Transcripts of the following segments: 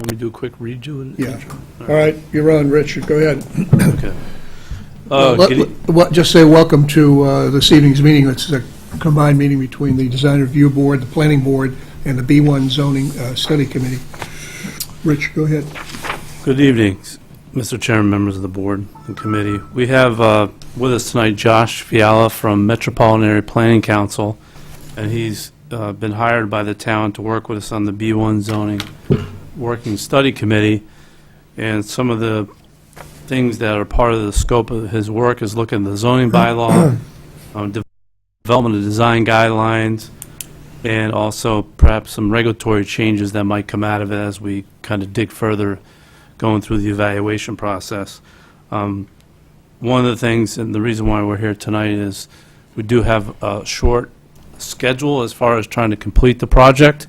want me to do a quick redo? Yeah. All right, you're on, Richard. Go ahead. Okay. Just say welcome to this evening's meeting. It's a combined meeting between the Design Review Board, the Planning Board, and the B1 Zoning Study Committee. Rich, go ahead. Good evening, Mr. Chairman, members of the board and committee. We have with us tonight Josh Fiala from Metropolitan Area Planning Council, and he's been hired by the town to work with us on the B1 Zoning Working Study Committee. And some of the things that are part of the scope of his work is looking at the zoning bylaw, development of design guidelines, and also perhaps some regulatory changes that might come out of it as we kind of dig further going through the evaluation process. One of the things, and the reason why we're here tonight, is we do have a short schedule as far as trying to complete the project.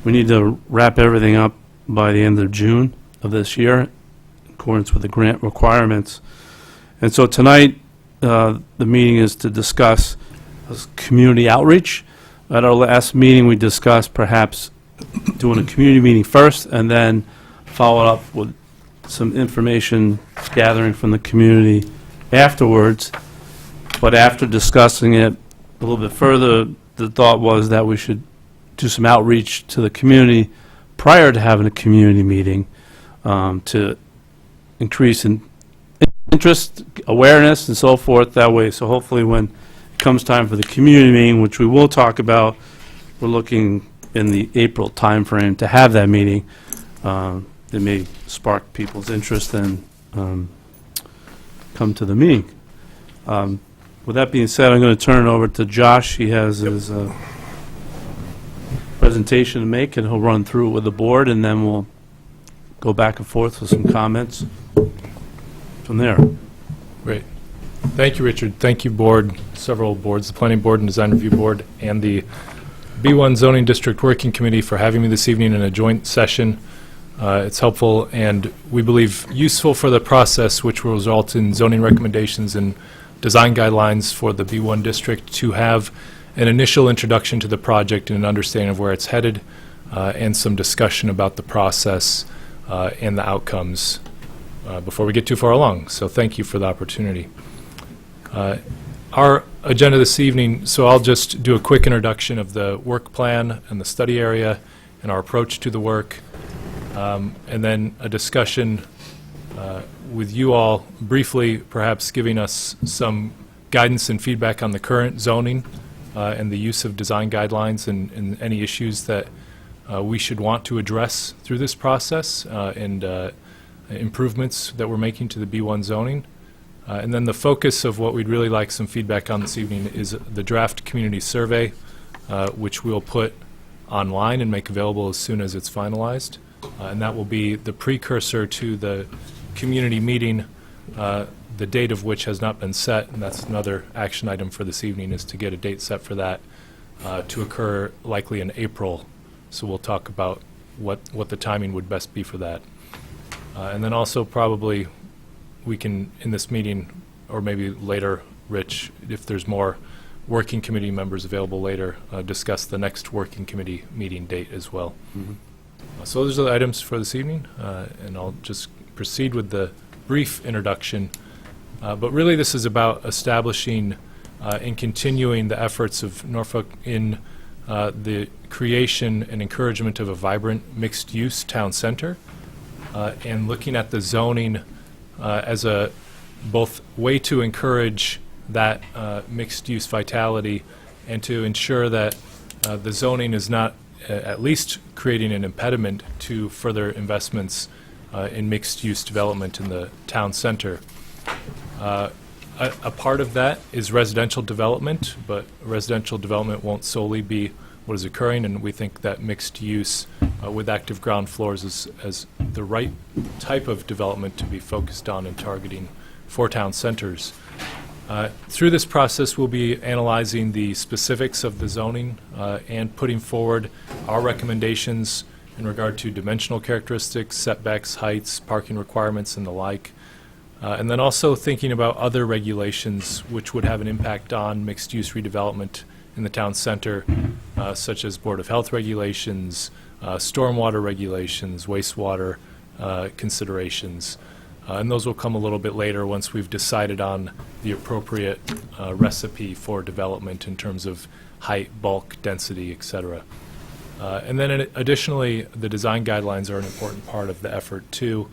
We need to wrap everything up by the end of June of this year, in accordance with the grant requirements. And so tonight, the meeting is to discuss community outreach. At our last meeting, we discussed perhaps doing a community meeting first and then follow up with some information gathering from the community afterwards. But after discussing it a little bit further, the thought was that we should do some outreach to the community prior to having a community meeting to increase in interest, awareness, and so forth that way. So hopefully when it comes time for the community meeting, which we will talk about, we're looking in the April timeframe to have that meeting. It may spark people's interest and come to the meeting. With that being said, I'm going to turn it over to Josh. He has his presentation to make, and he'll run through it with the board, and then we'll go back and forth with some comments from there. Great. Thank you, Richard. Thank you, board, several boards, the Planning Board and Design Review Board, and the B1 Zoning District Working Committee for having me this evening in a joint session. It's helpful and we believe useful for the process, which will result in zoning recommendations and design guidelines for the B1 district, to have an initial introduction to the project and an understanding of where it's headed, and some discussion about the process and the outcomes before we get too far along. So thank you for the opportunity. Our agenda this evening, so I'll just do a quick introduction of the work plan and the study area and our approach to the work, and then a discussion with you all briefly, perhaps giving us some guidance and feedback on the current zoning and the use of design guidelines and any issues that we should want to address through this process, and improvements that we're making to the B1 zoning. And then the focus of what we'd really like some feedback on this evening is the draft community survey, which we'll put online and make available as soon as it's finalized. And that will be the precursor to the community meeting, the date of which has not been set, and that's another action item for this evening, is to get a date set for that to occur likely in April. So we'll talk about what the timing would best be for that. And then also probably we can, in this meeting, or maybe later, Rich, if there's more working committee members available later, discuss the next working committee meeting date as well. Mm-hmm. So those are the items for this evening, and I'll just proceed with the brief introduction. But really this is about establishing and continuing the efforts of Norfolk in the creation and encouragement of a vibrant mixed-use town center, and looking at the zoning as a both way to encourage that mixed-use vitality and to ensure that the zoning is not at least creating an impediment to further investments in mixed-use development in the town center. A part of that is residential development, but residential development won't solely be what is occurring, and we think that mixed use with active ground floors is the right type of development to be focused on and targeting for town centers. Through this process, we'll be analyzing the specifics of the zoning and putting forward our recommendations in regard to dimensional characteristics, setbacks, heights, parking requirements, and the like. And then also thinking about other regulations which would have an impact on mixed-use redevelopment in the town center, such as Board of Health regulations, stormwater regulations, wastewater considerations. And those will come a little bit later once we've decided on the appropriate recipe for development in terms of height, bulk, density, et cetera. And then additionally, the design guidelines are an important part of the effort too,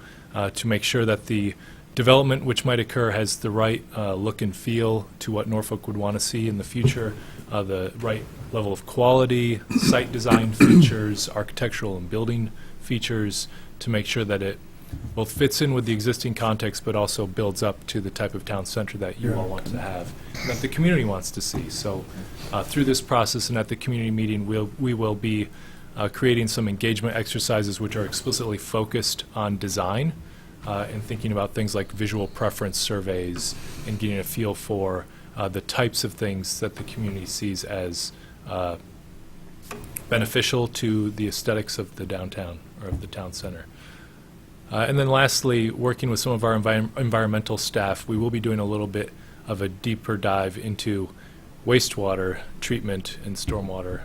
to make sure that the development which might occur has the right look and feel to what Norfolk would want to see in the future, the right level of quality, site design features, architectural and building features, to make sure that it both fits in with the existing context but also builds up to the type of town center that you all want to have, and that the community wants to see. So through this process and at the community meeting, we will be creating some engagement exercises which are explicitly focused on design and thinking about things like visual preference surveys and getting a feel for the types of things that the community sees as beneficial to the aesthetics of the downtown or of the town center. And then lastly, working with some of our environmental staff, we will be doing a little bit of a deeper dive into wastewater treatment and stormwater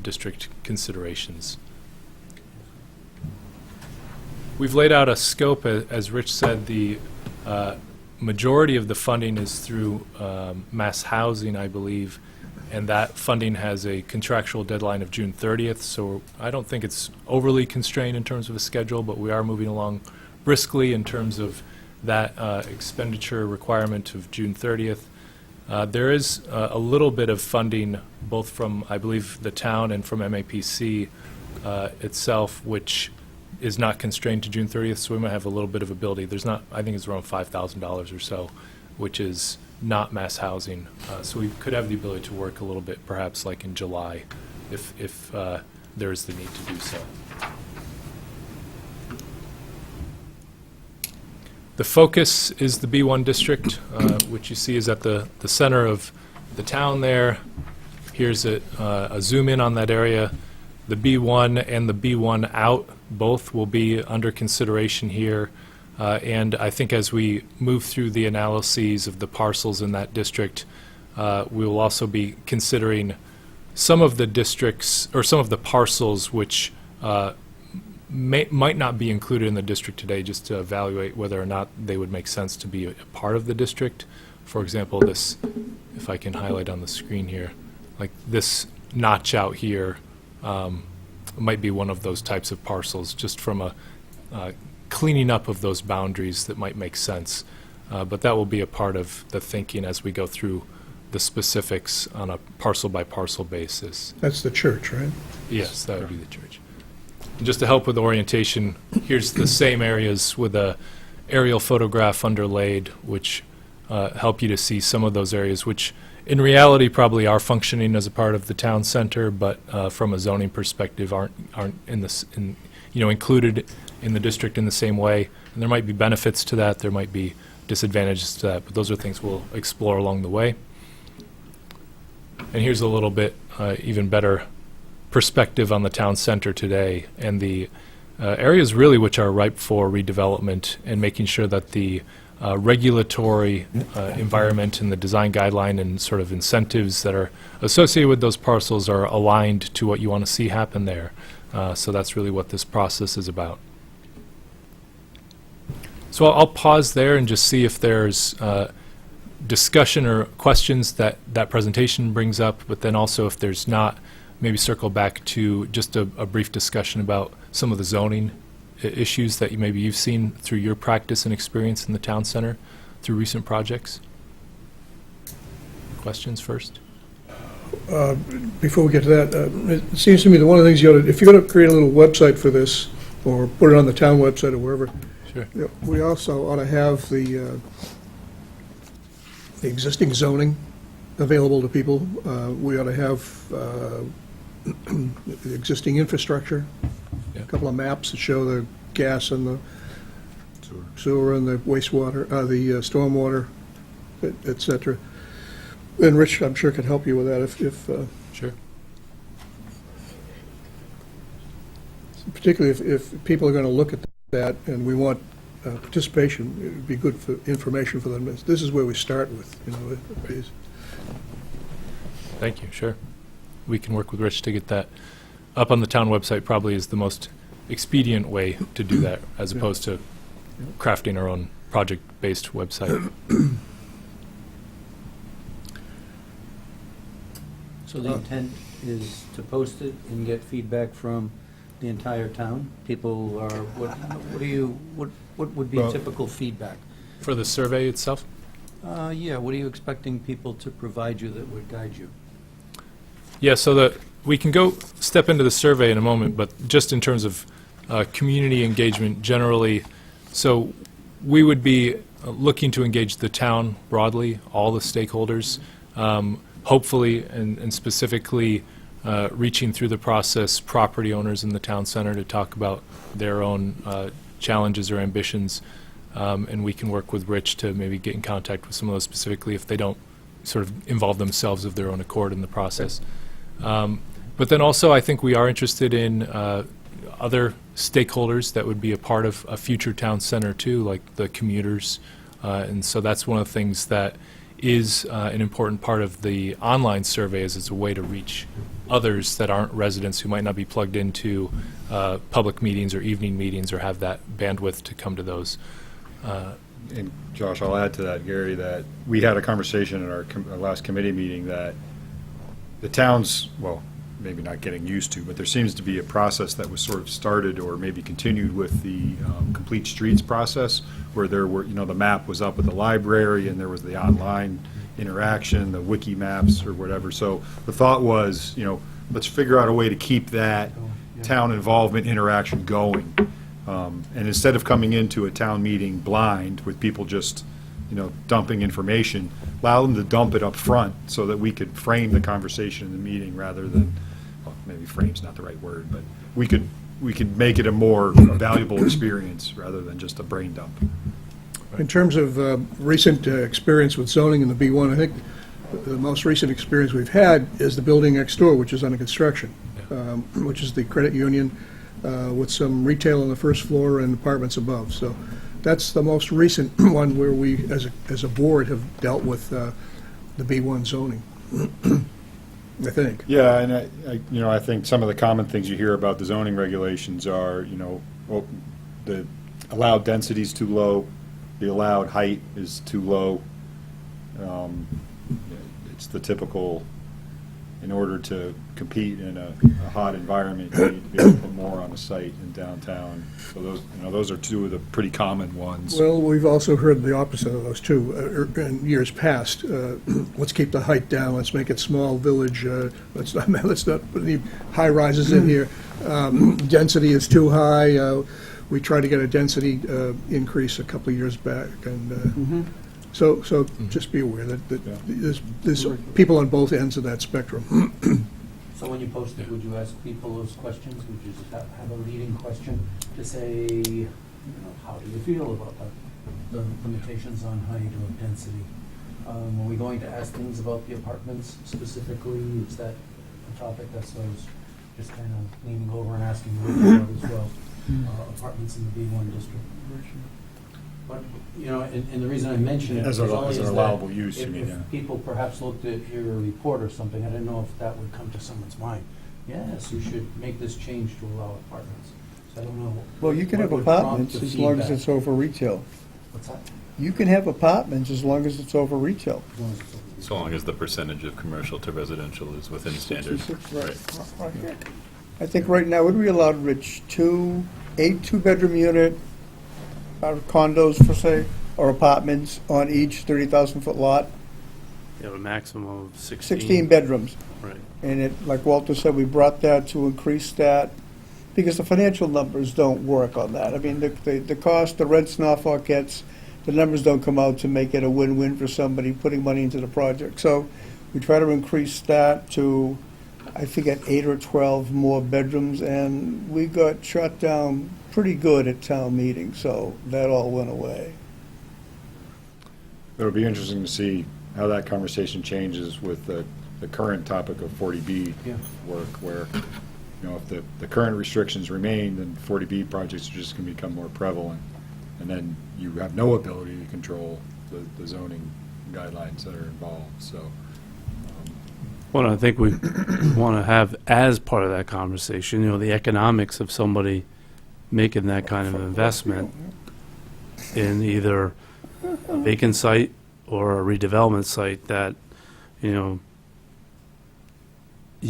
district considerations. We've laid out a scope. As Rich said, the majority of the funding is through mass housing, I believe, and that funding has a contractual deadline of June 30th, so I don't think it's overly constrained in terms of a schedule, but we are moving along briskly in terms of that expenditure requirement of June 30th. There is a little bit of funding both from, I believe, the town and from MAPC itself, which is not constrained to June 30th, so we might have a little bit of ability. There's not, I think it's around $5,000 or so, which is not mass housing. So we could have the ability to work a little bit, perhaps like in July, if there is the need to do so. The focus is the B1 district, which you see is at the center of the town there. Here's a zoom in on that area. The B1 and the B1 out both will be under consideration here. And I think as we move through the analyses of the parcels in that district, we will also be considering some of the districts or some of the parcels which might not be included in the district today, just to evaluate whether or not they would make sense to be a part of the district. For example, this, if I can highlight on the screen here, like this notch out here might be one of those types of parcels, just from a cleaning up of those boundaries that might make sense. But that will be a part of the thinking as we go through the specifics on a parcel-by-parcel basis. That's the church, right? Yes, that would be the church. And just to help with orientation, here's the same areas with a aerial photograph underlaid, which help you to see some of those areas, which in reality probably are functioning as a part of the town center, but from a zoning perspective aren't included in the district in the same way. And there might be benefits to that, there might be disadvantages to that, but those are things we'll explore along the way. And here's a little bit even better perspective on the town center today, and the areas really which are ripe for redevelopment, and making sure that the regulatory environment and the design guideline and sort of incentives that are associated with those parcels are aligned to what you want to see happen there. So that's really what this process is about. So I'll pause there and just see if there's discussion or questions that presentation brings up, but then also if there's not, maybe circle back to just a brief discussion about some of the zoning issues that maybe you've seen through your practice and experience in the town center through recent projects. Questions first? Before we get to that, it seems to me that one of the things if you're going to create a little website for this, or put it on the town website or wherever, Sure. we also ought to have the existing zoning available to people. We ought to have the existing infrastructure, Yeah. a couple of maps that show the gas and the sewer and the wastewater, the stormwater, et cetera. And Rich, I'm sure, could help you with that if Sure. particularly if people are going to look at that and we want participation, it would be good for information for them. This is where we start with, Thank you. Sure. we can work with Rich to get that up on the town website. Probably is the most expedient way to do that, as opposed to crafting our own project-based website. So the intent is to post it and get feedback from the entire town? People are, what would be Well- typical feedback? For the survey itself? Yeah, what are you expecting people to provide you that would guide you? Yeah, so we can go step into the survey in a moment, but just in terms of community engagement generally, so we would be looking to engage the town broadly, all the stakeholders, hopefully and specifically reaching through the process property owners in the town center to talk about their own challenges or ambitions, and we can work with Rich to maybe get in contact with some of those specifically if they don't sort of involve themselves of their own accord in the process. But then also I think we are interested in other stakeholders that would be a part of a future town center too, like the commuters. And so that's one of the things that is an important part of the online survey, is it's a way to reach others that aren't residents who might not be plugged into public meetings or evening meetings or have that bandwidth to come to those. And Josh, I'll add to that, Gary, that we had a conversation at our last committee meeting that the town's, well, maybe not getting used to, but there seems to be a process that was sort of started or maybe continued with the Complete Streets process, where there were, the map was up at the library and there was the online interaction, the wiki maps or whatever. So the thought was, let's figure out a way to keep that town involvement interaction going. And instead of coming into a town meeting blind with people just, dumping information, allow them to dump it up front so that we could frame the conversation in the meeting rather than, well, maybe frame's not the right word, but we could make it a more valuable experience rather than just a brain dump. In terms of recent experience with zoning in the B1, I think the most recent experience we've had is the building next door, which is under construction, which is the credit union with some retail on the first floor and apartments above. So that's the most recent one where we, as a board, have dealt with the B1 zoning, I think. Yeah, and I think some of the common things you hear about the zoning regulations are, well, the allowed density is too low, the allowed height is too low. It's the typical, in order to compete in a hot environment, you need to be able to put more on the site in downtown. So those are two of the pretty common ones. Well, we've also heard the opposite of those, too, in years past. Let's keep the height down, let's make it small village, let's not put any high-rises in here. Density is too high. We tried to get a density increase a couple of years back, and so just be aware that there's people on both ends of that spectrum. So when you post it, would you ask people those questions? Would you just have a leading question to say, how do you feel about the limitations on height or density? Are we going to ask things about the apartments specifically? Is that a topic? That's what I was just kind of leaning over and asking about as well. Apartments in the B1 district. But, and the reason I mention it As is an only is allowable that use, you mean, if yeah. people perhaps looked at your report or something, I didn't know if that would come to someone's mind. Yes, you should make this change to allow apartments. So I don't know. Well, you can what have would prompt apartments the as long as feedback. it's over retail. What's that? You can have apartments as long as it's over retail. As long as it's over the- So long as the percentage of commercial to residential is within standard. 66, right. I think right now, would we allow, Rich, eight two-bedroom unit condos, for say, or apartments on each 30,000-foot lot? You have a maximum of 16. 16 bedrooms. Right. And it, like Walter said, we brought that to increase that, because the financial numbers don't work on that. I mean, the cost, the rents Norfolk gets, the numbers don't come out to make it a win-win for somebody putting money into the project. So we try to increase that to, I forget, 8 or 12 more bedrooms, and we got shot down pretty good at town meeting, so that all went away. It'll be interesting to see how that conversation changes with the current topic of 40B Yeah. work, where, if the current restrictions remain, then 40B projects are just going to become more prevalent. And then you have no ability to control the zoning guidelines that are involved. So Well, I think we want to have as part of that conversation, the economics of somebody making that kind of investment in either a vacant site or a redevelopment site that, you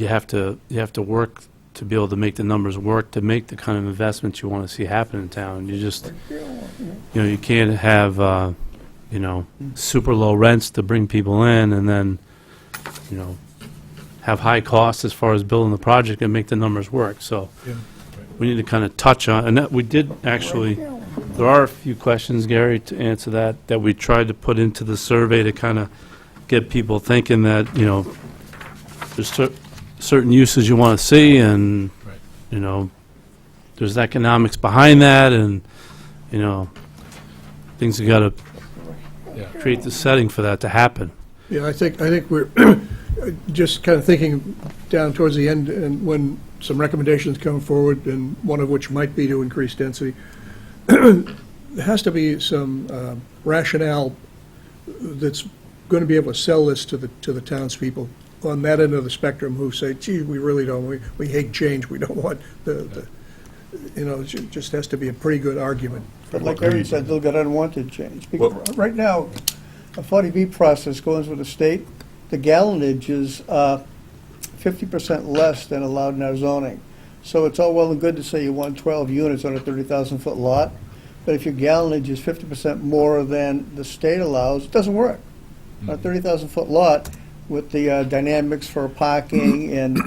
have to work to be able to make the numbers work, to make the kind of investments you want to see happen in town. You just, you can't have, super low rents to bring people in and then, have high costs as far as building the project and make the numbers work. So we need to kind of touch on, and that we did actually, there are a few questions, Gary, to answer that we tried to put into the survey to kind of get people thinking that, there's certain uses you want to see and, there's economics behind that and, things have got to create the setting for that to happen. Yeah, I think we're just kind of thinking down towards the end, and when some recommendations come forward, and one of which might be to increase density, there has to be some rationale that's going to be able to sell this to the townspeople on that end of the spectrum who say, gee, we really don't, we hate change, we don't want it just has to be a pretty good argument. But like Aaron said, they'll get unwanted change. Because right now, a 40B process goes with the state, the gallonage is 50% less than allowed in our zoning. So it's all well and good to say you want 12 units on a 30,000-foot lot, but if your gallonage is 50% more than the state allows, it doesn't work. On a 30,000-foot lot, with the dynamics for parking and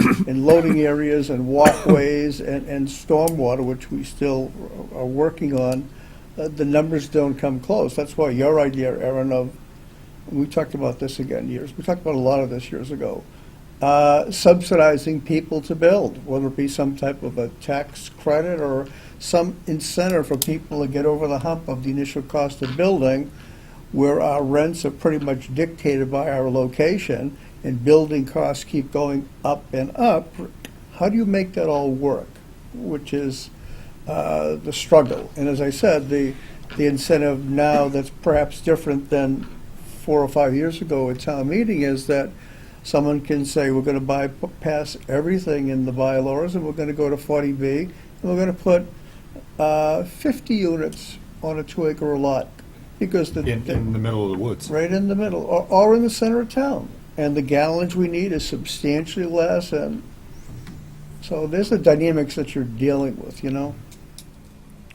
loading areas and walkways and stormwater, which we still are working on, the numbers don't come close. That's why your idea, Aaron, of, we talked about this again we talked about a lot of this years ago, subsidizing people to build, whether it be some type of a tax credit or some incentive for people to get over the hump of the initial cost of building, where our rents are pretty much dictated by our location and building costs keep going up and up. How do you make that all work? Which is the struggle. And as I said, the incentive now that's perhaps different than 4 or 5 years ago at town meeting is that someone can say, we're going to pass everything in the bylaws and we're going to go to 40B and we're going to put 50 units on a 2-acre lot. Because In the middle of the woods. right in the middle, or in the center of town. And the gallonage we need is substantially less, and so there's the dynamics that you're dealing with,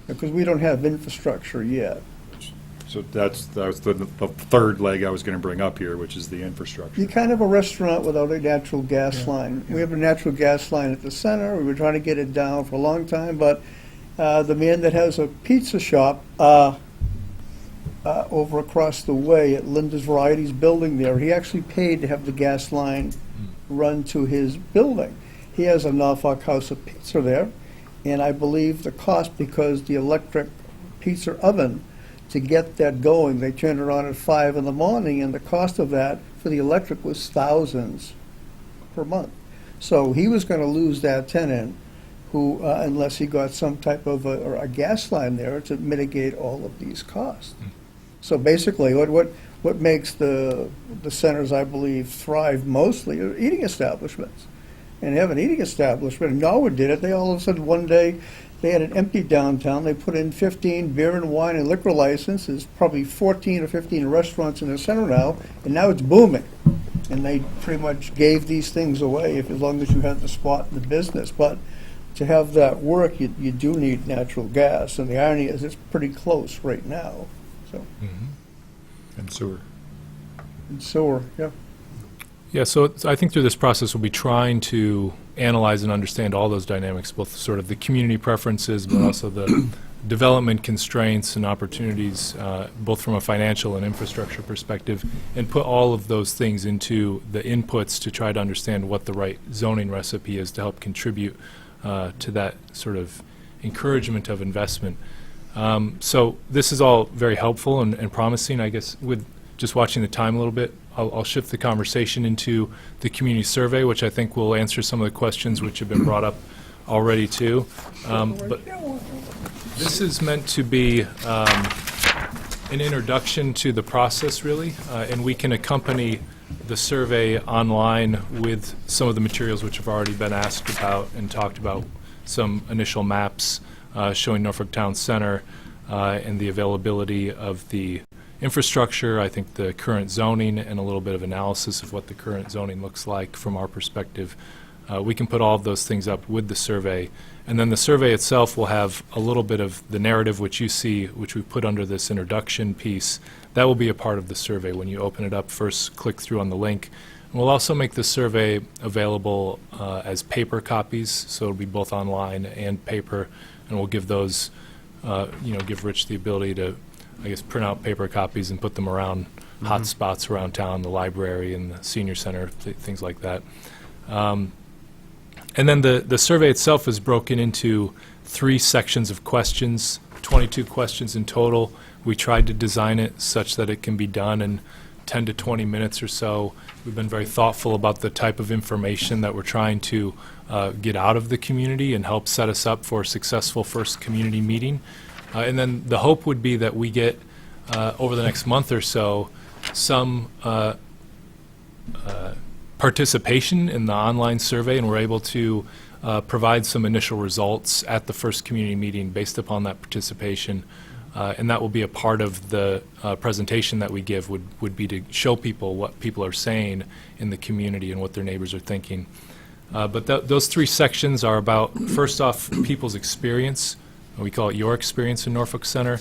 because we don't have infrastructure yet. So that was the third leg I was going to bring up here, which is the infrastructure. You can't have a restaurant without a natural gas line. We have a natural gas line at the center. We were trying to get it down for a long time, but the man that has a pizza shop over across the way at Linda's Varieties building there, he actually paid to have the gas line run to his building. He has a Norfolk House of Pizza there, and I believe the cost, because the electric pizza oven, to get that going, they turned it on at 5 in the morning, and the cost of that for the electric was thousands per month. So he was going to lose that tenant who, unless he got some type of a gas line there to mitigate all of these costs. So basically, what makes the centers, I believe, thrive mostly are eating establishments. And have an eating establishment, and Norwood did it. They all of a sudden one day, they had an empty downtown. They put in 15 beer and wine and liquor licenses, probably 14 or 15 restaurants in the center now, and now it's booming. And they pretty much gave these things away as long as you had the spot in the business. But to have that work, you do need natural gas. And the irony is it's pretty close right now. So. And sewer. And sewer, yeah. Yeah, so I think through this process, we'll be trying to analyze and understand all those dynamics, both sort of the community preferences, but also the development constraints and opportunities, both from a financial and infrastructure perspective, and put all of those things into the inputs to try to understand what the right zoning recipe is to help contribute to that sort of encouragement of investment. So this is all very helpful and promising. I guess with just watching the time a little bit, I'll shift the conversation into the community survey, which I think will answer some of the questions which have been brought up already too. But this is meant to be an introduction to the process, really, and we can accompany the survey online with some of the materials which have already been asked about and talked about, some initial maps showing Norfolk Town Center and the availability of the infrastructure, I think the current zoning, and a little bit of analysis of what the current zoning looks like from our perspective. We can put all of those things up with the survey. And then the survey itself will have a little bit of the narrative which you see, which we put under this introduction piece. That will be a part of the survey. When you open it up, first click through on the link. And we'll also make the survey available as paper copies, so it'll be both online and paper. And we'll give those, give Rich the ability to, I guess, print out paper copies and put them around hot spots around town, the library and the senior center, things like that. And then the survey itself is broken into 3 sections of questions, 22 questions in total. We tried to design it such that it can be done in 10 to 20 minutes or so. We've been very thoughtful about the type of information that we're trying to get out of the community and help set us up for a successful first community meeting. And then the hope would be that we get, over the next month or so, some participation in the online survey, and we're able to provide some initial results at the first community meeting based upon that participation. And that will be a part of the presentation that we give, would be to show people what people are saying in the community and what their neighbors are thinking. But those 3 sections are about, first off, people's experience. We call it your experience in Norfolk Center,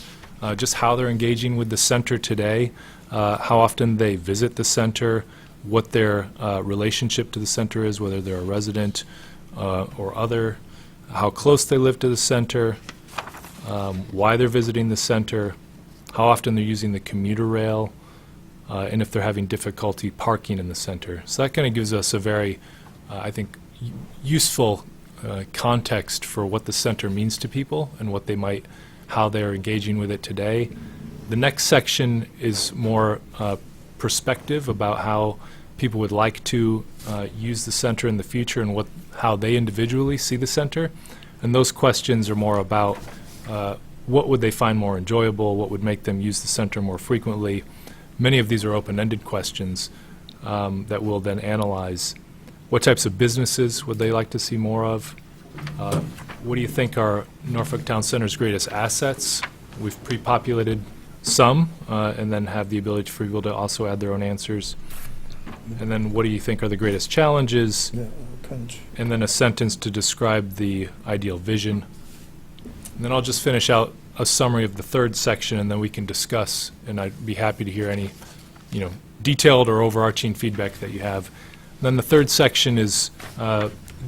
just how they're engaging with the center today, how often they visit the center, what their relationship to the center is, whether they're a resident or other, how close they live to the center, why they're visiting the center, how often they're using the commuter rail, and if they're having difficulty parking in the center. So that kind of gives us a very, I think, useful context for what the center means to people and what they might, how they're engaging with it today. The next section is more perspective about how people would like to use the center in the future and how they individually see the center. And those questions are more about what would they find more enjoyable, what would make them use the center more frequently. Many of these are open-ended questions that we'll then analyze. What types of businesses would they like to see more of? What do you think are Norfolk Town Center's greatest assets? We've pre-populated some, and then have the ability for people to also add their own answers. And then what do you think are the greatest challenges? And then a sentence to describe the ideal vision. And then I'll just finish out a summary of the 3rd section, and then we can discuss, and I'd be happy to hear any, detailed or overarching feedback that you have. Then the 3rd section is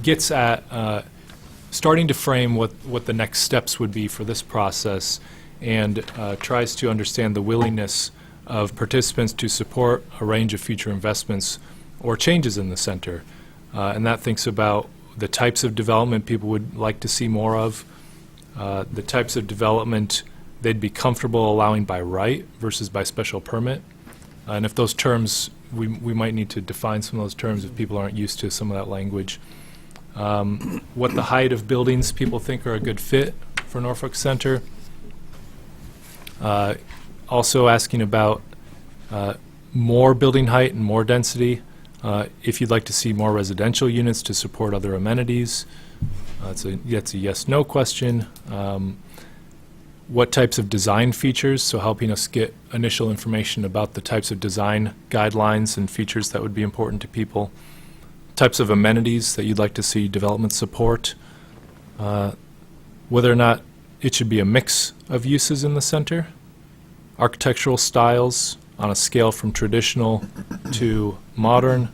gets at starting to frame what the next steps would be for this process, and tries to understand the willingness of participants to support a range of future investments or changes in the center. And that thinks about the types of development people would like to see more of, the types of development they'd be comfortable allowing by right versus by special permit. And if those terms, we might need to define some of those terms if people aren't used to some of that language. What the height of buildings people think are a good fit for Norfolk Center. Also asking about more building height and more density. If you'd like to see more residential units to support other amenities. That's a yes/no question. What types of design features, so helping us get initial information about the types of design guidelines and features that would be important to people. Types of amenities that you'd like to see development support. Whether or not it should be a mix of uses in the center. Architectural styles on a scale from traditional to modern.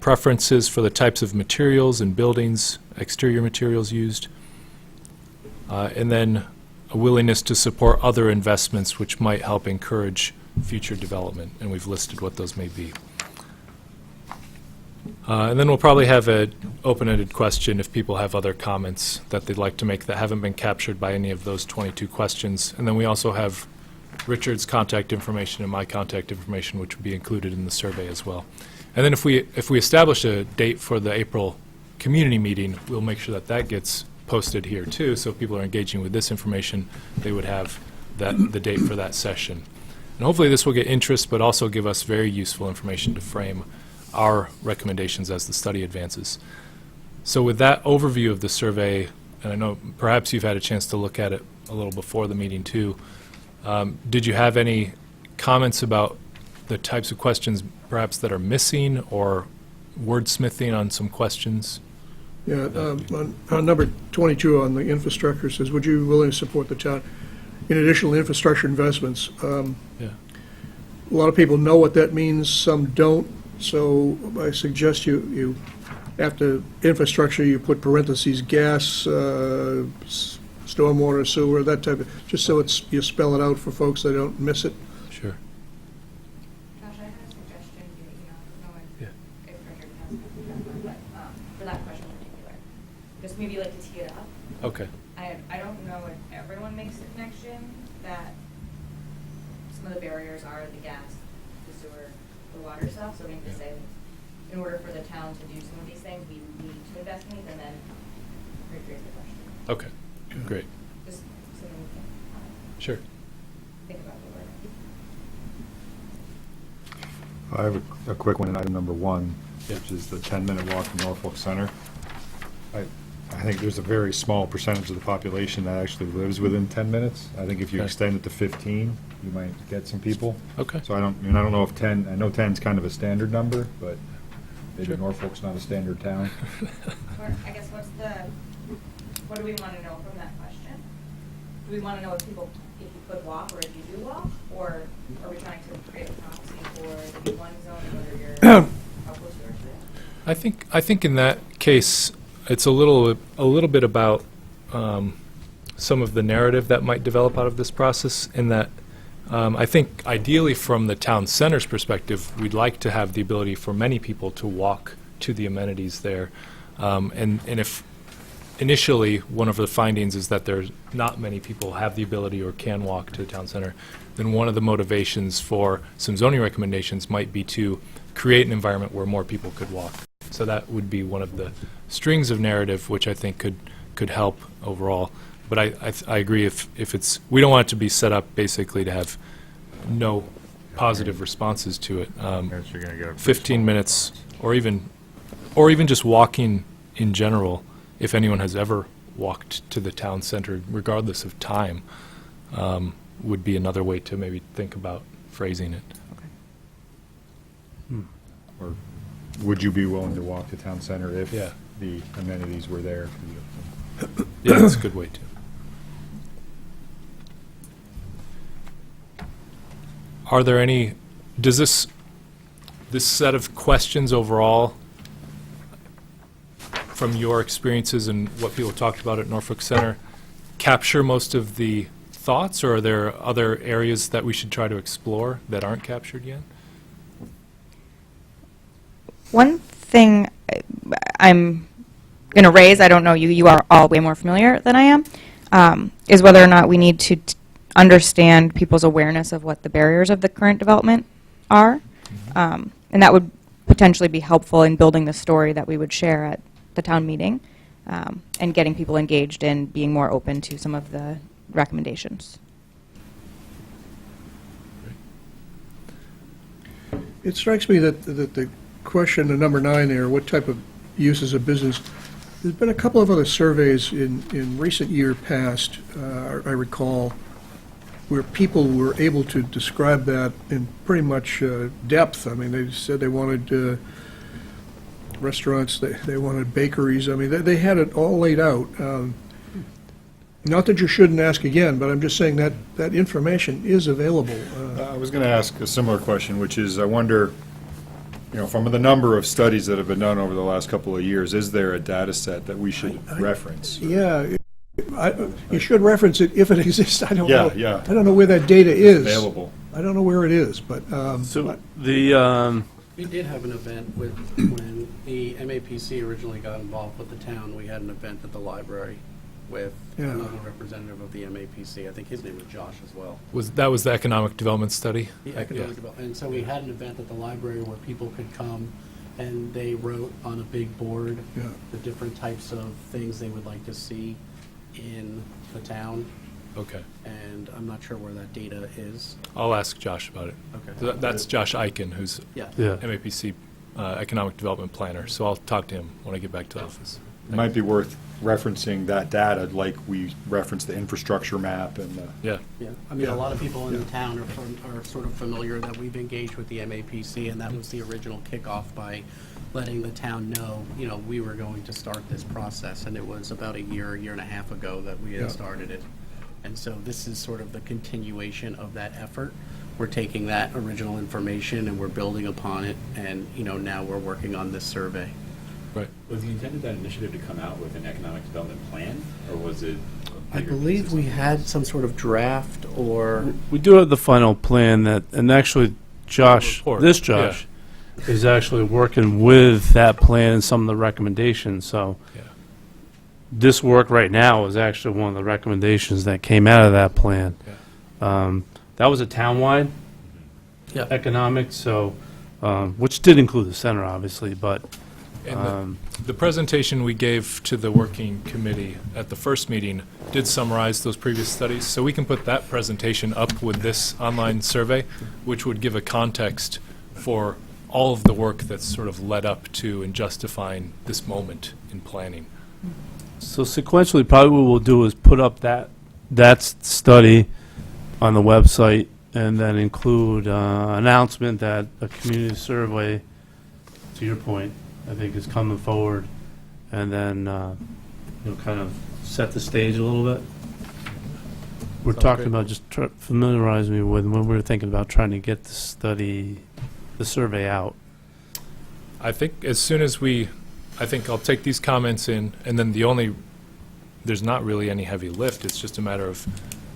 Preferences for the types of materials and buildings, exterior materials used. And then a willingness to support other investments which might help encourage future development, and we've listed what those may be. And then we'll probably have an open-ended question if people have other comments that they'd like to make that haven't been captured by any of those 22 questions. And then we also have Richard's contact information and my contact information, which would be included in the survey as well. And then if we establish a date for the April community meeting, we'll make sure that that gets posted here too, so if people are engaging with this information, they would have the date for that session. And hopefully this will get interest, but also give us very useful information to frame our recommendations as the study advances. So with that overview of the survey, and I know perhaps you've had a chance to look at it a little before the meeting too, did you have any comments about the types of questions perhaps that are missing, or wordsmithing on some questions? Yeah, on number 22 on the infrastructure says, would you be willing to support the town in additional infrastructure investments? Yeah. A lot of people know what that means, some don't, so I suggest you after infrastructure, you put parentheses, gas, stormwater, sewer, that type of, just so you spell it out for folks that don't miss it. Sure. Josh, I have a suggestion, I don't know Yeah. if Frederick has one, but for that question in particular, just maybe like to tee it up. Okay. I don't know if everyone makes the connection that some of the barriers are the gas, the sewer, the water stuff, so maybe to say, in order for the town to do some of these things, we need to invest in these, and then rephrase the question. Okay. Great. Just something we can Sure. think about the word. I have a quick one in item number 1, Yeah. which is the 10-minute walk from Norfolk Center. I think there's a very small percentage of the population that actually lives within 10 minutes. I think if you Okay. extend it to 15, you might get some people. Okay. So I don't know if 10, I know 10 is kind of a standard number, but maybe Sure. Norfolk's not a standard town. Or, I guess, what do we want to know from that question? Do we want to know if you could walk, or if you do walk? Or are we trying to create a policy for the B1 zone, whether you're how close you are to it? I think in that case, it's a little bit about some of the narrative that might develop out of this process, in that I think ideally from the town center's perspective, we'd like to have the ability for many people to walk to the amenities there. And if initially one of the findings is that there's not many people have the ability or can walk to the town center, then one of the motivations for some zoning recommendations might be to create an environment where more people could walk. So that would be one of the strings of narrative, which I think could help overall. But I agree, if it's, we don't want it to be set up basically to have no positive responses to it. You're gonna get a 15 minutes, or even just walking in general, if anyone has ever walked to the town center, regardless of time, would be another way to maybe think about phrasing it. Or would you be willing to walk to town center if Yeah. the amenities were there for you? Yeah, that's a good way to. Are there any, does this set of questions overall, from your experiences and what people talked about at Norfolk Center, capture most of the thoughts, or are there other areas that we should try to explore that aren't captured yet? One thing I'm going to raise, I don't know, you are all way more familiar than I am, is whether or not we need to understand people's awareness of what the barriers of the current development are. And that would potentially be helpful in building the story that we would share at the town meeting, and getting people engaged in being more open to some of the recommendations. It strikes me that the question, the number 9 there, what type of uses of business, there's been a couple of other surveys in recent year past, I recall, where people were able to describe that in pretty much depth. I mean, they said they wanted restaurants, they wanted bakeries. I mean, they had it all laid out. Not that you shouldn't ask again, but I'm just saying that information is available. I was going to ask a similar question, which is, I wonder, from the number of studies that have been done over the last couple of years, is there a data set that we should reference? Yeah, you should reference it if it exists. I don't know. Yeah. I don't know where that data is. Available. I don't know where it is, but So the, We did have an event when the MAPC originally got involved with the town. We had an event at the library with Yeah. another representative of the MAPC. I think his name was Josh as well. That was the economic development study? The economic development. And so we had an event at the library where people could come and they wrote on a big board Yeah. the different types of things they would like to see in the town. Okay. and I'm not sure where that data is. I'll ask Josh about it. Okay. That's Josh Eichen, who's Yeah. Yeah. MAPC Economic Development Planner, so I'll talk to him when I get back to the office. It might be worth referencing that data, like we referenced the infrastructure map and the Yeah. Yeah, I mean, Yeah. a lot of people in the town are sort of familiar that we've engaged with the MAPC, and that was the original kickoff by letting the town know, you know, we were going to start this process, and it was about a year and a half ago that we Yeah. had started it. And so this is sort of the continuation of that effort. We're taking that original information and we're building upon it, and, you know, now we're working on this survey. Right. Was the intent of that initiative to come out with an economic development plan, or was it? a I bigger believe piece of we something? had some sort of draft or, We do have the final plan that, and actually Josh, Report, this Josh, is actually working with that plan and some of the recommendations, so Yeah. this work right now is actually one of the recommendations that came out of that plan. That was a townwide yeah, economics, so, which did include the center, obviously, but, And the presentation we gave to the working committee at the first meeting did summarize those previous studies, so we can put that presentation up with this online survey, which would give a context for all of the work that's sort of led up to and justifying this moment in planning. so sequentially, probably what we'll do is put up that study on the website, and then include announcement that a community survey, to your point, I think is coming forward, and then, kind of set the stage a little bit. We're Sounds talking great. about, just familiarize me with when we were thinking about trying to get the survey out. I think as soon as I think I'll take these comments in, and then there's not really any heavy lift, it's just a matter of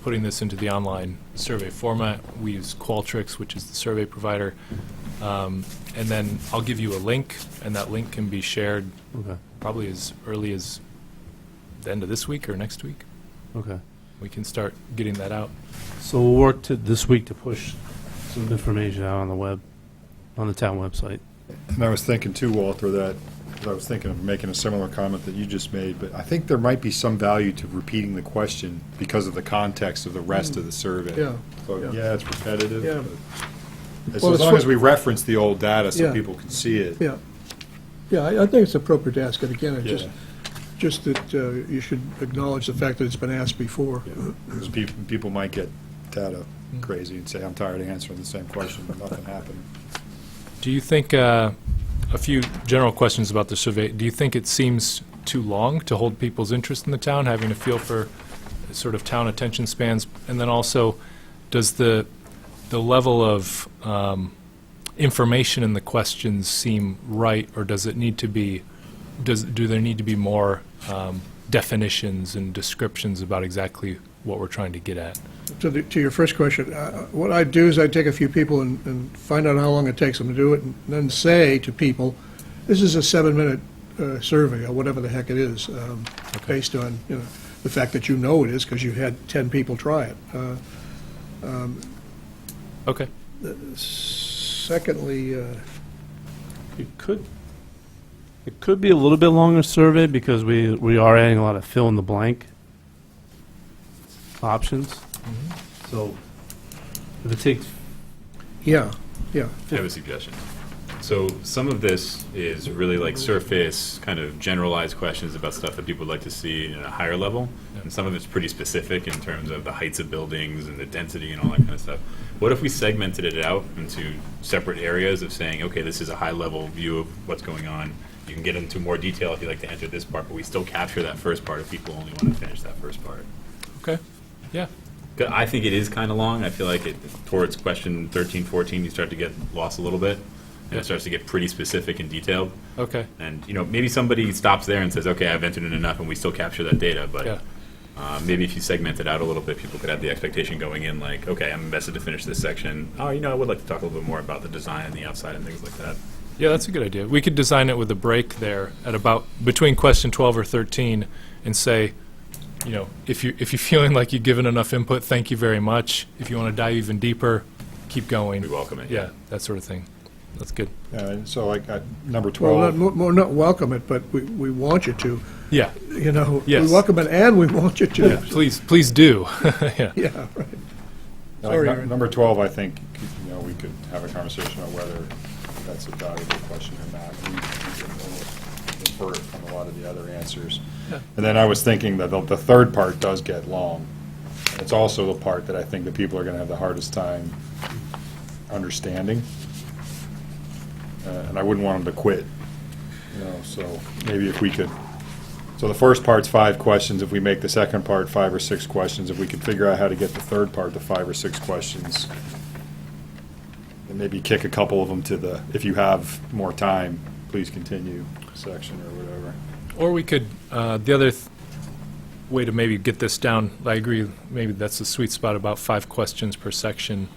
putting this into the online survey format. We use Qualtrics, which is the survey provider, and then I'll give you a link, and that link can be shared Okay, probably as early as the end of this week or next week. okay. We can start getting that out. So we'll work this week to push some information out on the web, on the town website. And I was thinking too, Walter, that, 'cause I was thinking of making a similar comment that you just made, but I think there might be some value to repeating the question because of the context of the rest of the survey. Yeah. So, Yeah. yeah, it's repetitive. Yeah. but Well, as it's long as what- we reference the old data so Yeah. people can see it. Yeah. Yeah, I think it's appropriate to ask it again. It's Yeah. just that you should acknowledge the fact that it's been asked before. Because people might get data crazy and say, I'm tired of answering the same question, but nothing happened. Do you think, a few general questions about the survey, do you think it seems too long to hold people's interest in the town, having a feel for sort of town attention spans? And then also, does the level of information in the questions seem right, or does it need to be, do there need to be more definitions and descriptions about exactly what we're trying to get at? To your first question, what I'd do is I'd take a few people and find out how long it takes them to do it, and then say to people, this is a 7-minute survey, or whatever the heck it is, based on, the fact that it is, because you had 10 people try it. Okay. Secondly, It could be a little bit longer survey, because we are adding a lot of fill-in-the-blank options. So if it takes, yeah. I have a suggestion. So some of this is really like surface, kind of generalized questions about stuff that people would like to see at a higher level. And some of it's pretty specific in terms of the heights of buildings and the density and all that kind of stuff. What if we segmented it out into separate areas of saying, okay, this is a high-level view of what's going on. You can get into more detail if you'd like to enter this part, but we still capture that first part if people only want to finish that first part. Okay. Yeah. 'Cause I think it is kind of long. I feel like towards question 13, 14, you start to get lost a little bit. And it starts to get pretty specific and detailed. Okay. And, maybe somebody stops there and says, okay, I've entered in enough, and we still capture that data. But Yeah. maybe if you segment it out a little bit, people could have the expectation going in like, okay, I'm invested to finish this section. Oh, I would like to talk a little bit more about the design and the outside and things like that. Yeah, that's a good idea. We could design it with a break there at about between question 12 or 13 and say, if you're feeling like you've given enough input, thank you very much. If you want to dive even deeper, keep going. We welcome it. Yeah, that sort of thing. that's good. So like number Well, 12. not welcome it, but we want you to, Yeah, you know. Yes. We welcome it and we want you to. please do. Yeah. Yeah, right. Like Sorry, Aaron. number 12, I think, we could have a conversation on whether that's a valuable question or not. We can almost infer it from a lot of the other answers. And then I was thinking that the third part does get long. And it's also the part that I think the people are going to have the hardest time understanding. And I wouldn't want them to quit, so maybe if we could, so the first part's 5 questions. If we make the second part 5 or 6 questions, if we could figure out how to get the third part to 5 or 6 questions, and maybe kick a couple of them to the, if you have more time, please continue section or whatever. Or we could, the other way to maybe get this down, I agree, maybe that's the sweet spot, about 5 questions per section.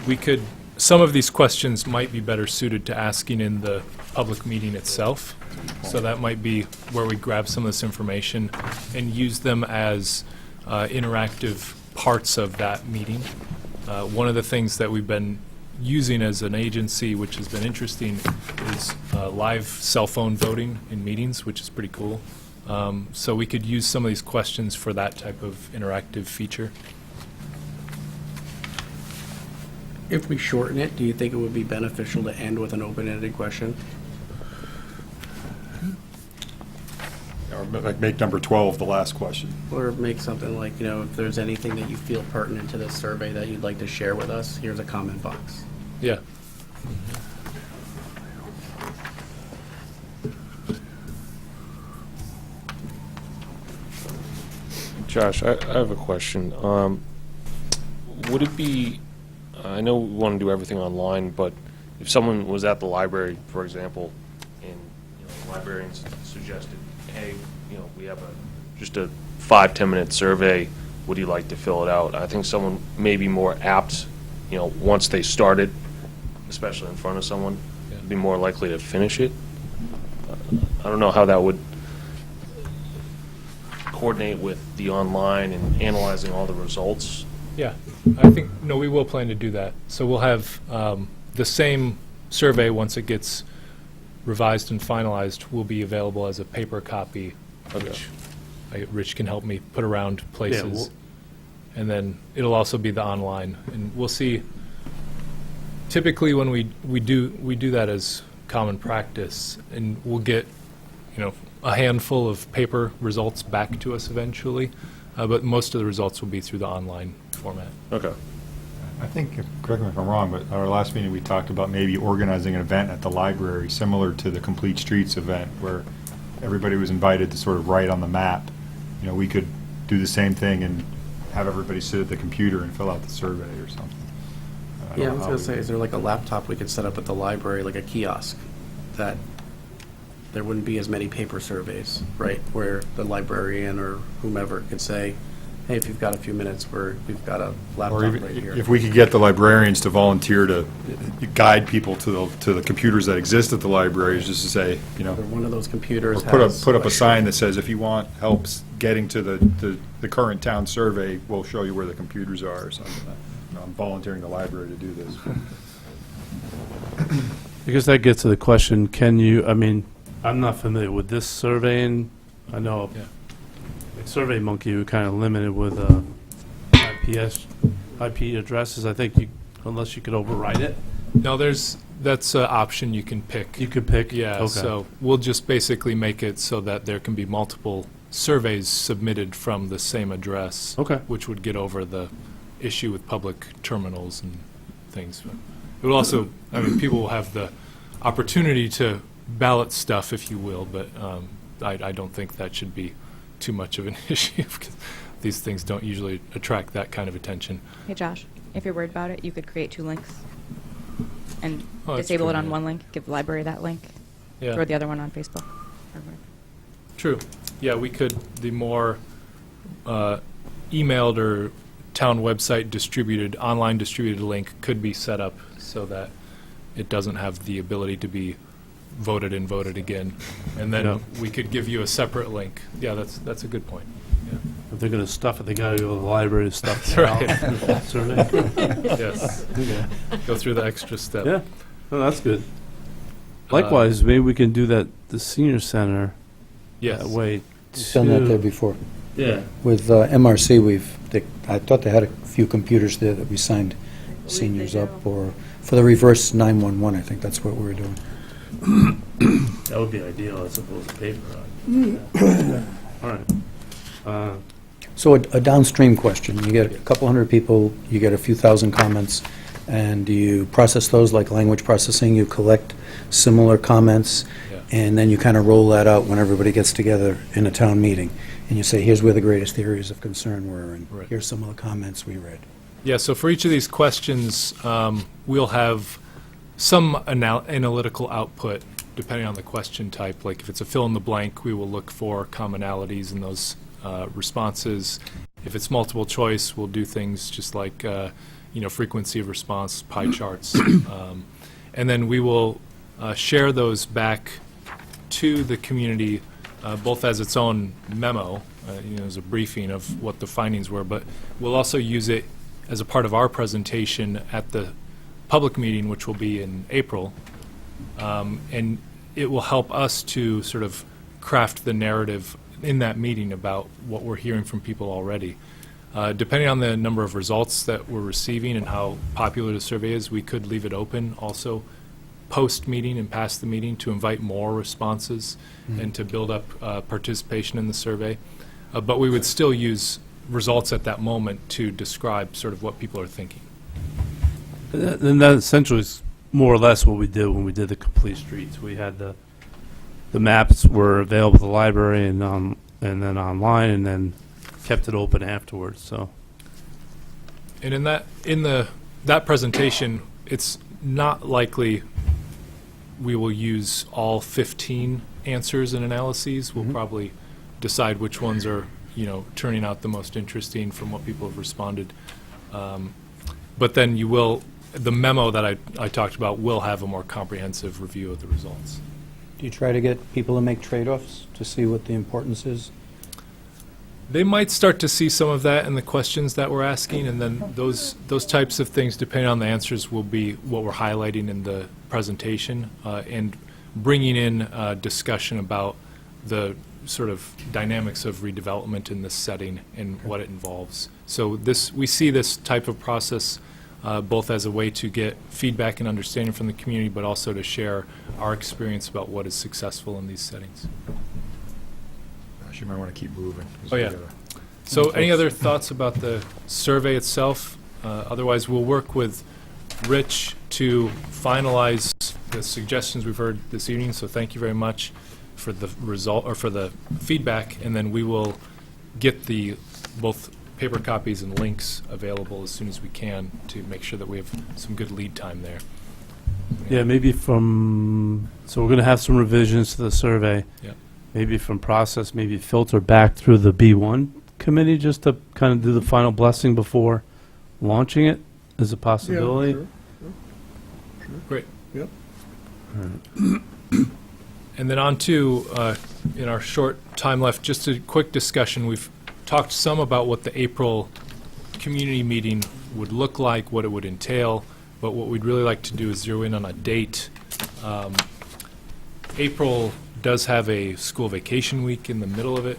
We could, some of these questions might be better suited to asking in the public meeting itself. So that might be where we grab some of this information and use them as interactive parts of that meeting. One of the things that we've been using as an agency, which has been interesting, is live cell phone voting in meetings, which is pretty cool. So we could use some of these questions for that type of interactive feature. If we shorten it, do you think it would be beneficial to end with an open-ended question? Or like make number 12 the last question. Or make something like, if there's anything that you feel pertinent to this survey that you'd like to share with us, here's a comment box. Yeah. Josh, I have a question. Would it be, I know we want to do everything online, but if someone was at the library, for example, and librarians suggested, hey, we have just a 5-10 minute survey, would you like to fill it out? I think someone may be more apt, once they start it, especially in front of someone, be more likely to finish it. I don't know how that would coordinate with the online and analyzing all the results. Yeah, I think, no, we will plan to do that. So we'll have the same survey, once it gets revised and finalized, will be available as a paper copy, which Rich can help me put around places. And then it'll also be the online. And we'll see, typically when we do that as common practice, and we'll get, a handful of paper results back to us eventually, but most of the results will be through the online format. Okay. I think, correct me if I'm wrong, but at our last meeting, we talked about maybe organizing an event at the library similar to the Complete Streets event, where everybody was invited to sort of write on the map. We could do the same thing and have everybody sit at the computer and fill out the survey or something. Yeah, I was going to say, is there like a laptop we could set up at the library, like a kiosk, that there wouldn't be as many paper surveys, right? Where the librarian or whomever could say, hey, if you've got a few minutes, we've got a Or laptop even right here. if we could get the librarians to volunteer to guide people to the computers that exist at the libraries, just to say, Or one of those computers or has. put up a sign that says, if you want help getting to the current town survey, we'll show you where the computers are or something. I'm volunteering the library to do this. Because that gets to the question, I'm not familiar with this surveying. I know like SurveyMonkey, we kind of limited with IP addresses. I think unless you could override it. No, that's an option you can pick. You could pick? Yeah, Okay. so we'll just basically make it so that there can be multiple surveys submitted from the same address. Okay. Which would get over the issue with public terminals and things. It will also, people will have the opportunity to ballot stuff, if you will, but I don't think that should be too much of an issue, because these things don't usually attract that kind of attention. Hey, Josh, if you're worried about it, you could create 2 links and Oh, that's disable true, it on yeah. one link, give the library that link, Yeah. throw the other one on Facebook. Or whatever. True. Yeah, we could, the more emailed or town website distributed, online distributed link could be set up so that it doesn't have the ability to be voted and voted again. And then Yeah. we could give you a separate link. Yeah, that's a good point. Yeah. If they're going to stuff it, they got to go to the library to stuff That's it right. out. Survey. Yes. Okay. Go through the extra step. Yeah. Oh, that's good. Likewise, maybe we can do that, the senior center, Yes. that way, We've done that there too. before. Yeah. With MRC, I thought they had a few computers there that we signed believe seniors they up, do. or for the reverse 911, I think that's what we were doing. That would be ideal as opposed to paper. All right. So a downstream question, you get a couple hundred people, you get a few thousand comments, and do you process those like language processing? You collect similar comments, Yeah. and then you kind of roll that out when everybody gets together in a town meeting, and you say, here's where the greatest areas of concern were, and Right. here's some of the comments we read. Yeah, so for each of these questions, we'll have some analytical output depending on the question type. Like if it's a fill in the blank, we will look for commonalities in those responses. If it's multiple choice, we'll do things just like frequency of response, pie charts, and then we will share those back to the community, both as its own memo, as a briefing of what the findings were, but we'll also use it as a part of our presentation at the public meeting, which will be in April, and it will help us to sort of craft the narrative in that meeting about what we're hearing from people already. Depending on the number of results that we're receiving and how popular the survey is, we could leave it open also post-meeting and past the meeting to invite more responses and to build up participation in the survey. But we would still use results at that moment to describe sort of what people are thinking. And that essentially is more or less what we did when we did the complete streets. We had the maps were available at the library and then online, and then kept it open afterwards. So And in that presentation, it's not likely we will use all 15 answers and analyses. We'll probably decide which ones are, turning out the most interesting from what people have responded. But then the memo that I talked about will have a more comprehensive review of the results. Do you try to get people to make trade-offs to see what the importance is? They might start to see some of that in the questions that we're asking, and then those types of things, depending on the answers, will be what we're highlighting in the presentation, and bringing in discussion about the sort of dynamics of redevelopment in this setting and what it involves. So we see this type of process both as a way to get feedback and understanding from the community, but also to share our experience about what is successful in these settings. Gosh, you might want to keep moving. 'cause Oh, we yeah. gotta- So any other thoughts about the survey itself? Otherwise, we'll work with Rich to finalize the suggestions we've heard this evening, so thank you very much for the result, or for the feedback, and then we will get both paper copies and links available as soon as we can to make sure that we have some good lead time there. yeah, maybe so we're going to have some revisions to the survey. Yeah. Maybe from process, maybe filter back through the B1 committee just to kind of do the final blessing before launching it is a possibility. Yeah, sure. Great. Yep. And then on to, in our short time left, just a quick discussion. We've talked some about what the April community meeting would look like, what it would entail, but what we'd really like to do is zero in on a date. April does have a school vacation week in the middle of it,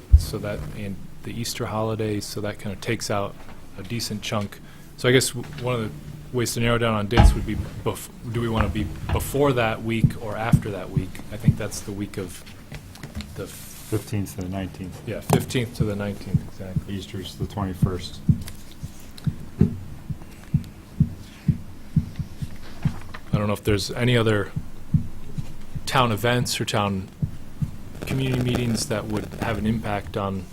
and the Easter holidays, so that kind of takes out a decent chunk. So I guess one of the ways to narrow down on dates would be, do we want to be before that week or after that week? I think that's the week of the 15th to the 19th. 15th to the 19th, exactly. Easter's the 21st. I don't know if there's any other town events or town community meetings that would have an impact on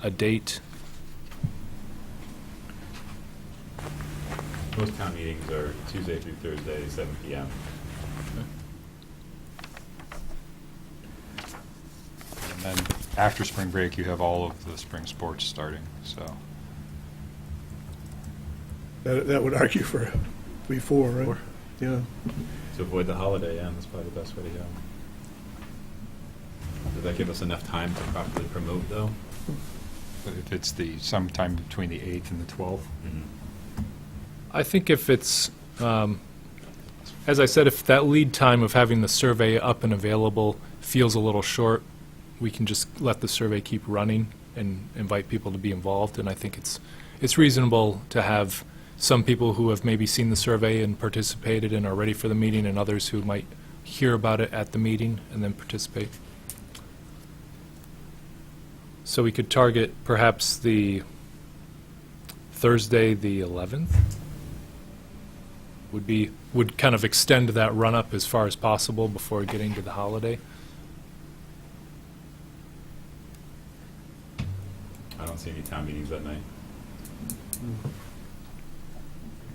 a date. Most town meetings are Tuesday through Thursday, 7 p.m. And then after spring break, you have all of the spring sports starting, so. That would argue for before, right? Yeah. To avoid the holiday, yeah, that's probably the best way to go. Does that give us enough time to properly promote, though? But if it's sometime between the 8th and the 12th, I think if it's As I said, if that lead time of having the survey up and available feels a little short, we can just let the survey keep running and invite people to be involved. And I think it's reasonable to have some people who have maybe seen the survey and participated and are ready for the meeting, and others who might hear about it at the meeting and then participate. So we could target perhaps the Thursday, the 11th, would kind of extend that run-up as far as possible before getting to the holiday. I don't see any town meetings that night.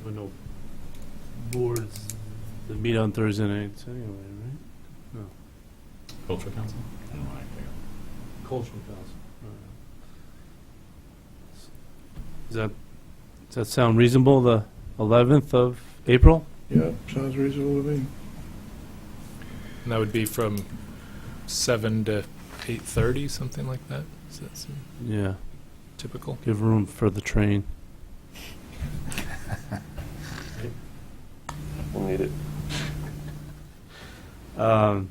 There are no boards that meet on Thursday nights anyway, right? No. Cultural Council? I don't know. I Cultural Council. Does that sound reasonable, the 11th of April? Yeah, sounds reasonable to me. And that would be from 7 to 8:30, something like that? Does that seem Yeah, typical? give room for the train. We'll need it. I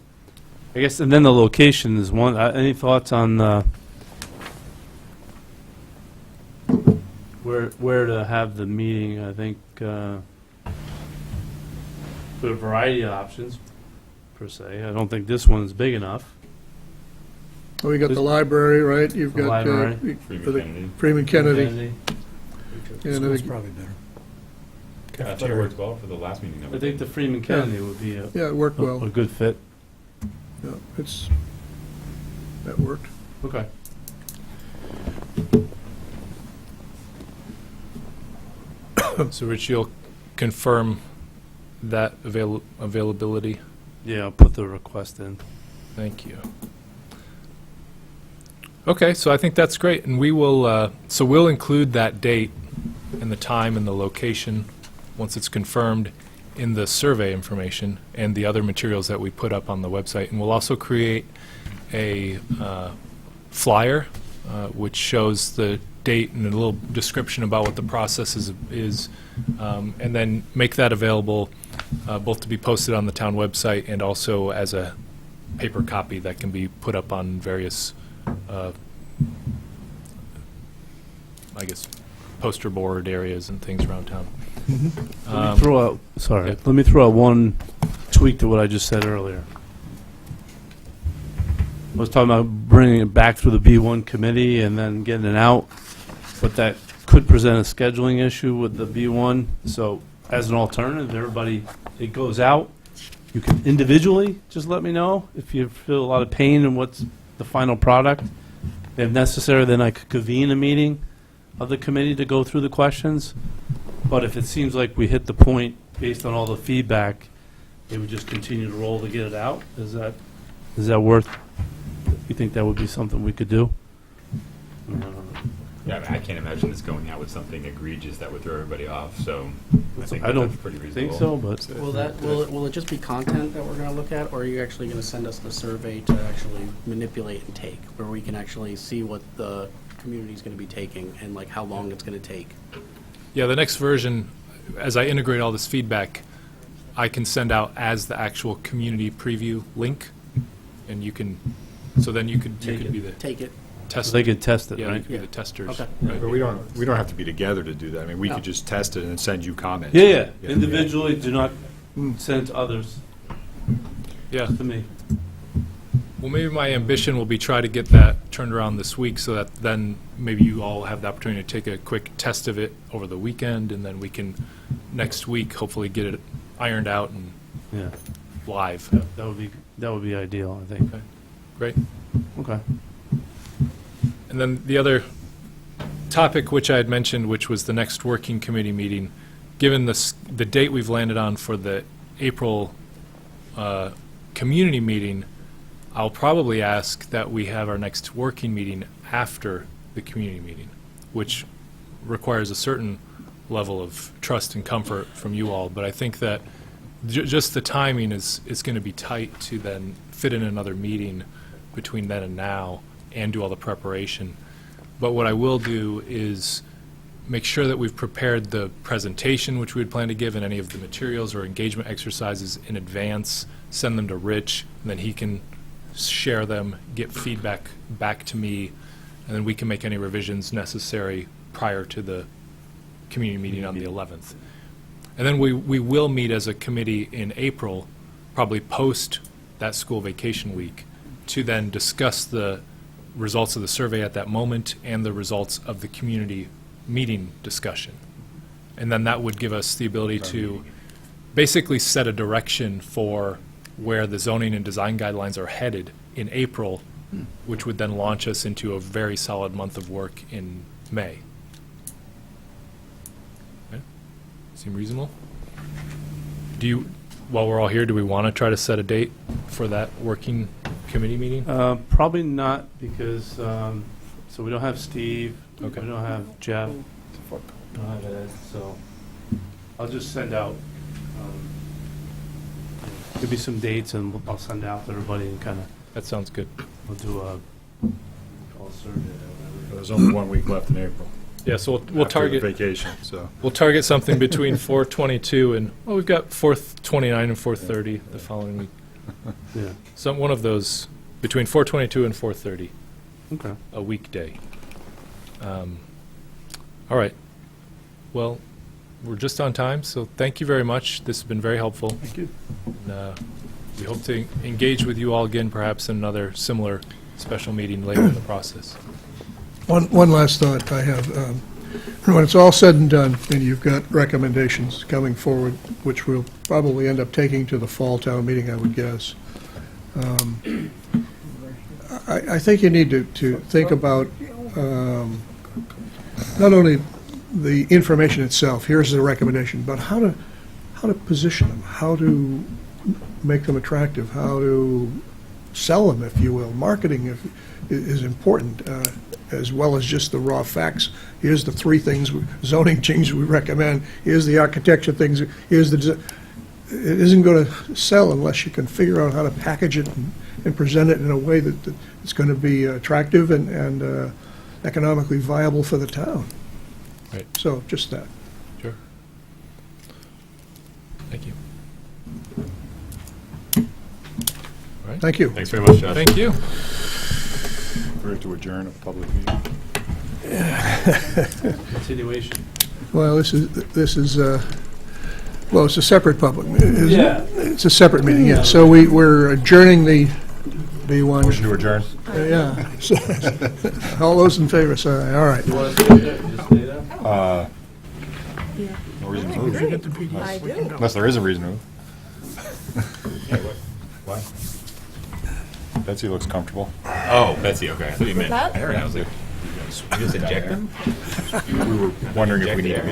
guess, and then the location is one, any thoughts on where to have the meeting? I think there are a variety of options, per se. I don't think this one's big enough. Well, we got the library, right? You've The got library. Freeman Kennedy. Freeman Kennedy. Kennedy. And I School's think- probably better. Cafeteria works well for the last meeting. that we I think did. the Freeman Kennedy would be a Yeah, it worked well. good fit. Yeah, that worked. Okay. So Rich, you'll confirm that availability? Yeah, I'll put the request in. Thank you. Okay, so I think that's great, and we will, so we'll include that date and the time and the location, once it's confirmed, in the survey information and the other materials that we put up on the website. And we'll also create a flyer, which shows the date and a little description about what the process is, and then make that available both to be posted on the town website and also as a paper copy that can be put up on various, I guess, poster board areas and things around town. Let me throw out one tweak to what I just said earlier. I was talking about bringing it back through the B1 committee and then getting it out, but that could present a scheduling issue with the B1. So as an alternative, everybody, it goes out. You can individually just let me know if you feel a lot of pain in what's the final product. If necessary, then I could convene a meeting of the committee to go through the questions. But if it seems like we hit the point based on all the feedback, it would just continue to roll to get it out. Is that worth? You think that would be something we could do? Yeah, I mean, I can't imagine this going out with something egregious that would throw everybody off, so I think I don't that's pretty reasonable. think so, but Will it just be content that we're gonna look at, or are you actually gonna send us the survey to actually manipulate and take, where we can actually see what the community's gonna be taking and like how long it's gonna take? Yeah, the next version, as I integrate all this feedback, I can send out as the actual community preview link, and you can, so then you could be the Take it. test. they could test it, Yeah, you right? could be the testers. Okay. right? But we don't have to be together to do that. I mean, we No. could just test it and then send you comments. Yeah. Individually, do not send it to others, Yeah. to me. Well, maybe my ambition will be try to get that turned around this week so that then maybe you all have the opportunity to take a quick test of it over the weekend, and then we can, next week, hopefully get it ironed out and Yeah, live. that would be ideal, I think. Okay. Great. Okay. And then the other topic which I had mentioned, which was the next working committee meeting, given the date we've landed on for the April community meeting, I'll probably ask that we have our next working meeting after the community meeting, which requires a certain level of trust and comfort from you all. But I think that just the timing is going to be tight to then fit in another meeting between then and now and do all the preparation. But what I will do is make sure that we've prepared the presentation which we would plan to give and any of the materials or engagement exercises in advance, send them to Rich, and then he can share them, get feedback back to me, and then we can make any revisions necessary prior to the community meeting on the 11th. And then we will meet as a committee in April, probably post that school vacation week, to then discuss the results of the survey at that moment and the results of the community meeting discussion. And then that would give us the ability to basically set a direction for where the zoning and design guidelines are headed in April, which would then launch us into a very solid month of work in May. Okay? Seem reasonable? While we're all here, do we want to try to set a date for that working committee meeting? Probably not, because, so we don't have Steve, we Okay. don't have Jeff, we don't have Ed, so I'll just send out, give me some dates, and I'll send out to everybody and kind of, That sounds good. we'll do a survey or There's only 1 week left in April. Yeah, so we'll after the target vacation, so. we'll target something between 4:22 and, well, we've got 4:29 and 4:30 the following week. whatever. One of those between 4:22 and 4:30. Yeah, okay. A weekday. All right. Well, we're just on time, so thank you very much. This has been very helpful. Thank you. And, we hope to engage with you all again, perhaps in another similar special meeting later in the process. One last thought I have. When it's all said and done, and you've got recommendations coming forward, which we'll probably end up taking to the fall town meeting, I would guess, I think you need to think about not only the information itself, here's the recommendation, but how to position them, how to make them attractive, how to sell them, if you will. Marketing is important, as well as just the raw facts. Here's the 3 things, zoning changes we recommend, here's the architecture things, here's the, it isn't going to sell unless you can figure out how to package it and present it in a way that it's going to be attractive and economically viable for the town. Right. So, just that. Sure. Thank you. All right. Thank you. Thanks very much, Josh. Thank you. We're to adjourn a public meeting. Continuation. Well, this is well, it's a separate public, isn't it? Yeah. It's a separate meeting, yeah. So we're adjourning the B1. Motion to adjourn? Yeah. All those in favor, say aye. All right. You want to stay there? Just stay there? No reason to move. I do. Unless there is a reason to move. Why? Betsy looks comfortable. Oh, Betsy, okay. I thought you meant that? Aaron. I was like, you just eject them? We were wondering if we need to.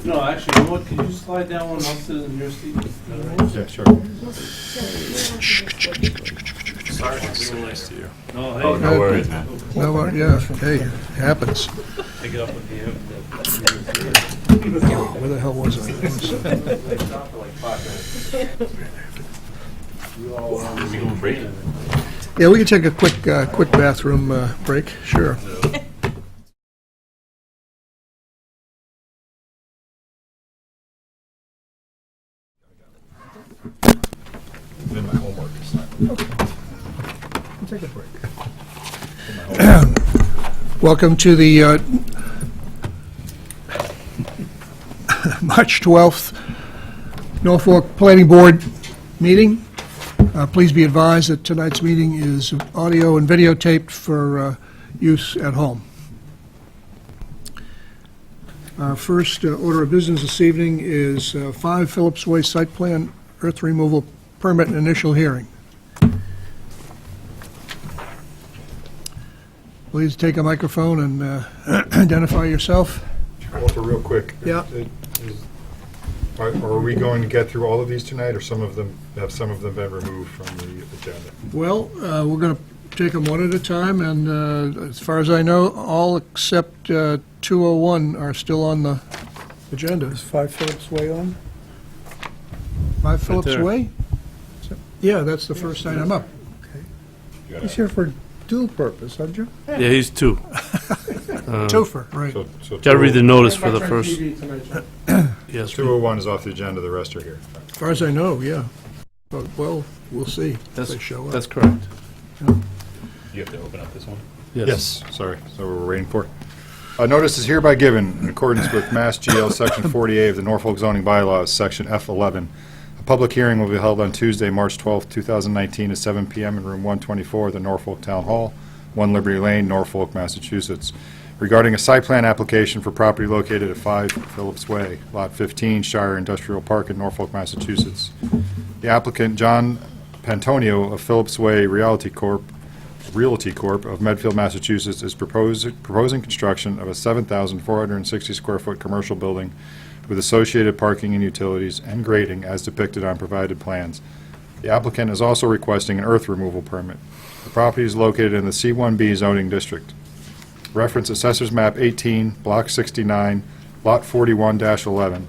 No, actually, you know what, can you slide down one, I'll sit in your seat? Is that all right? Yeah, sure. Nice to you. No, Oh, hey, no worries, man. No, yeah, hey, it happens. pick it up with the, Where the hell was I? They stopped for like 5 minutes. You all, We can break. Yeah, we can take a quick bathroom break, sure. Did my homework this time. Take a break. Welcome to the March 12th Norfolk Planning Board meeting. Please be advised that tonight's meeting is audio and videotaped for use at home. Our first order of business this evening is 5 Phillips Way Site Plan Earth Removal Permit and Initial Hearing. Please take a microphone and identify yourself. Walter, real quick. Yeah. Are we going to get through all of these tonight, or have some of them been removed from the agenda? Well, we're going to take them one at a time, and as far as I know, all except 201 are still on the agenda. Is 5 Phillips Way on? 5 Phillips there. Way? Yeah, that's the first item up. He's here for dual purpose, aren't you? Yeah, he's 2. Twofer, right. So Got to read the notice for the first. Yes, 201 is off the agenda, the rest are here. As far as I know, yeah. But, well, we'll see if that's, they show up. that's correct. You have to open up this one? Yes, sorry, so we're waiting for. A notice is hereby given in accordance with Mass GL Section 48 of the Norfolk zoning bylaws, Section F11. A public hearing will be held on Tuesday, March 12, 2019, at 7 p.m. in Room 124 of the Norfolk Town Hall, 1 Liberty Lane, Norfolk, Massachusetts, regarding a site plan application for property located at 5 Phillips Way, Lot 15, Shire Industrial Park in Norfolk, Massachusetts. The applicant, John Pantonio of Phillips Way Realty Corp. of Medfield, Massachusetts, is proposing construction of a 7,460 square foot commercial building with associated parking and utilities and grading as depicted on provided plans. The applicant is also requesting an earth removal permit. The property is located in the C1B zoning district. Reference Assessors Map 18, Block 69, Lot 41-11.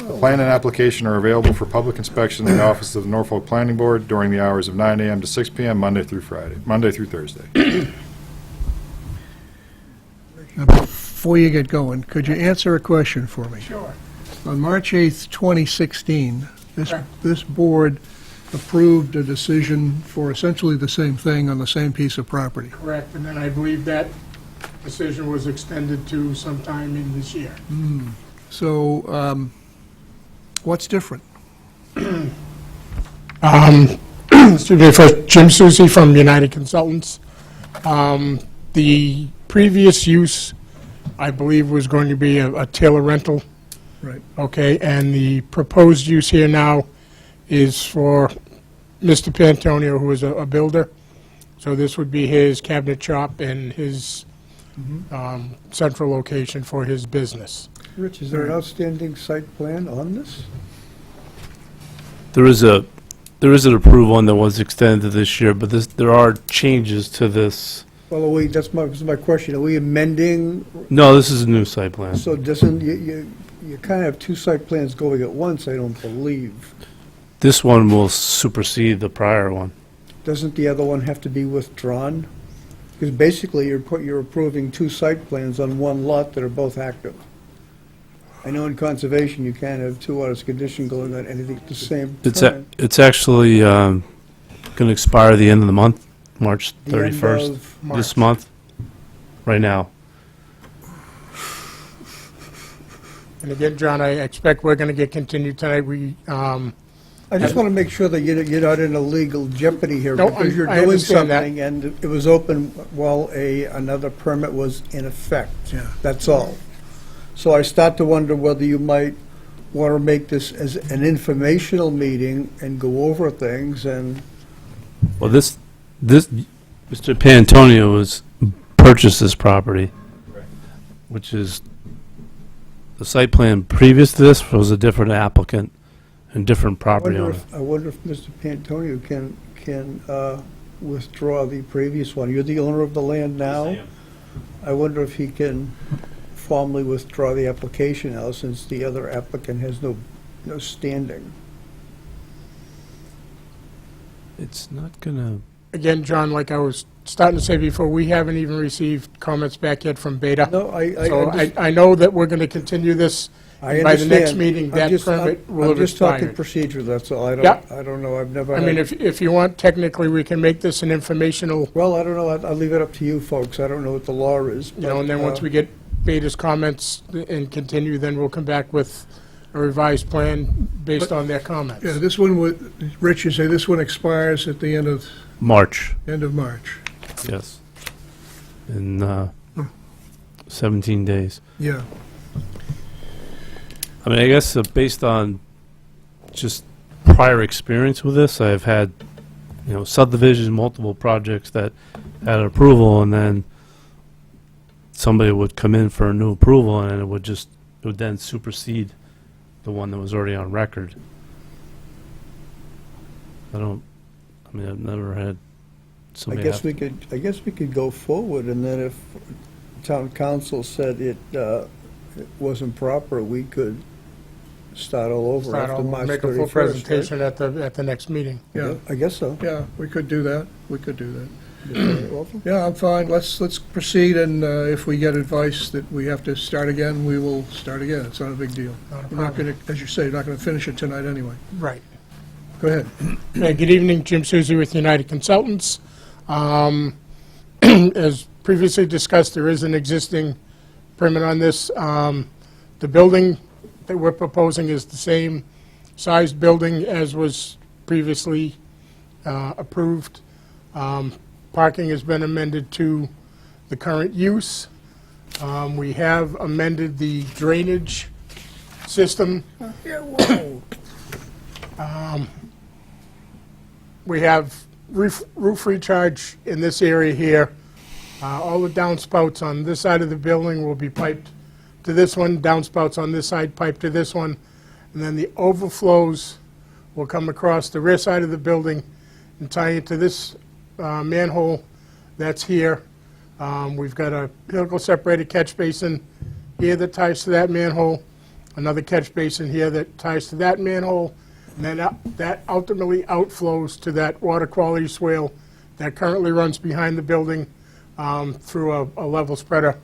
The plan and application are available for public inspection in the office of the Norfolk Planning Board during the hours of 9 a.m. to 6 p.m. Monday through Thursday. Now, before you get going, could you answer a question for me? Sure. On March 8th, 2016, this board approved a decision for essentially the same thing on the same piece of property. Correct, and then I believe that decision was extended to sometime in this year. So, what's different? Excuse me, first, Jim Susi from United Consultants. The previous use, I believe, was going to be a Taylor rental. Right. Okay, and the proposed use here now is for Mr. Pantonio, who is a builder. So this would be his cabinet shop and his central location for his business. Rich, is there an outstanding site plan on this? There is an approved one that was extended this year, but there are changes to this. Well, that's my question. Are we amending? No, this is a new site plan. So doesn't, you kind of have two site plans going at once, I don't believe. This one will supersede the prior one. Doesn't the other one have to be withdrawn? Because basically, you're approving two site plans on one lot that are both active. I know in conservation, you can't have two orders of condition going on anything at the same time. It's actually going to expire at the end of the month, March The end 31st. of This March. month, right now. And again, John, I expect we're going to get continued tonight. I just want to make sure that you're not in a legal jeopardy here, No, because you're I doing understand that. something, and it was open while another permit was in effect. Yeah. That's all. So I start to wonder whether you might want to make this as an informational meeting and go over things, and Well, this Mr. Pantonio has purchased this property, which is, the site plan previous to this was a different applicant and different property owner. I wonder if Mr. Pantonio can withdraw the previous one. You're the owner of the land now? I wonder if he can formally withdraw the application now, since the other applicant has no standing. It's not gonna, Again, John, like I was starting to say before, we haven't even received comments back yet from Beta. No, So I know that we're going to continue this. I and by the next understand. meeting, that permit will I'm have just talking expired. procedure, that's all. Yeah. I don't know, I've never I mean, had, if you want, technically, we can make this an informational, well, I don't know, I'll leave it up to you folks, I don't know what the law is. you know, and then once we get Beta's comments and continue, then we'll come back with a revised plan based on their comments. Yeah, this one would, Rich, you say this one expires at the end of March, March. yes. In 17 days. Yeah. I mean, I guess based on just prior experience with this, I've had, subdivisions, multiple projects that had approval, and then somebody would come in for a new approval, and it would then supersede the one that was already on record. I've never had I somebody guess we could go forward, and then if town council said it wasn't proper, we could start all over Start after all- March 31st. Make a full right? presentation at the next meeting. Yeah. I guess so. Yeah, we could do that. We could do that. Yeah, I'm fine. Let's proceed, and if we get advice that we have to start again, we will start again. It's not a big deal. Not a We're not problem. going to, as you say, not going to finish it tonight anyway. Right. Go ahead. Good evening, Jim Suzie with United Consultants. As previously discussed, there is an existing permit on this. The building that we're proposing is the same sized building as was previously approved. Parking has been amended to the current use. We have amended the drainage system. We have roof recharge in this area here. All the downspouts on this side of the building will be piped to this one, downspouts on this side piped to this one, and then the overflows will come across the rear side of the building and tie into this manhole that's here. We've got a helical separated catch basin here that ties to that manhole, another catch basin here that ties to that manhole, and then that ultimately outflows to that water quality swale that currently runs behind the building through a level spreader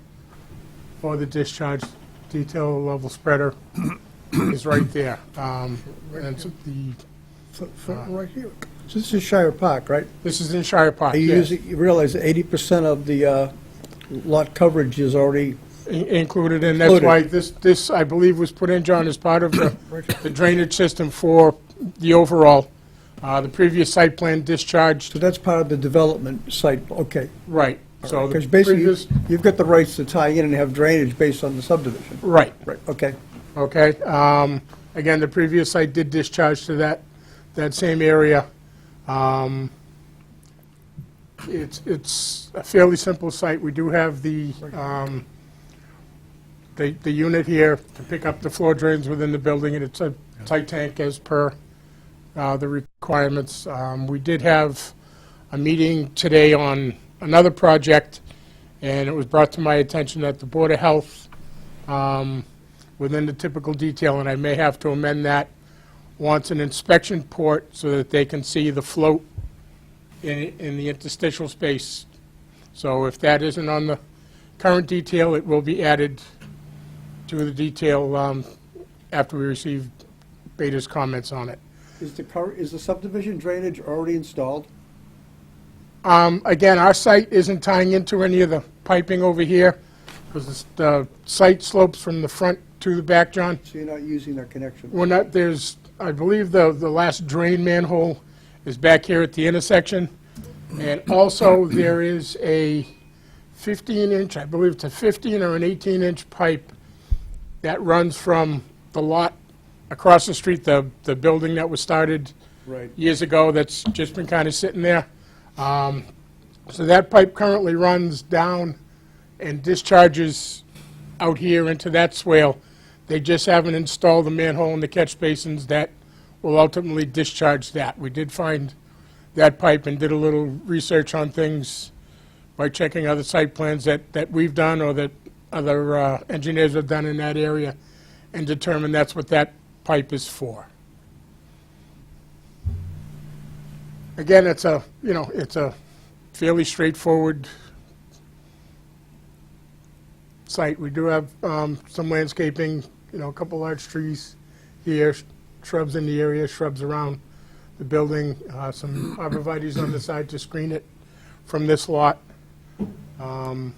for the discharge. Detail level spreader is right there. And so Right here. So this is Shire Park, right? this is in Shire Park, yes. You realize that 80% of the lot coverage is already, Included, and that's why this, I believe, was put in, John, as part of the drainage system for the overall. The previous site plan discharged, so that's part of the development site, okay. right. So the Because basically, previous, you've got the rights to tie in and have drainage based on the subdivision. right, Right, okay. okay. Again, the previous site did discharge to that same area. It's a fairly simple site. We do have the unit here to pick up the floor drains within the building, and it's a tight tank as per the requirements. We did have a meeting today on another project, and it was brought to my attention that the Board of Health, within the typical detail, and I may have to amend that, wants an inspection port so that they can see the float in the interstitial space. So if that isn't on the current detail, it will be added to the detail after we receive Beta's comments on it. Is the subdivision drainage already installed? Again, our site isn't tying into any of the piping over here, because the site slopes from the front to the back, John. So you're not using that connection? We're not, I believe the last drain manhole is back here at the intersection. And also, there is a 15-inch, I believe it's a 15 or an 18-inch pipe that runs from the lot across the street, the building that was started Right. years ago that's just been kind of sitting there. So that pipe currently runs down and discharges out here into that swale. They just haven't installed the manhole and the catch basins that will ultimately discharge that. We did find that pipe and did a little research on things by checking other site plans that we've done or that other engineers have done in that area, and determined that's what that pipe is for. Again, it's a fairly straightforward site. We do have some landscaping, a couple large trees here, shrubs in the area, shrubs around the building, some arborvitae's on the side to screen it from this lot. So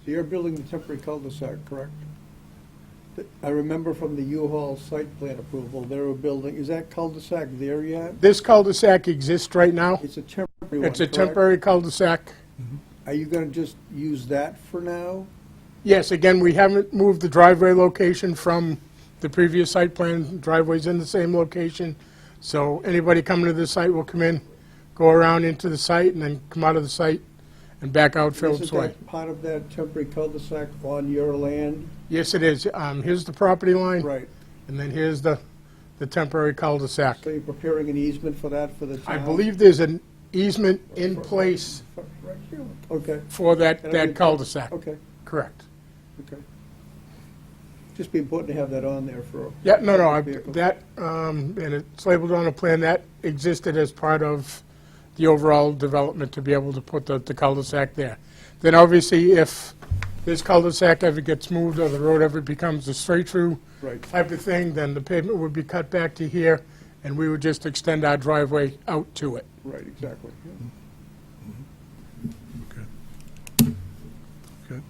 you're building the temporary cul-de-sac, correct? I remember from the U-Haul site plan approval, they were building, is that cul-de-sac there yet? This cul-de-sac exists right now. It's a temporary one, It's a correct? temporary cul-de-sac. Are you going to just use that for now? Yes, again, we haven't moved the driveway location from the previous site plan. Driveway's in the same location. So anybody coming to the site will come in, go around into the site, and then come out of the site and back out Phillips Isn't Way. that part of that temporary cul-de-sac on your land? Yes, it is. Here's the property line, Right. and then here's the temporary cul-de-sac. So you're preparing an easement for that for the town? I believe there's an easement in place Right here. Okay, for that That'll be- cul-de-sac. okay, Correct. okay. Just be important to have that on there for. Yeah, no, vehicle. that, and it's labeled on a plan, that existed as part of the overall development to be able to put the cul-de-sac there. Then obviously, if this cul-de-sac ever gets moved or the road ever becomes a straight-through Right. type of thing, then the pavement would be cut back to here, and we would just extend our driveway out to it. Right, exactly. Okay.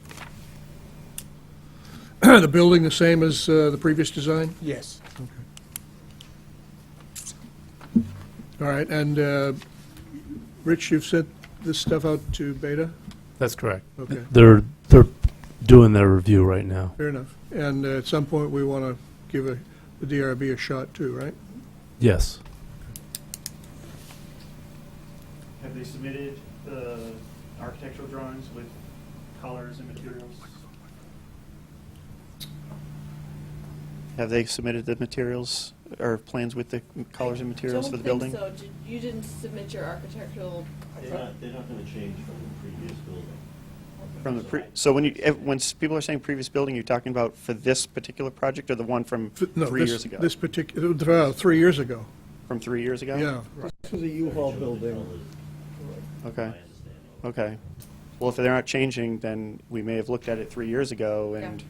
The building the same as the previous design? Yes. All right, and Rich, you've sent this stuff out to Beta? That's correct. Okay, They're doing their review right now. fair enough. And at some point, we want to give the DRB a shot too, right? Yes. Have they submitted the architectural drawings with colors and materials? Have they submitted the materials or plans with the colors and materials for the building? I don't think so. You didn't submit your architectural. They're not going to change from the previous building. From the so when people are saying previous building, you're talking about for this particular project or the one from No, 3 years ago? This particular, 3 years ago, From 3 years ago? yeah. This is a U-Haul building. Okay. Okay. Well, if they're not changing, then we may have looked at it 3 years ago and.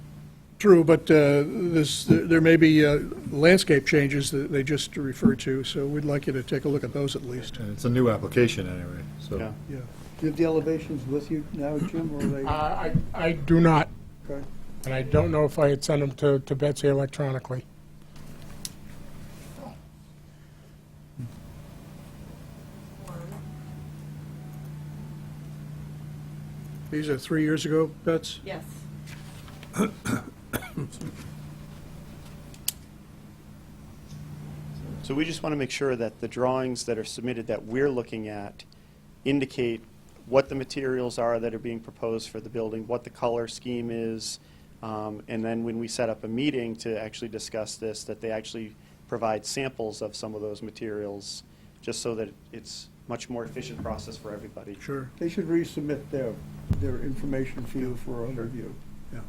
True, but there may be landscape changes that they just referred to, so we'd like you to take a look at those at least. And it's a new application anyway, so. Yeah. Yeah. Do you have the elevations with you now, Jim, or are they? I do not, Okay. and I don't know if I had sent them to Betsy electronically. These are 3 years ago, Bets? Yes. So we just want to make sure that the drawings that are submitted that we're looking at indicate what the materials are that are being proposed for the building, what the color scheme is, and then when we set up a meeting to actually discuss this, that they actually provide samples of some of those materials, just so that it's much more efficient process for everybody. Sure. They should resubmit their information for you for a review. Yeah.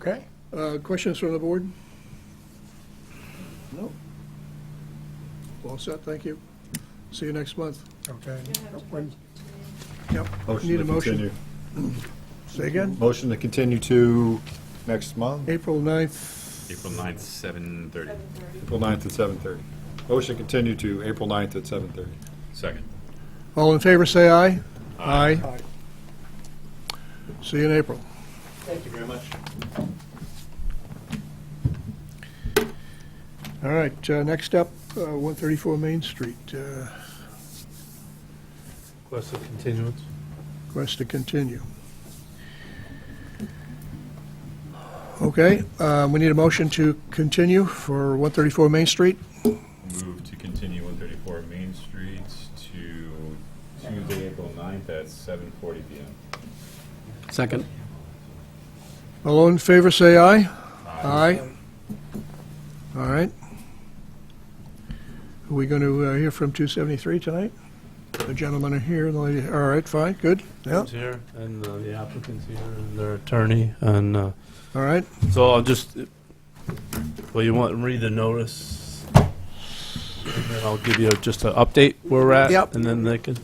Okay? Questions from the board? No? All set, thank you. See you next month. Okay. You're gonna have to When- budget today. Yep. Motion Need to a motion? continue. Say again? Motion to continue to next month, April 9th. April 9th, 7:30. 7:30. April 9th at 7:30. Motion to continue to April 9th at 7:30. Second. All in favor, say aye. Aye. Aye. See you in April. Thank you very much. All right, next up, 134 Main Street. Request a continuance. Request to continue. Okay, we need a motion to continue for 134 Main Street. Move to continue 134 Main Street to Tuesday, April 9th at 7:40 PM. Second. All in favor, say aye. Aye. All right. Are we going to hear from 273 tonight? The gentlemen are here, the lady, all right, fine, good, yeah, Who's here, and the applicant's here, and their attorney, and all right. so I'll just, well, you want to read the notice? And then I'll give you just an update where we're at. Yep. And then they can,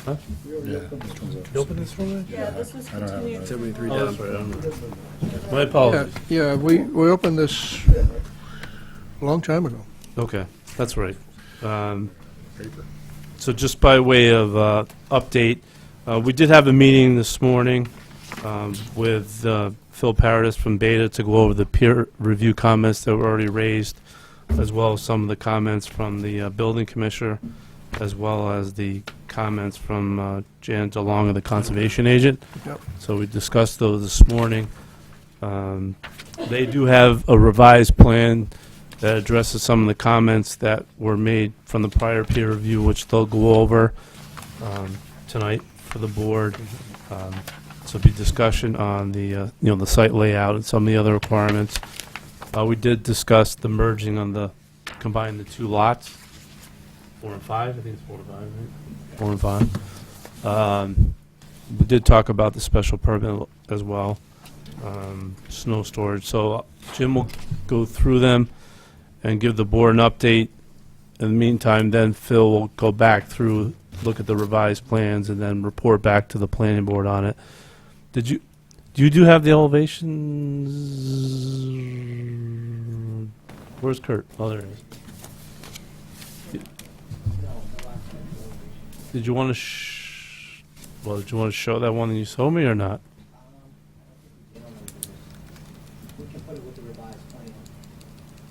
Yeah, this one's up. you open this for me? Yeah, this was I don't have continued. it. 73 Oh, down. that's right, I don't know. My Yeah, apologies. yeah, we opened this a long time ago. Okay, that's right. Paper. So just by way of update, we did have a meeting this morning with Phil Paradis from Beta to go over the peer review comments that were already raised, as well as some of the comments from the building commissioner, as well as the comments from Jan DeLonga, the conservation agent. Yep. So we discussed those this morning. They do have a revised plan that addresses some of the comments that were made from the prior peer review, which they'll go over tonight for the board. So be discussion on the, the site layout and some of the other requirements. We did discuss the merging on combine the two lots, 4 and 5, I think it's 4 and 5, right? 4 and 5. We did talk about the special permit as well. snow storage. So Jim will go through them and give the board an update. In the meantime, then Phil will go back through, look at the revised plans, and then report back to the planning board on it. Do you have the elevations? Where's Kurt? Oh, there it is. Did you want to did you want to show that one that you showed me or not? We can put it with the revised plan.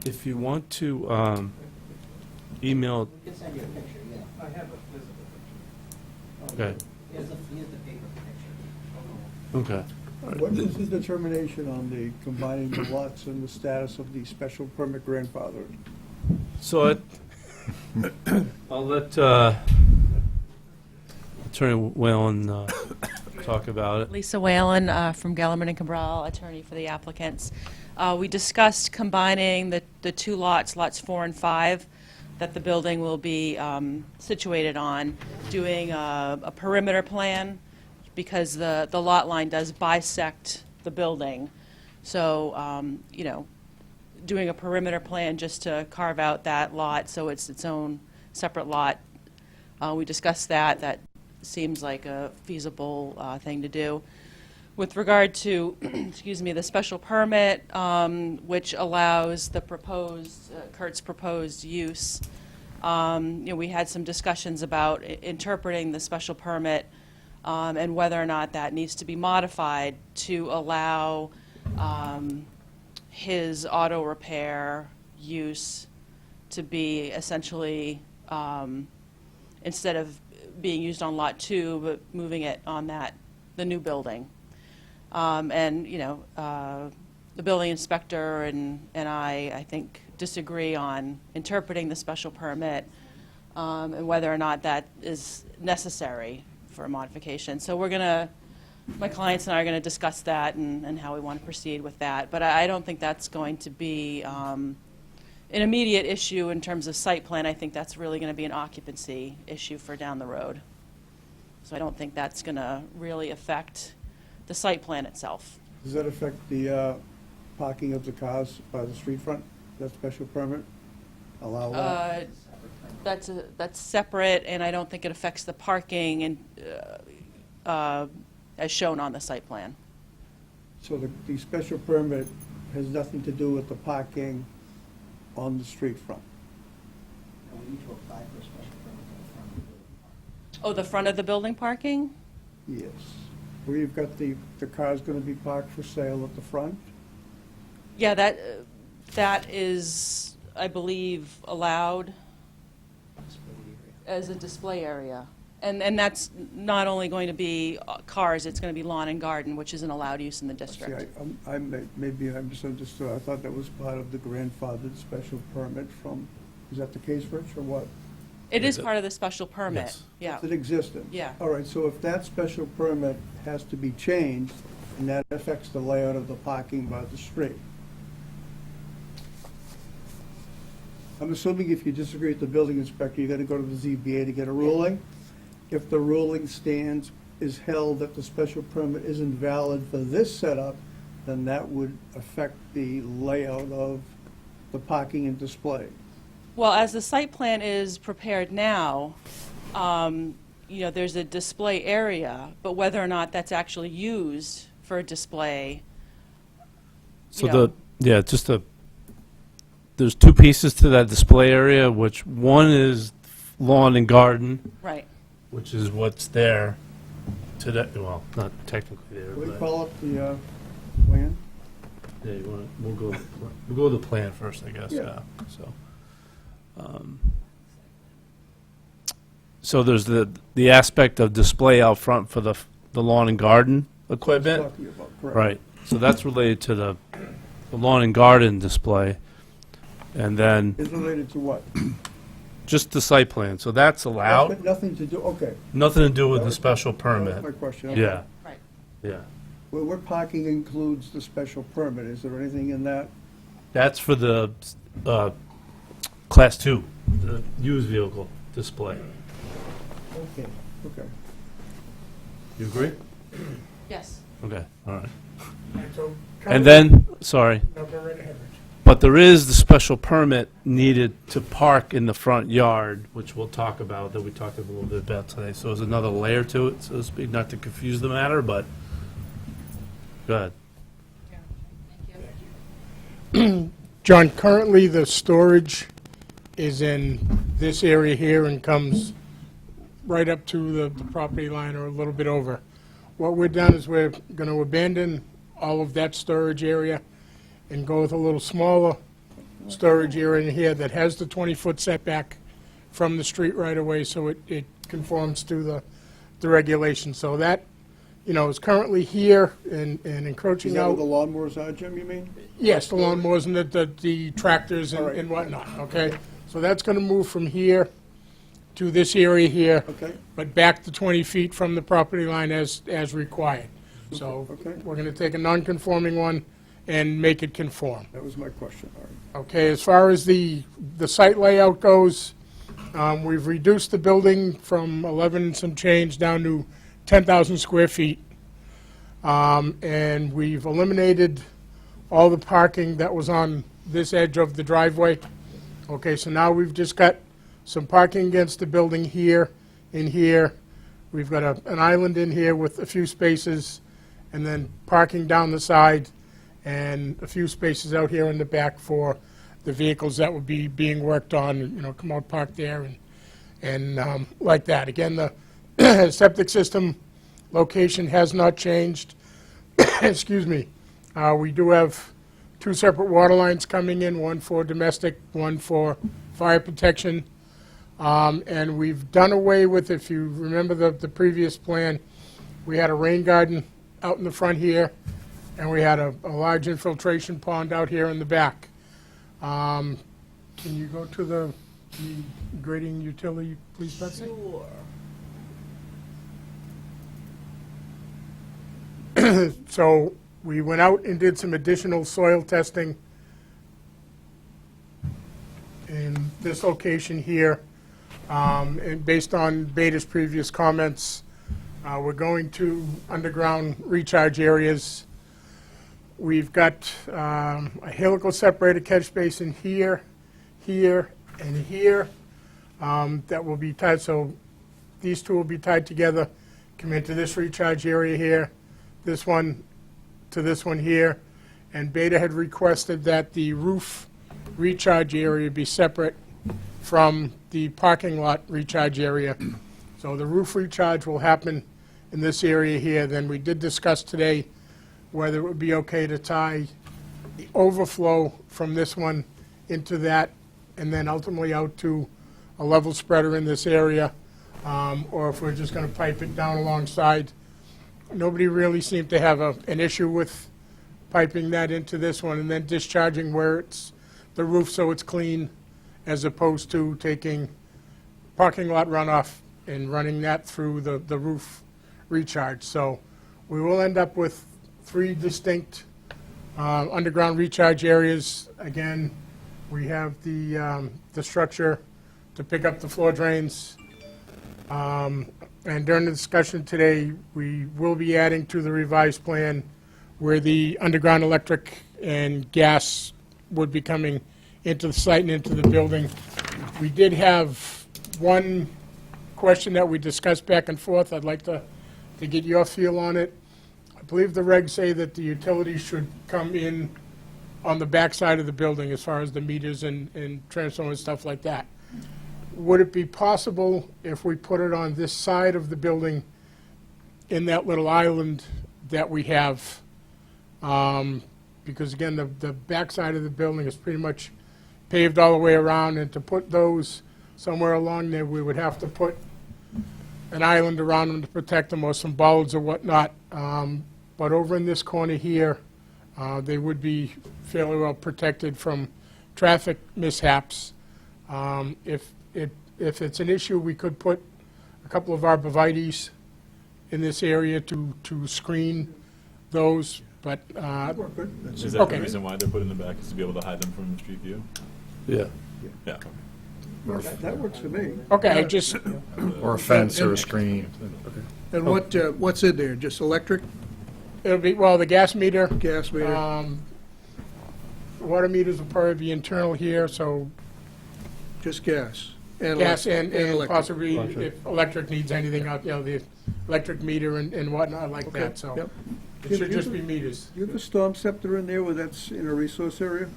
If you want to email, We can send you a picture, yeah. I have a physical picture. okay, Here's the paper picture. okay. What is the determination on the combining the lots and the status of the special permit grandfather? So I'll let Attorney Whalen talk about it. Lisa Whalen from Gellerman and Cabral, attorney for the applicants. We discussed combining the two lots, lots 4 and 5, that the building will be situated on, doing a perimeter plan, because the lot line does bisect the building. So, you know, doing a perimeter plan just to carve out that lot so it's its own separate lot. We discussed that. That seems like a feasible thing to do. With regard to, excuse me, the special permit, which allows the proposed, Kurt's proposed use, you know, we had some discussions about interpreting the special permit and whether or not that needs to be modified to allow his auto repair use to be essentially, instead of being used on Lot 2, but moving it on the new building. And, you know, the building inspector and I think, disagree on interpreting the special permit and whether or not that is necessary for a modification. So my clients and I are going to discuss that and how we want to proceed with that. But I don't think that's going to be an immediate issue in terms of site plan. I think that's really going to be an occupancy issue for down the road. So I don't think that's going to really affect the site plan itself. Does that affect the parking of the cars by the street front, that special permit? Allow that? That's separate, and I don't think it affects the parking and as shown on the site plan. So the special permit has nothing to do with the parking on the street front? And we need to apply for a special permit for the front of the building. Oh, the front of the building parking? Yes. Where you've got the cars going to be parked for sale at the front? Yeah, that is, I believe, allowed as a display area. And that's not only going to be cars, it's going to be lawn and garden, which isn't allowed use in the district. See, maybe I misunderstood. I thought that was part of the grandfathered special permit from, is that the case, Rich, or what? It is part of the special permit, Yes. yeah. It's in existence? Yeah. All right, so if that special permit has to be changed, and that affects the layout of the parking by the street, I'm assuming if you disagree with the building inspector, you're gonna go to the ZBA to get a ruling? If the ruling is held that the special permit isn't valid for this setup, then that would affect the layout of the parking and display. Well, as the site plan is prepared now, you know, there's a display area, but whether or not that's actually used for a display, So you know. there's two pieces to that display area, which one is lawn and garden, Right. which is what's there today. Well, not technically there, Can we but call up the plan? yeah, we'll go with the plan first, I guess. Yeah. So, so there's the aspect of display out front for the lawn and garden equipment. Talking about, correct. Right. So that's related to the lawn and garden display, and then Is related to what? just the site plan. So that's allowed. Nothing to do, okay. Nothing to do with That the was- special That was my permit. question. Okay. Yeah. Right. Yeah. What parking includes the special permit? Is there anything in that? That's for the Class 2, the used vehicle display. Okay, okay. You agree? Yes. Okay, all right. So And then, sorry, No, go right ahead, Rich. but there is the special permit needed to park in the front yard, which we'll talk about, that we talked a little bit about today. So there's another layer to it, so to speak, not to confuse the matter, but, go ahead. John, currently the storage is in this area here and comes right up to the property line or a little bit over. What we've done is we're going to abandon all of that storage area and go with a little smaller storage area in here that has the 20-foot setback from the street right away, so it conforms to the regulations. So that, is currently here and Is encroaching that where out. the lawnmowers are, Jim, you mean? Yes, the lawnmowers and the tractors All right. and whatnot, okay? So that's going to move from here to this area here, Okay, but back to 20 feet from the property line as required. So Okay. we're going to take a non-conforming one and make it conform. that was my question, all right. Okay, as far as the site layout goes, we've reduced the building from 11 and some change down to 10,000 square feet. And we've eliminated all the parking that was on this edge of the driveway. Okay, so now we've just got some parking against the building here and here. We've got an island in here with a few spaces, and then parking down the side, and a few spaces out here in the back for the vehicles that would be being worked on, come out, park there, and like that. Again, the septic system location has not changed. Excuse me. We do have 2 separate water lines coming in, one for domestic, one for fire protection. And we've done away with, if you remember the previous plan, we had a rain garden out in the front here, and we had a large infiltration pond out here in the back. Can you go to the grading utility, please, Betsy? So we went out and did some additional soil testing in this location here. And based on Beta's previous comments, we're going to underground recharge areas. We've got a helical separated catch basin here, here, and here that will be tied. So these two will be tied together, come into this recharge area here, this one to this one here. And Beta had requested that the roof recharge area be separate from the parking lot recharge area. So the roof recharge will happen in this area here. Then we did discuss today whether it would be okay to tie the overflow from this one into that and then ultimately out to a level spreader in this area, or if we're just going to pipe it down alongside. Nobody really seemed to have an issue with piping that into this one and then discharging where it's the roof so it's clean, as opposed to taking parking lot runoff and running that through the roof recharge. So we will end up with 3 distinct underground recharge areas. Again, we have the structure to pick up the floor drains. And during the discussion today, we will be adding to the revised plan where the underground electric and gas would be coming into the site and into the building. We did have one question that we discussed back and forth. I'd like to get your feel on it. I believe the regs say that the utilities should come in on the back side of the building as far as the meters and transformer and stuff like that. Would it be possible if we put it on this side of the building in that little island that we have? Because again, the back side of the building is pretty much paved all the way around, and to put those somewhere along there, we would have to put an island around them to protect them, or some bollards or whatnot. But over in this corner here, they would be fairly well protected from traffic mishaps. If it's an issue, we could put a couple of arborvitaes in this area to screen those, but, Is that Okay. the reason why they're put in the back, is to be able to hide them from street view? Yeah. Yeah. That works for me. okay, I just, Or a fence or a screen. And what's in there, just electric? It'll be, well, the gas meter, gas meter? water meters will probably be internal here, so Just gas? And gas elec- and electric. possibly Electric. if electric needs anything out, the electric meter and whatnot like Okay, that, so yep. it should just be meters. Do you have a storm scepter in there where that's in a resource area?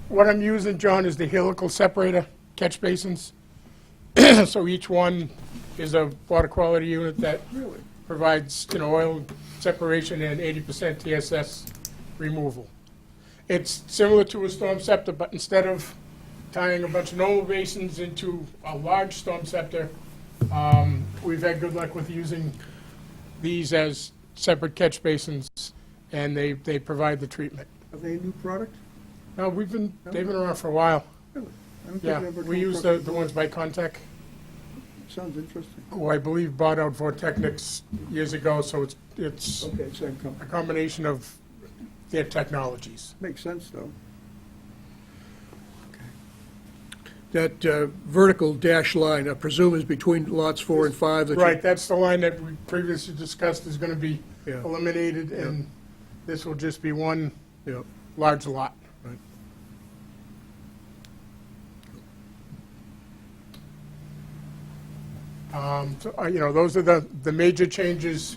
What I'm using, John, is the helical separator catch basins. So each one is a water quality unit that provides, oil separation and 80% TSS removal. It's similar to a storm scepter, but instead of tying a bunch of normal basins into a large storm scepter, we've had good luck with using these as separate catch basins, and they provide the treatment. Are they a new product? No, they've been around for a while. I don't think Yeah, I've ever we come use across the ones by Contech, Sounds interesting. who I believe bought out Vortechnics years ago, so it's Okay, same a company. combination of their technologies. Makes sense, though. That vertical dash line, I presume, is between lots 4 and 5? that you- Right, that's the line that we previously discussed is going to be Yeah. eliminated, and this will just be one Yeah. large lot. Right. So, those are the major changes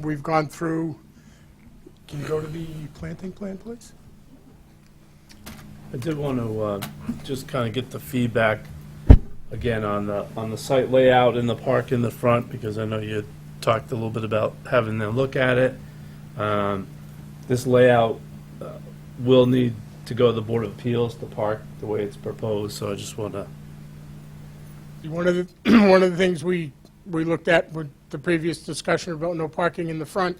we've gone through. Can you go to the planting plan, please? I did want to just kind of get the feedback again on the site layout and the park in the front, because I know you talked a little bit about having them look at it. This layout will need to go to the Board of Appeals, the park, the way it's proposed, so I just want to, One of the things we looked at with the previous discussion about no parking in the front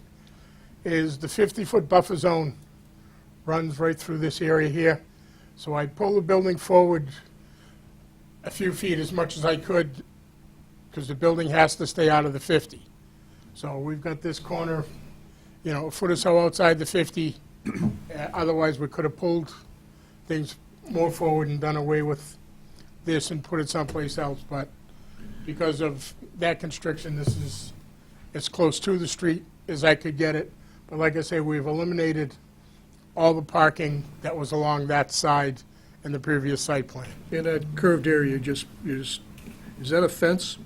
is the 50-foot buffer zone runs right through this area here. So I pull the building forward a few feet as much as I could, because the building has to stay out of the 50. So we've got this corner, a foot or so outside the 50. Otherwise, we could have pulled things more forward and done away with this and put it someplace else, but because of that constriction, this is as close to the street as I could get it. But like I say, we've eliminated all the parking that was along that side in the previous site plan. In that curved area, is that a fence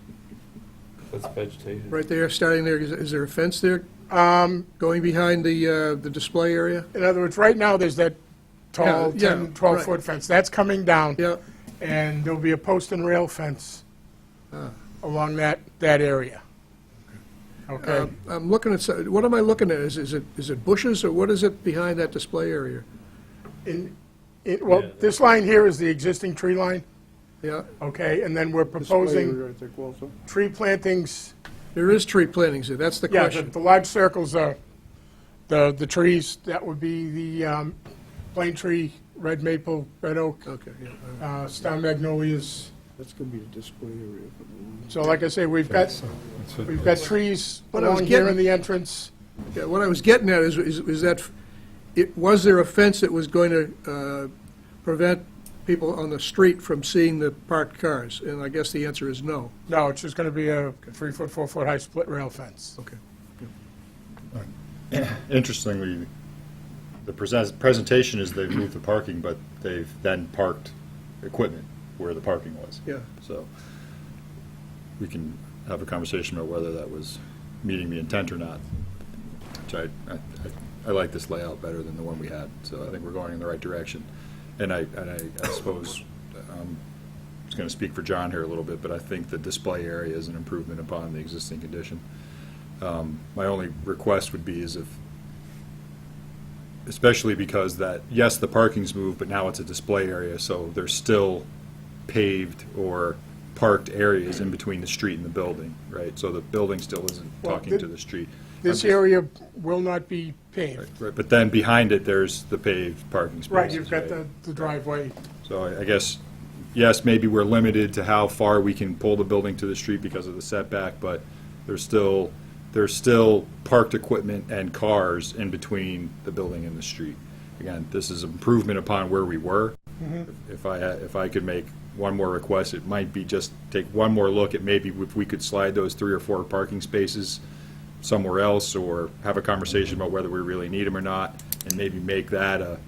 that's vegetated. right there, starting there? Is there a fence there going behind the display area? In other words, right now, there's that tall Yeah, 10, 12-foot right. fence. That's coming down. Yeah. And there'll be a post and rail fence along that area. Okay. I'm looking at, what am I looking at? Is it bushes, or what is it behind that display area? Well, this line here is the existing tree line, Yeah, okay? And then we're Display proposing area, I think, also. tree plantings. there is tree plantings there, that's the Yeah, question. the large circles are the trees. That would be the plane tree, red maple, red oak, Okay, yeah. star magnolias. That's going to be the display area. So like I say, we've got trees But I was along here in getting- the entrance. Yeah, what I was getting at is that, was there a fence that was going to prevent people on the street from seeing the parked cars? And I guess the answer is no. No, it's just going to be a 3-foot, 4-foot high split rail fence. Okay. Interestingly, the presentation is they've moved the parking, but they've then parked equipment where the parking was. Yeah. So we can have a conversation about whether that was meeting the intent or not. Which I like this layout better than the one we had, so I think we're going in the right direction. And I suppose, I was going to speak for John here a little bit, but I think the display area is an improvement upon the existing condition. My only request would be is if, especially because that, yes, the parking's moved, but now it's a display area, so there's still paved or parked areas in between the street and the building, right? So the building still isn't Well, talking to the street. This I'm just- area will not be paved. Right, but then behind it, there's the paved parking spaces. Right, you've got right? the driveway. So I guess, yes, maybe we're limited to how far we can pull the building to the street because of the setback, but there's still parked equipment and cars in between the building and the street. Again, this is improvement upon where we were. If I could make one more request, it might be just take one more look at maybe if we could slide those 3 or 4 parking spaces somewhere else, or have a conversation about whether we really need them or not, and maybe make that a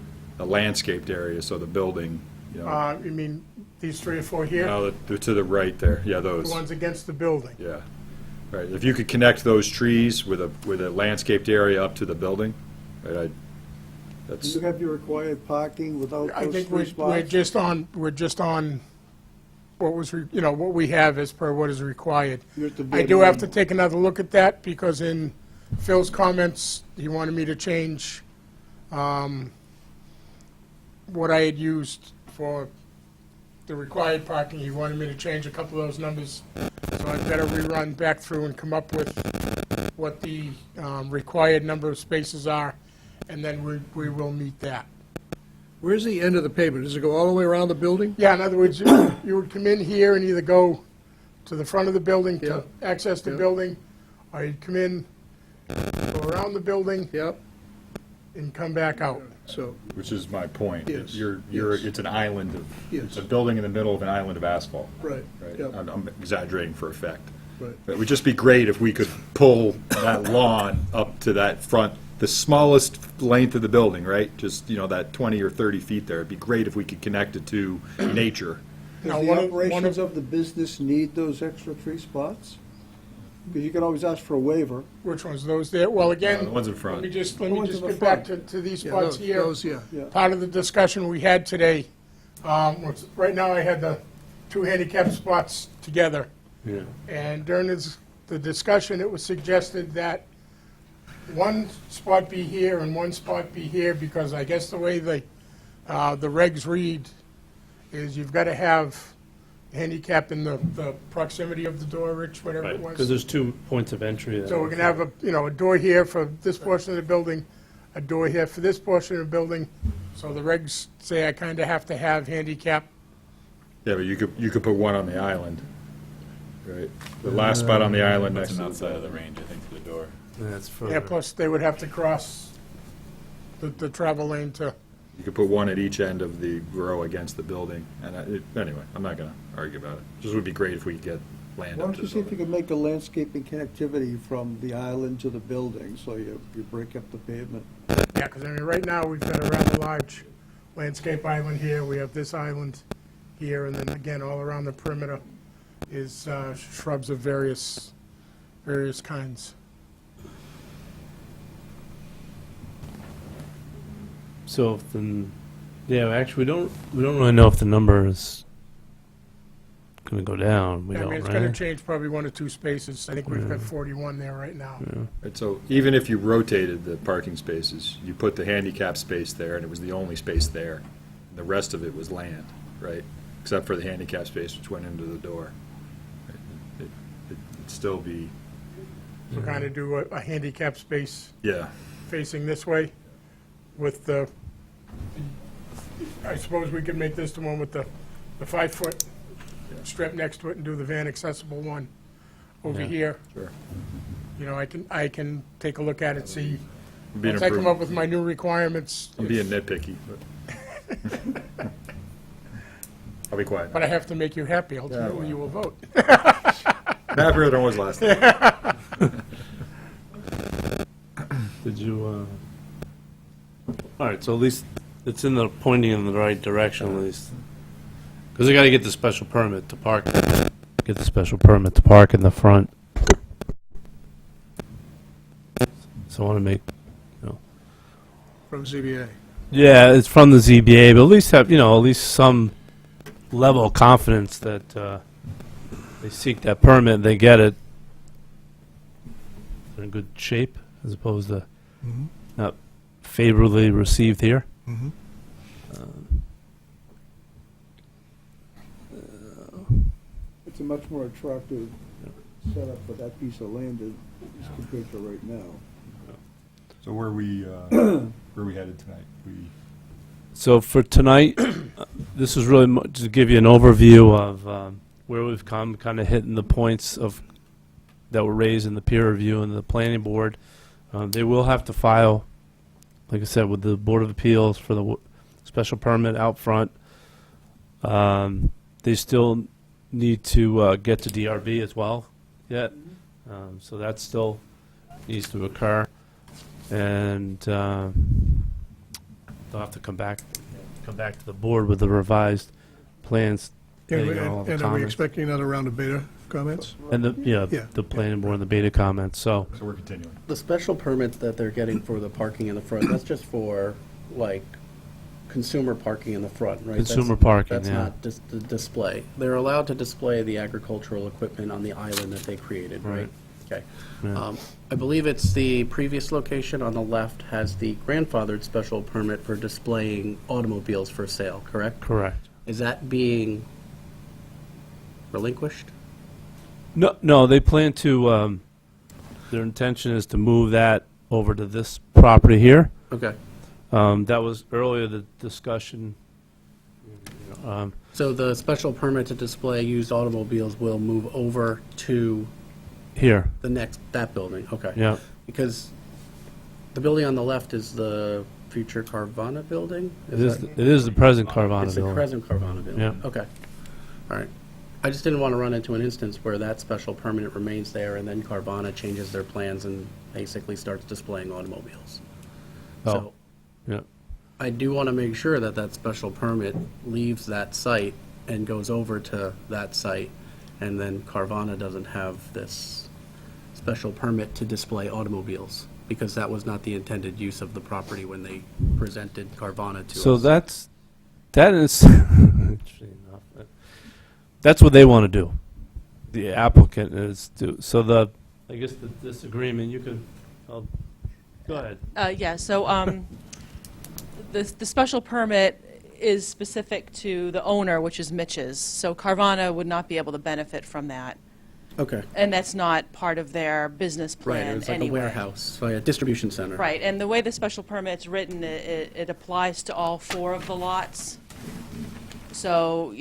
landscaped area, so the building, you know, You mean these 3 or 4 here? no, they're to the right there, yeah, The those, ones against the building? yeah. Right, if you could connect those trees with a landscaped area up to the building, right, Do that's, you have your required parking without I those think 3 we're spots? just on what was, what we have as per what is required. You're at the I do very have to end. take another look at that, because in Phil's comments, he wanted me to change what I had used for the required parking. He wanted me to change a couple of those numbers, so I'd better rerun back through and come up with what the required number of spaces are, and then we will meet that. Where's the end of the pavement? Does it go all the way around the building? Yeah, in other words, you would come in here and either go to the front of the building Yeah. to access the Yeah. building, or you'd come in, go around the building, Yep, and come back out. so, which is my point. Yes, You're, yes. it's an island of, Yes. it's a building in the middle of an island of asphalt. right, Right, yep, I'm exaggerating for effect. right. It would just be great if we could pull that lawn up to that front, the smallest length of the building, right? Just, you know, that 20 or 30 feet there. It'd be great if we could connect it to nature. Now, Does the one of- operations of the business need those extra 3 spots? Because you can always ask for a waiver. Which ones, those there? Well, again, The ones in let front. me just The ones in the get back front. to these Yeah, spots those- here. those, yeah. Yeah. Part of the discussion we had today, was, right now I had the 2 handicap spots together. Yeah. And during the discussion, it was suggested that one spot be here and one spot be here, because I guess the way the regs read is you've got to have handicap in the proximity of the door, Rich, whatever it was. Because there's 2 points of entry there. So we're going to have a door here for this portion of the building, a door here for this portion of the building. So the regs say I kind of have to have handicap. Yeah, but you could put one on the island, right? The last spot on the island That's next an to the outside of the range, I think, to the door. That's Yeah, further. plus they would have to cross the travel lane to, You could put one at each end of the row against the building, and anyway, I'm not gonna argue about it. Just would be great if we could get land Why up don't to you the see if you building. can make a landscaping connectivity from the island to the building, so you break up the pavement? yeah, because I mean, right now, we've got a rather large landscape island here. We have this island here, and then again, all around the perimeter is shrubs of various kinds. So, if the, yeah, actually, we don't really know if the number is going to go down. We I mean, don't, it's going to right? change probably 1 or 2 spaces. I think we've got 41 there right now. Right, so even if you rotated the parking spaces, you put the handicap space there, and it was the only space there, the rest of it was land, right? Except for the handicap space which went into the door. It'd still be, So kind of do a handicap space yeah, facing this way with the, I suppose we could make this the one with the 5-foot strip next to it and do the van accessible one over Yeah. here. sure. You know, I can take a look at it, see, It'd be an once I come improvement. up with my new requirements, I'm being nitpicky, but. I'll be quiet. but I have to make you happy, ultimately well. you will vote. Happier than I was last time. Did you, all right, so at least it's in the, pointing in the right direction at least. Because they got to get the special permit to park, get the special permit to park in the front. So I want to make, From ZBA. yeah, it's from the ZBA, but at least have, at least some level of confidence that they seek that permit, they get it. They're in good shape, as opposed to not favorably received here. It's a much more attractive setup for that piece of land as compared to right now. So where we headed tonight? So for tonight, this is really to give you an overview of where we've come, kind of hitting the points of that were raised in the peer review and the planning board. They will have to file, like I said, with the Board of Appeals for the special permit out front. They still need to get to DRB as well yet. So that's still needs to occur, and they'll have to come back to the board with the revised plans. And taking all the and are we comments. expecting another round of beta comments? And Yeah. the planning board and the beta comments, so. So we're continuing. The special permit that they're getting for the parking in the front, that's just for, like, consumer parking in the front, right? Consumer parking, That's yeah. not the display. They're allowed to display the agricultural equipment on the island that they created, right? Right. Okay. Yeah. I believe it's the previous location on the left has the grandfathered special permit for displaying automobiles for sale, correct? Correct. Is that being relinquished? No, they plan to, their intention is to move that over to this property here. Okay. That was earlier the discussion. So the special permit to display used automobiles will move over to Here, that building? Okay. yeah. Because the building on the left is the future Carvana building? It is the present Carvana It's the building. present Carvana building? Yeah. Okay. All right. I just didn't want to run into an instance where that special permit remains there and then Carvana changes their plans and basically starts displaying automobiles. Oh, So yeah. I do want to make sure that that special permit leaves that site and goes over to that site, and then Carvana doesn't have this special permit to display automobiles, because that was not the intended use of the property when they presented Carvana to us. So that is, interesting enough, that's what they want to do. The applicant is to, so I guess the disagreement, you can, go ahead. Yeah, so the special permit is specific to the owner, which is Mitch's. So Carvana would not be able to benefit from that. Okay. And that's not part of their business Right, plan it was like anyway. a warehouse, like a distribution center. Right, and the way the special permit's written, it applies to all 4 of the lots. So,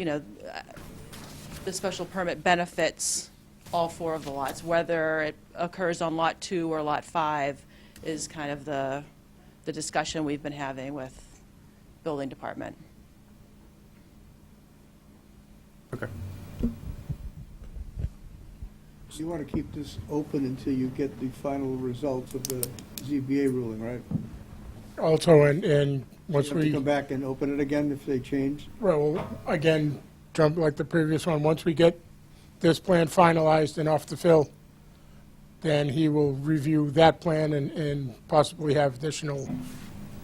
the special permit benefits all 4 of the lots. Whether it occurs on Lot 2 or Lot 5 is kind of the discussion we've been having with Building Department. Okay. You want to keep this open until you get the final results of the ZBA ruling, right? Also, and once You have to we, come back and open it again if they change? well, again, jump like the previous one, once we get this plan finalized and off the fill, then he will review that plan and possibly have additional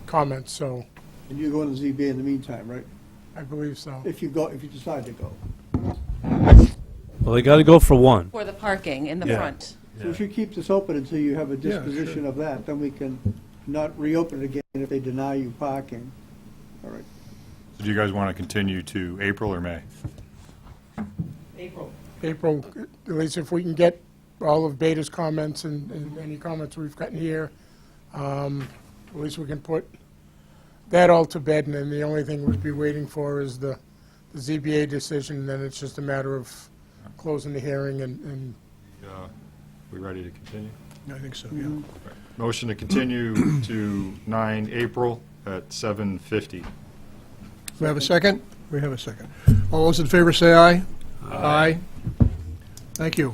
comments, so And you go to the ZBA in the meantime, right? I believe so. If you decide to go. Well, they got to go for one. For the parking in the Yeah. front. So we should keep this open until you have a Yeah, disposition sure. of that, then we can not reopen it again if they deny you parking. All right. So do you guys want to continue to April or May? April, at least if we can get all of Beta's comments and any comments we've gotten here, at least we can put that all to bed, and then the only thing we'd be waiting for is the ZBA decision, and then it's just a matter of closing the hearing and We ready to continue? I think so, yeah. Motion to continue to 9 April at 7:50. We have a second? We have a second. All those in favor say aye. Aye. Thank you.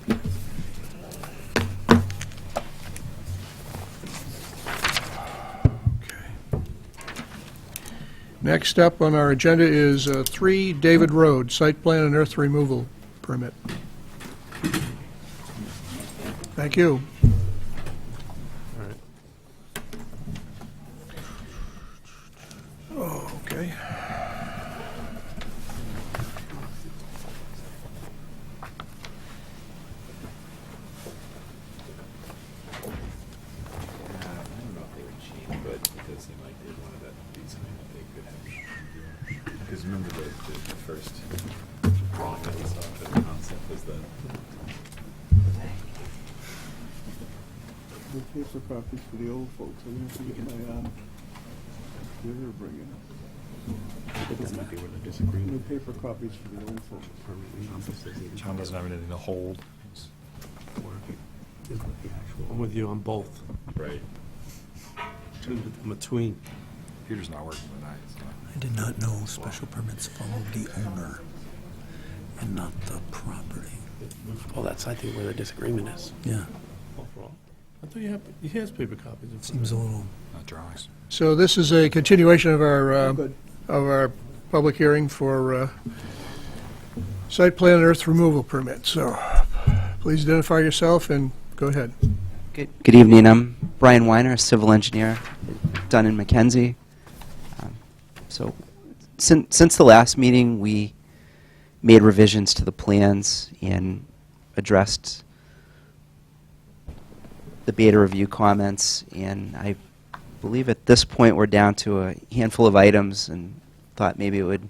Okay. Next up on our agenda is 3 David Road, site plan and earth removal permit. Thank you. Oh, okay. I don't know if they would change, but it does seem like they wanted that to be something that they could have. Because remember the first drawing that we saw for the concept was the. The paper copies for the old folks, I'm gonna have to get my, computer bringing. That might be where the disagreement. New paper copies for the old folks. John doesn't have anything to hold. I'm with you on both. Right. In between. Computer's not working tonight, so. I did not know special permits followed the owner and not the property. Well, that's, I think, where the disagreement is. Yeah. I thought he has paper copies. Seems a little... Drawings. So this is a continuation of Good. our public hearing for site plan and earth removal permit. So please identify yourself and go ahead. Good evening. I'm Brian Weiner, a civil engineer, Dunn and McKenzie. So since the last meeting, we made revisions to the plans and addressed the beta review comments, and I believe at this point we're down to a handful of items, and thought maybe it would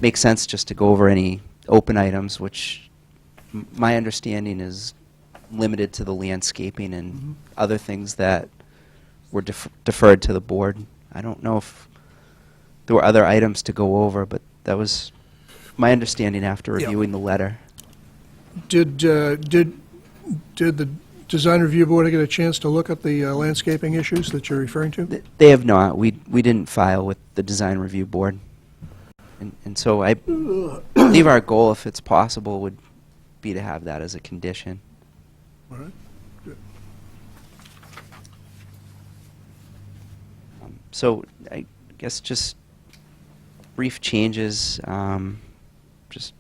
make sense just to go over any open items, which my understanding is limited to the landscaping and other things that were deferred to the board. I don't know if there were other items to go over, but that was my understanding after reviewing the letter. Did the design review board get a chance to look at the landscaping issues that you're referring to? They have not. We didn't file with the design review board. And so I believe our goal, if it's possible, would be to have that as a condition. All right. Good. So I guess just brief changes, just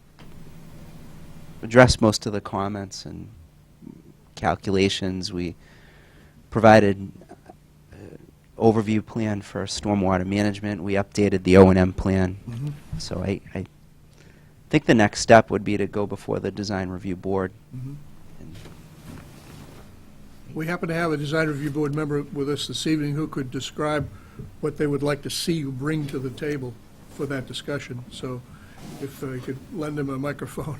address most of the comments and calculations. We provided overview plan for stormwater management. We updated the O&M plan. So I think the next step would be to go before the design review board. And We happen to have a design review board member with us this evening who could describe what they would like to see you bring to the table for that discussion. So if you could lend him a microphone.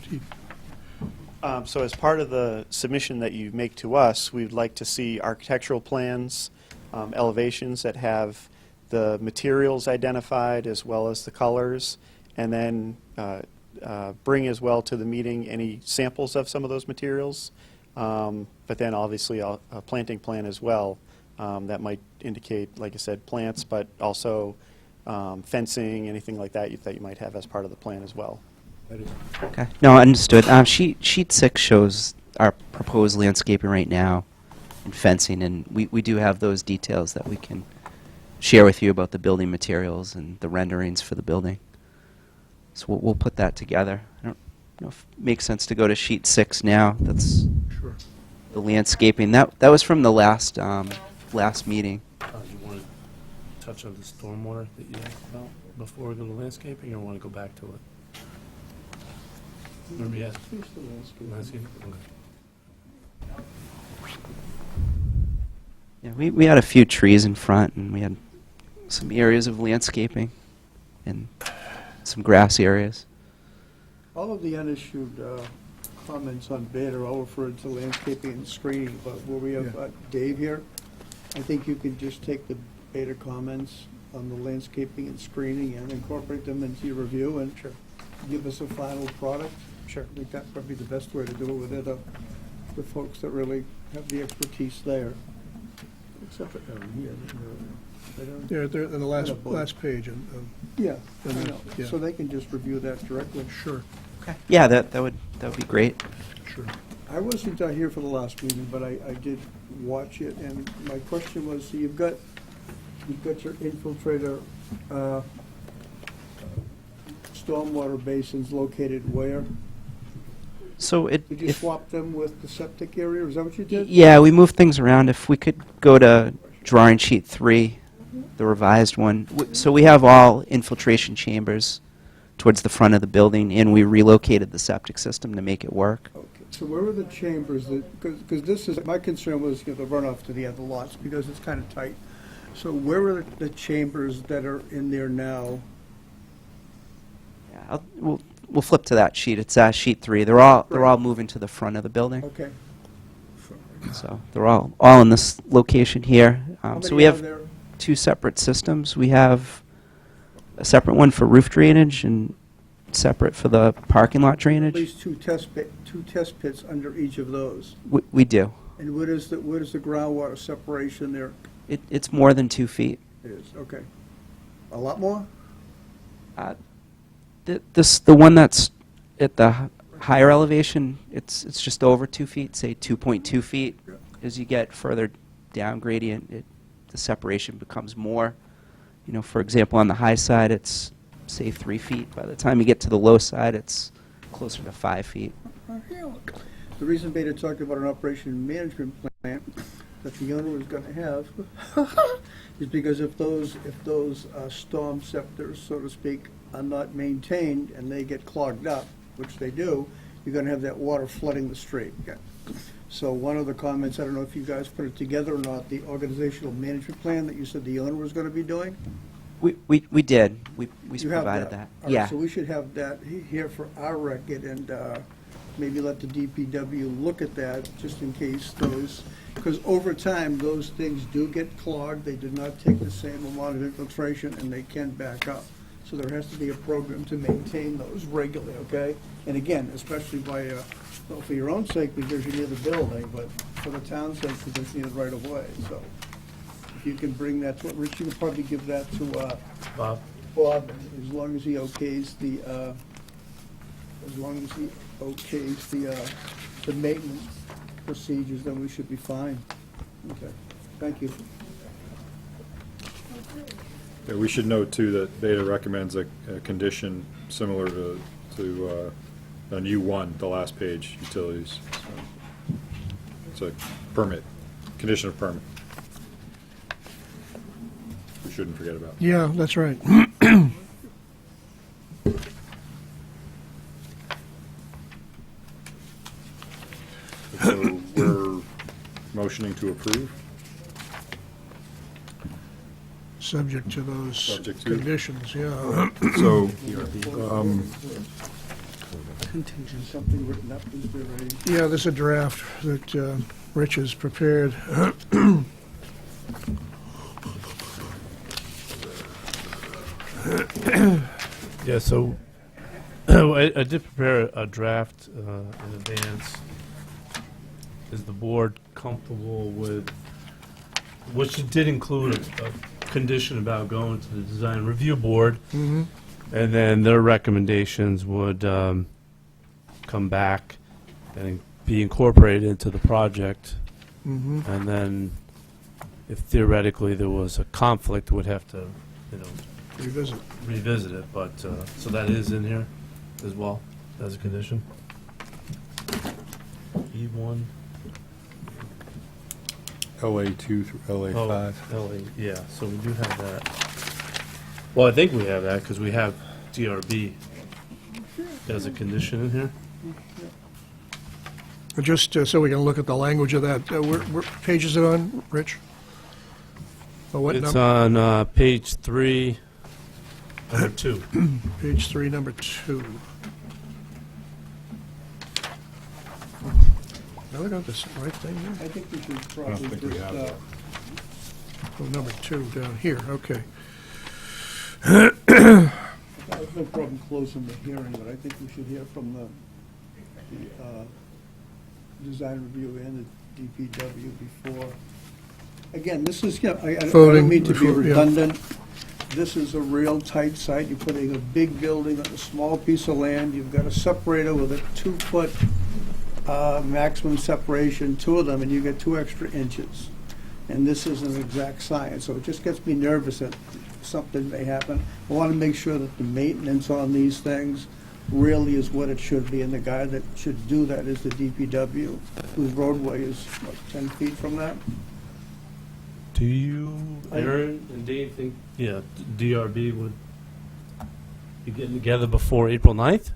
So as part of the submission that you make to us, we'd like to see architectural plans, elevations that have the materials identified as well as the colors, and then bring as well to the meeting any samples of some of those materials, but then obviously a planting plan as well that might indicate, like I said, plants, but also fencing, anything like that you might have as part of the plan as well. Okay. No, understood. Sheet 6 shows our proposed landscaping right now and fencing, and we do have those details that we can share with you about the building materials and the renderings for the building. So we'll put that together. I don't know if it makes sense to go to sheet 6 now. That's Sure. the landscaping. That was from the last meeting. You want to touch on the stormwater that you asked about before we go to landscaping, or want to go back to it? Remember you asked landscaping? Okay. Yeah, we had a few trees in front, and we had some areas of landscaping and some grass areas. All of the unissued comments on beta are all referred to landscaping and screening, but where we have Dave here, I think you could just take the beta comments on the landscaping and screening and incorporate them into your review and give us a final product. Sure. I think that's probably the best way to do it with the folks that really have the expertise there. Except for here. Yeah, they're in the last page. Yeah, I And then- know. yeah. So they can just review that directly. Sure, Yeah, that would be great. sure. I wasn't here for the last meeting, but I did watch it, and my question was, so you've got your infiltrator stormwater basins located where? So Did you swap them with the septic area, is that what you did? Yeah, we moved things around. If we could go to drawing sheet 3, the revised one. So we have all infiltration chambers towards the front of the building, and we relocated the septic system to make it work. Okay, so where are the chambers that, because this is, my concern was the runoff to the other lots, because it's kind of tight. So where are the chambers that are in there now? Yeah, we'll flip to that sheet. It's sheet 3. They're all moving to the front of the building. Okay. So they're all in this location here. How So many we are have there? 2 separate systems. We have a separate one for roof drainage and separate for the parking lot At drainage. least two test pits under each of those. We do. And what is the groundwater separation there? It's more than 2 feet. It is, okay. A lot more? The one that's at the higher elevation, it's just over 2 feet, say 2.2 feet. as you get further down gradient, the separation becomes more. You know, for example, on the high side, it's, say, 3 feet. By the time you get to the low side, it's closer to 5 feet. The reason Beta talked about an operation and management plan that the owner was going to have is because if those storm scepters, so to speak, are not maintained and they get clogged up, which they do, you're going to have that water flooding the street. So one of the comments, I don't know if you guys put it together or not, the organizational management plan that you said the owner was going to be doing? We did. We You have provided that. All right, Yeah. so we should have that here for our record, and maybe let the DPW look at that, just in case those, because over time, those things do get clogged, they do not take the same amount of infiltration, and they can back up. So there has to be a program to maintain those regularly, okay? And again, especially by, well, for your own sake, because you're near the building, but for the town's sake, because you need it right away, so. If you can bring that to, Rich, you could probably give that to, Bob? Bob, as long as he okays the, the maintenance procedures, then we should be fine. Okay, thank you. Yeah, we should note, too, that Beta recommends a condition similar to on U1, the last page, utilities. It's a permit, condition of permit. We shouldn't forget about. Yeah, that's right. So we're motioning to approve? Subject to those Subject to. conditions, yeah. So, Something written up, is there a? Yeah, there's a draft that Rich has prepared. Yeah, so I did prepare a draft in advance. Is the board comfortable with, which did include a condition about going to the design review board, Mhm. and then their recommendations would come back and be incorporated into the project, Mhm. and then if theoretically there was a conflict, would have to, revisit it, but, so that is in here as well, as a condition. E1. LA2 through LA5. LA, yeah, so we do have that. Well, I think we have that, because we have DRB as a condition in here. Just so we can look at the language of that, what page is it on, Rich? Or what It's number? on page 3, number 2. Page 3, number 2. Now I got this right thing here. I think we should I probably don't think we just, have that. Oh, number 2 down here, okay. there's no problem closing the hearing, but I think we should hear from the design review and the DPW before. Again, this is, I Voting don't mean to be before, yeah. redundant. This is a real tight site. You're putting a big building on a small piece of land. You've got a separator with a 2-foot maximum separation, 2 of them, and you get 2 extra inches. And this is an exact science, so it just gets me nervous that something may happen. I want to make sure that the maintenance on these things really is what it should be, and the guy that should do that is the DPW, whose roadway is, what, 10 feet from that? Do you, Aaron and Dave, think, yeah, DRB would be getting together before April 9th?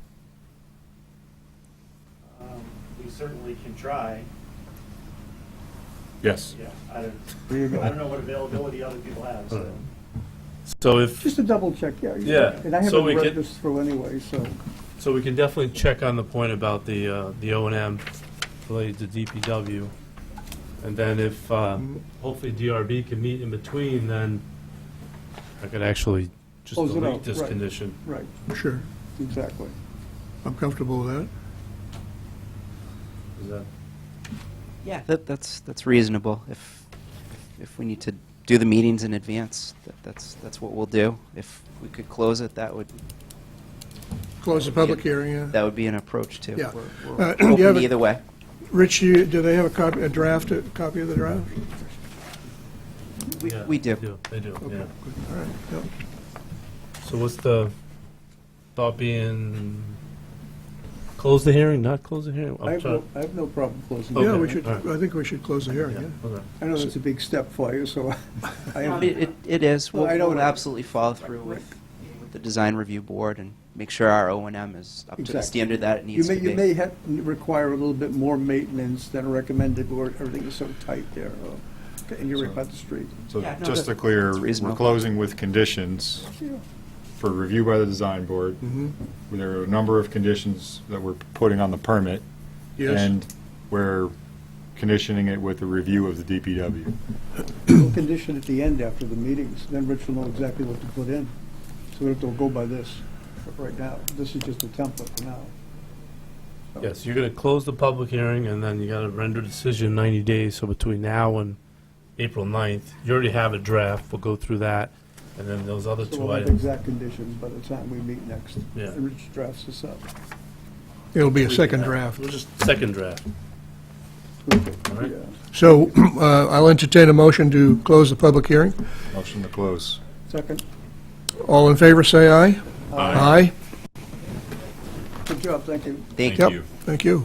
We certainly can try. Yes. Yeah, I don't know what availability other people have, so. So if, Just a double check, yeah. Yeah, And I so haven't we read could- this through anyway, so. so we can definitely check on the point about the O&M related to DPW. And then if, hopefully DRB can meet in between, then I could actually just Close it delete out, this right. condition. Right, Sure, exactly. I'm comfortable with that. Is that? Yeah, that's reasonable. If we need to do the meetings in advance, that's what we'll do. If we could close it, that would Close the public hearing, yeah. that would be an approach too. Yeah. We're Do you have open a- either way. Rich, do they have a copy, a copy of the draft? We do. They do, Okay, yeah. good. All right, yep. So what's the thought being, close the hearing, not close the hearing? I have no problem closing it. Yeah, Okay, we should, all right. I think we should close the hearing, yeah. Okay. I know that's a big step for you, so I am. It is. Well, I know We'll it- absolutely follow through with the design review board and make sure our O&M is up to the Exactly. standard that it needs to be. You may require a little bit more maintenance than recommended, or everything is so tight there, and you're right by the street. So Yeah, no, just to that's clear, we're reasonable. closing with conditions Yeah. for review by the design board. There are a number of conditions that we're putting on the permit. Yes. And we're conditioning it with a review of the DPW. We'll condition at the end after the meetings, then Rich will know exactly what to put in. So we have to go by this right now. This is just a template for now. So- Yes, you're going to close the public hearing, and then you got to render a decision in 90 days, so between now and April 9th, you already have a draft, we'll go through that, and then those other So two we'll have items. exact conditions by the time we meet next. Yeah. And Rich drafts this up. It'll be a second draft. We'll just, second draft. Perfect. All right. Yeah. So I'll entertain a motion to close the public hearing. Motion to close. Second. All in favor, say aye. Aye. Good job, thank you. Thank Yep, you. thank you.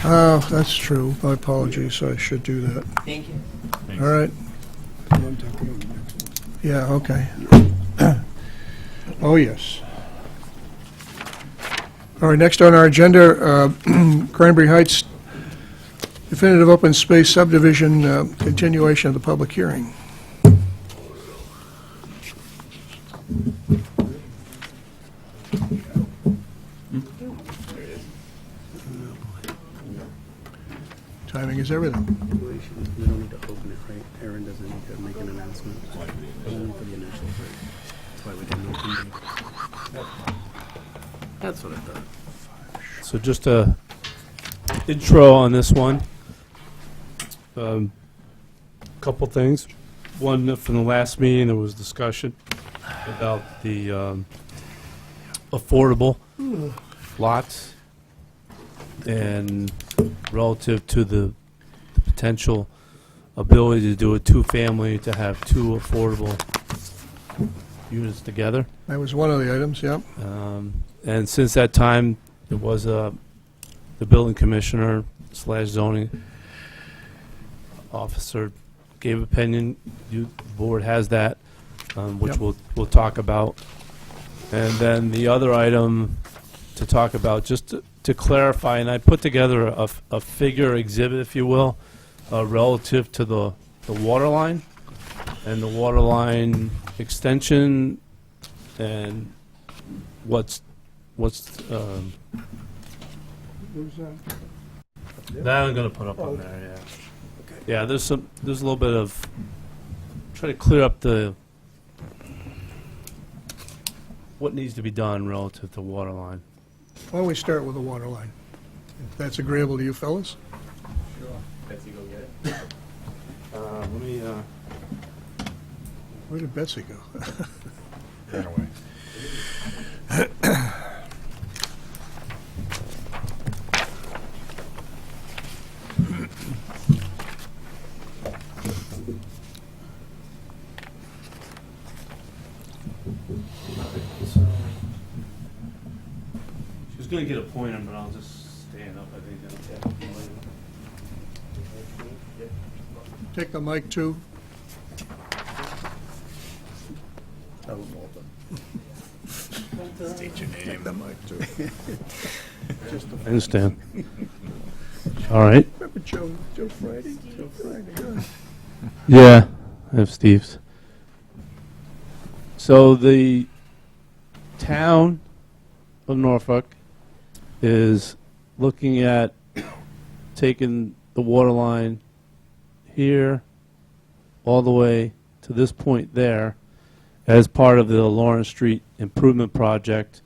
Oh, that's true. My apologies. I should do that. Thank you. All right. Yeah, okay. Oh, yes. All right, next on our agenda, Cranberry Heights definitive open space subdivision, continuation of the public hearing. Timing is everything. We don't need to open it, right? Aaron doesn't need to make an announcement. Only for the initials, right? That's why we didn't open it. That's what I thought. So just a intro on this one. Couple things. One, from the last meeting, there was discussion about the affordable lots and relative to the potential ability to do a two-family, to have two affordable units together. That was one of the items, yeah. And since that time, it was the building commissioner / zoning officer gave opinion. The board has that, which Yep. we'll talk about. And then the other item to talk about, just to clarify, and I put together a figure exhibit, if you will, relative to the water line and the water line extension and what's Where's that? that I'm gonna put up on there, yeah. Yeah, there's a little bit of, try to clear up what needs to be done relative to water line. Why don't we start with the water line? If that's agreeable to you fellas? Betsy, go get it. Let me, Where did Betsy go? Ran away. she was gonna get a pointer, but I'll just stand up, I think. That'll be later. Take the mic too. State your name. Take the mic too. I understand. All right. Remember Joe Friday? Joe Friday, yeah. Yeah, I have Steve's. So the town of Norfolk is looking at taking the water line here all the way to this point there as part of the Lawrence Street Improvement Project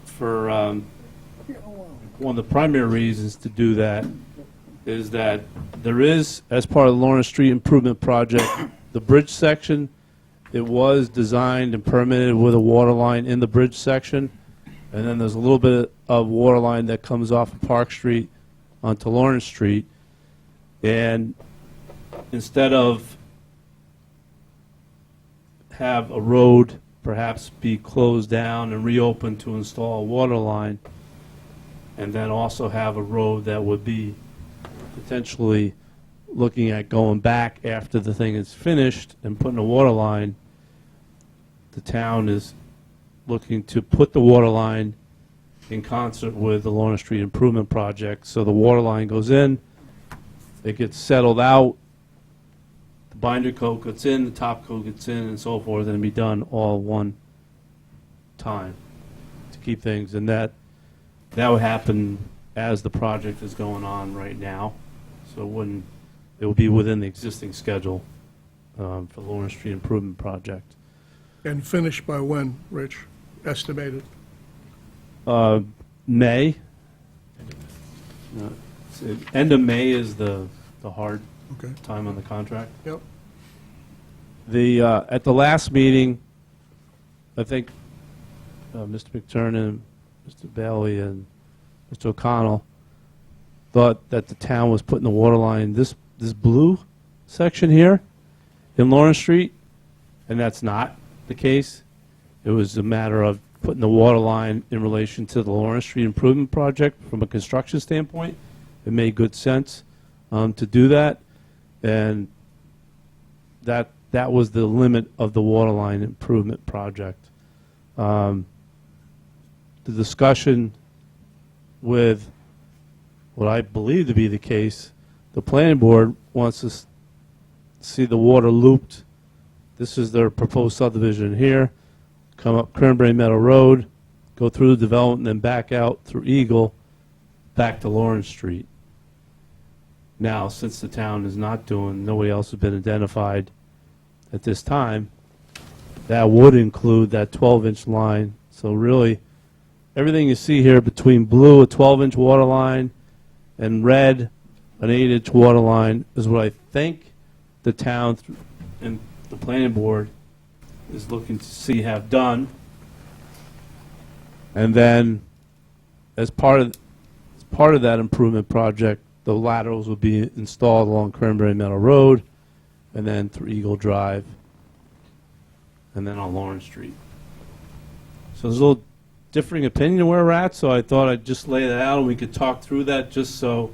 for one of the primary reasons to do that is that there is, as part of the Lawrence Street Improvement Project, the bridge section, it was designed and permitted with a water line in the bridge section, and then there's a little bit of water line that comes off of Park Street onto Lawrence Street. And instead of have a road perhaps be closed down and reopened to install a water line, and then also have a road that would be potentially looking at going back after the thing is finished and putting a water line, the town is looking to put the water line in concert with the Lawrence Street Improvement Project. So the water line goes in, it gets settled out, the binder coat gets in, the top coat gets in, and so forth, and be done all one time to keep things. And that would happen as the project is going on right now. So it will be within the existing schedule for the Lawrence Street Improvement Project. And finished by when, Rich, estimated? May. End of May is the hard Okay. time on the contract. Yep. At the last meeting, I think Mr. McTurnan, Mr. Bailey, and Mr. O'Connell thought that the town was putting the water line, this blue section here in Lawrence Street, and that's not the case. It was a matter of putting the water line in relation to the Lawrence Street Improvement Project from a construction standpoint. It made good sense to do that, and that was the limit of the water line improvement project. The discussion with what I believe to be the case, the planning board wants to see the water looped. This is their proposed subdivision here, come up Cranberry Meadow Road, go through the development, and then back out through Eagle, back to Lawrence Street. Now, since the town is not doing, nobody else has been identified at this time, that would include that 12-inch line. So really, everything you see here between blue, a 12-inch water line, and red, an 8-inch water line, is what I think the town and the planning board is looking to see have done. And then, as part of that improvement project, the laterals will be installed along Cranberry Meadow Road, and then through Eagle Drive, and then on Lawrence Street. So there's a little differing opinion where we're at, so I thought I'd just lay that out, and we could talk through that just so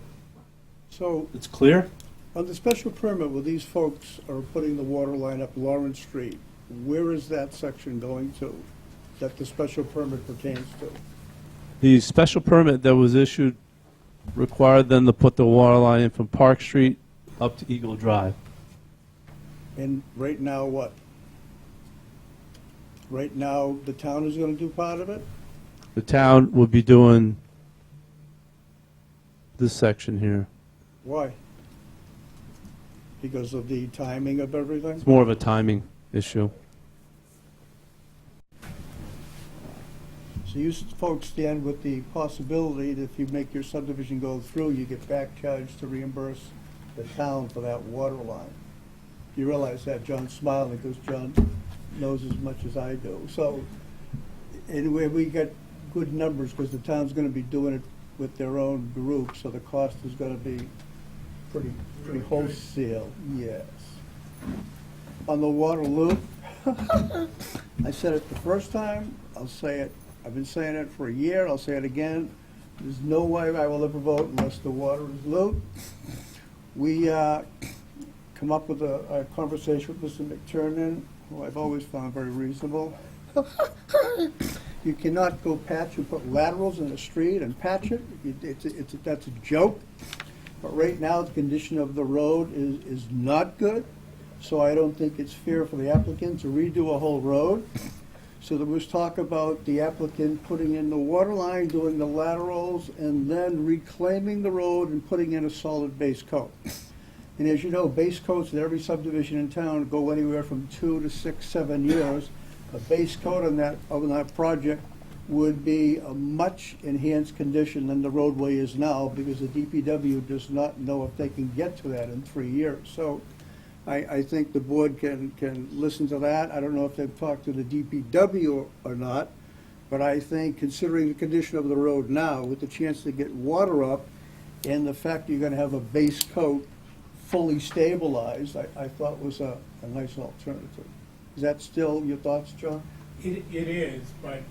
it's clear. On the special permit, where these folks are putting the water line up Lawrence Street, where is that section going to, that the special permit pertains to? The special permit that was issued required them to put the water line in from Park Street up to Eagle Drive. And right now, what? Right now, the town is going to do part of it? The town would be doing this section here. Why? Because of the timing of everything? It's more of a timing issue. So you folks stand with the possibility that if you make your subdivision go through, you get back charged to reimburse the town for that water line. You realize that? John's smiling because John knows as much as I do. So anyway, we get good numbers because the town's going to be doing it with their own group, so the cost is going to be pretty wholesale, yes. On the water loop, I said it the first time, I'll say it, I've been saying it for a year, I'll say it again. There's no way I will ever vote unless the water is looped. We come up with a conversation with Mr. McTurnan, who I've always found very reasonable. You cannot go patch and put laterals in the street and patch it. That's a joke. But right now, the condition of the road is not good, so I don't think it's fair for the applicant to redo a whole road. So there was talk about the applicant putting in the water line, doing the laterals, and then reclaiming the road and putting in a solid base coat. And as you know, base coats in every subdivision in town go anywhere from 2 to 6, 7 years. A base coat on that project would be a much enhanced condition than the roadway is now, because the DPW does not know if they can get to that in 3 years. So I think the board can listen to that. I don't know if they've talked to the DPW or not, but I think considering the condition of the road now, with the chance to get water up, and the fact you're gonna have a base coat fully stabilized, I thought was a nice alternative. Is that still your thoughts, John? It is, but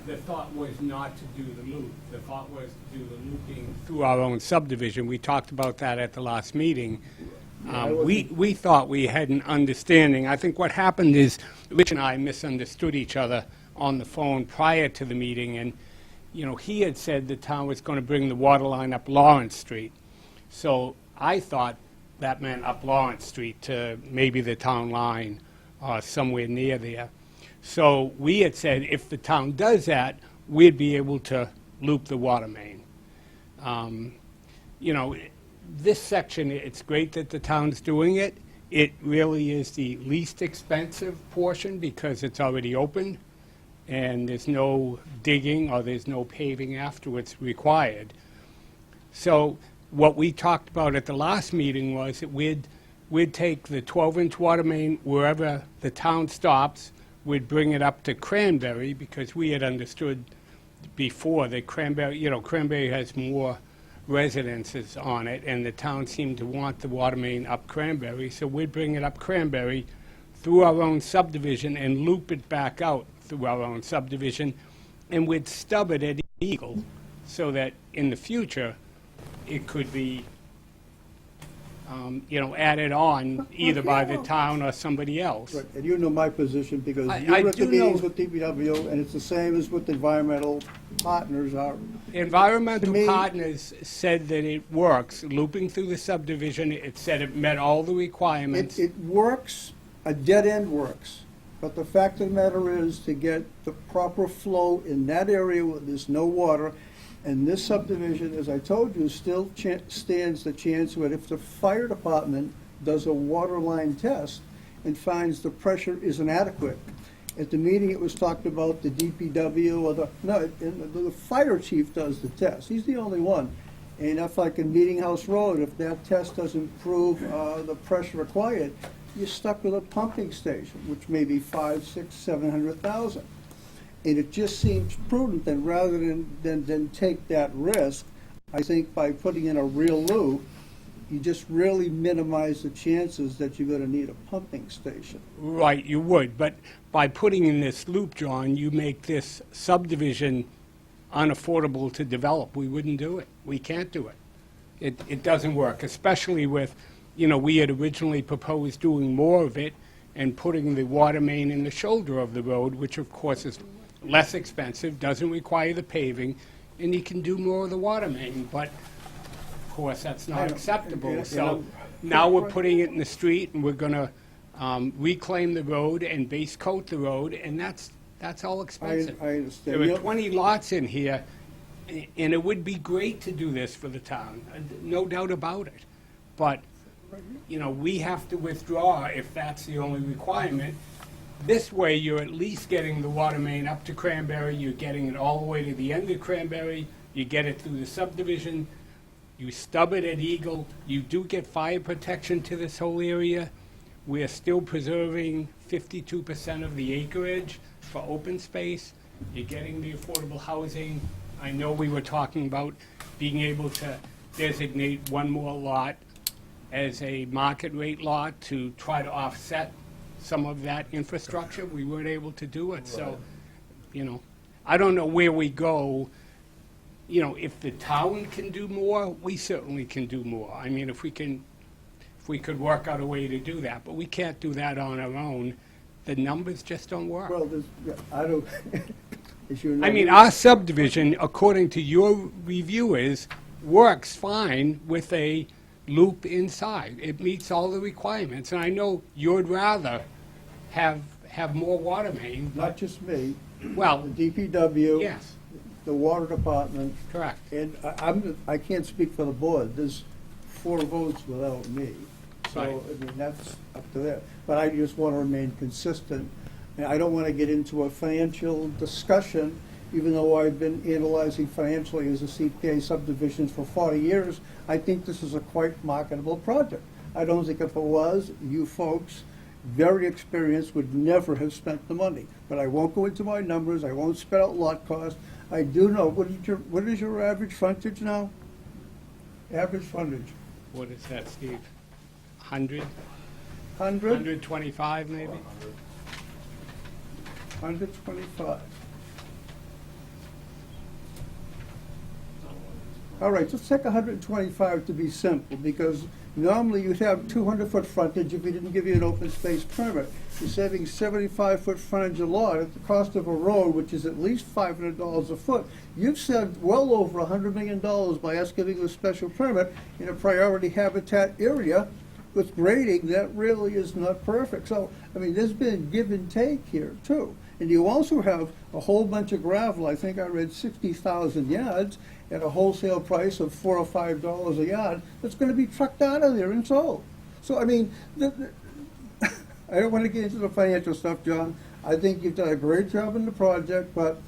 the thought was not to do the loop. The thought was to do the looping through our own subdivision. We talked about that at the last meeting. We thought we had an understanding. I think what happened is Rich and I misunderstood each other on the phone prior to the meeting, and, you know, he had said the town was going to bring the water line up Lawrence Street. So I thought that meant up Lawrence Street to maybe the town line or somewhere near there. So we had said if the town does that, we'd be able to loop the water main. You know, this section, it's great that the town's doing it. It really is the least expensive portion because it's already open and there's no digging or there's no paving afterwards required. So what we talked about at the last meeting was that we'd take the 12-inch water main wherever the town stops, we'd bring it up to Cranberry, because we had understood before that Cranberry, you know, Cranberry has more residences on it, and the town seemed to want the water main up Cranberry, so we'd bring it up Cranberry through our own subdivision and loop it back out through our own subdivision, and we'd stub it at Eagle, so that in the future, it could be, you know, added on either by the town or somebody else. Right, and you know my position, because I you were at the do meetings know- with DPW, and it's the same as what the environmental partners are. Environmental To me- Partners said that it works, looping through the subdivision. It said it met all the requirements. It works, a dead end works, but the fact of the matter is, to get the proper flow in that area where there's no water, and this subdivision, as I told you, still stands the chance that if the fire department does a water line test and finds the pressure is inadequate. At the meeting, it was talked about the DPW or the fire chief does the test. He's the only one. And if, like in Meeting House Road, if that test doesn't prove the pressure required, you're stuck with a pumping station, which may be 500,000, 600,000, 700,000. And it just seems prudent that rather than take that risk, I think by putting in a real loop, you just really minimize the chances that you're going to need a pumping station. Right, you would, but by putting in this loop, John, you make this subdivision unaffordable to develop. We wouldn't do it. We can't do it. It doesn't work, especially with, you know, we had originally proposed doing more of it and putting the water main in the shoulder of the road, which of course is less expensive, doesn't require the paving, and you can do more of the water main, but of course that's not acceptable. So now we're putting it in the street, and we're gonna reclaim the road and base coat the road, and that's all expensive. I understand. There are 20 lots in here, and it would be great to do this for the town, no doubt about it. But, you know, we have to withdraw if that's the only requirement. This way, you're at least getting the water main up to Cranberry, you're getting it all the way to the end of Cranberry, you get it through the subdivision, you stub it at Eagle, you do get fire protection to this whole area. We're still preserving 52% of the acreage for open space. You're getting the affordable housing. I know we were talking about being able to designate one more lot as a market rate lot to try to offset some of that infrastructure. We weren't able to do it, so, you know, I don't know where we go. You know, if the town can do more, we certainly can do more. I mean, if we could work out a way to do that, but we can't do that on our own. The numbers just don't work. Well, I don't, as you know. I mean, our subdivision, according to your reviewers, works fine with a loop inside. It meets all the requirements, and I know you'd rather have more water main. Not just me. Well, the DPW. yes, The water department. correct. And I can't speak for the board. There's 4 votes without me. So, Right. I mean, that's up to them. But I just want to remain consistent And I don't want to get into a financial discussion, even though I've been analyzing financially as a CPA subdivisions for 40 years. I think this is a quite marketable project. I don't think if it was, you folks, very experienced, would never have spent the money. But I won't go into my numbers, I won't spell out lot cost. I do know, what is your average frontage now? Average frontage? What is that, Steve? 100? 100? 125, maybe? 125. All right, let's take 125 to be simple, because normally you'd have 200-foot frontage if we didn't give you an open space permit. You're saving 75-foot frontage a lot at the cost of a road, which is at least $500 a foot. You've saved well over $100 million by us giving you a special permit in a priority habitat area with grading that really is not perfect. So, I mean, there's been give and take here, too. And you also have a whole bunch of gravel. I think I read 60,000 yards at a wholesale price of $4 or $5 a yard. That's going to be trucked out of there and sold. So, I mean, I don't want to get into the financial stuff, John. I think you've done a great job in the project, but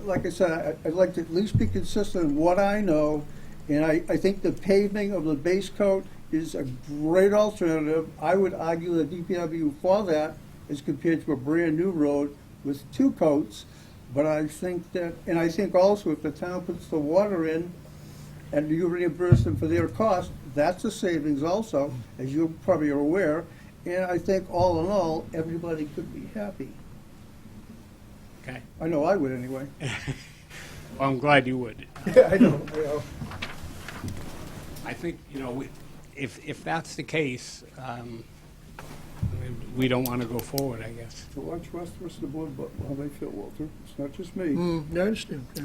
like I said, I'd like to at least be consistent in what I know. And I think the paving of the base coat is a great alternative. I would argue the DPW for that as compared to a brand-new road with 2 coats. But I think that, and I think also if the town puts the water in and you reimburse them for their cost, that's a savings also, as you probably are aware. And I think all in all, everybody could be happy. Okay. I know I would anyway. Well, I'm glad you would. Yeah, I know. I think, if that's the case, we don't want to go forward, I guess. So watch the rest of the board, but how they feel, Walter. It's not just me. I understand. Yeah.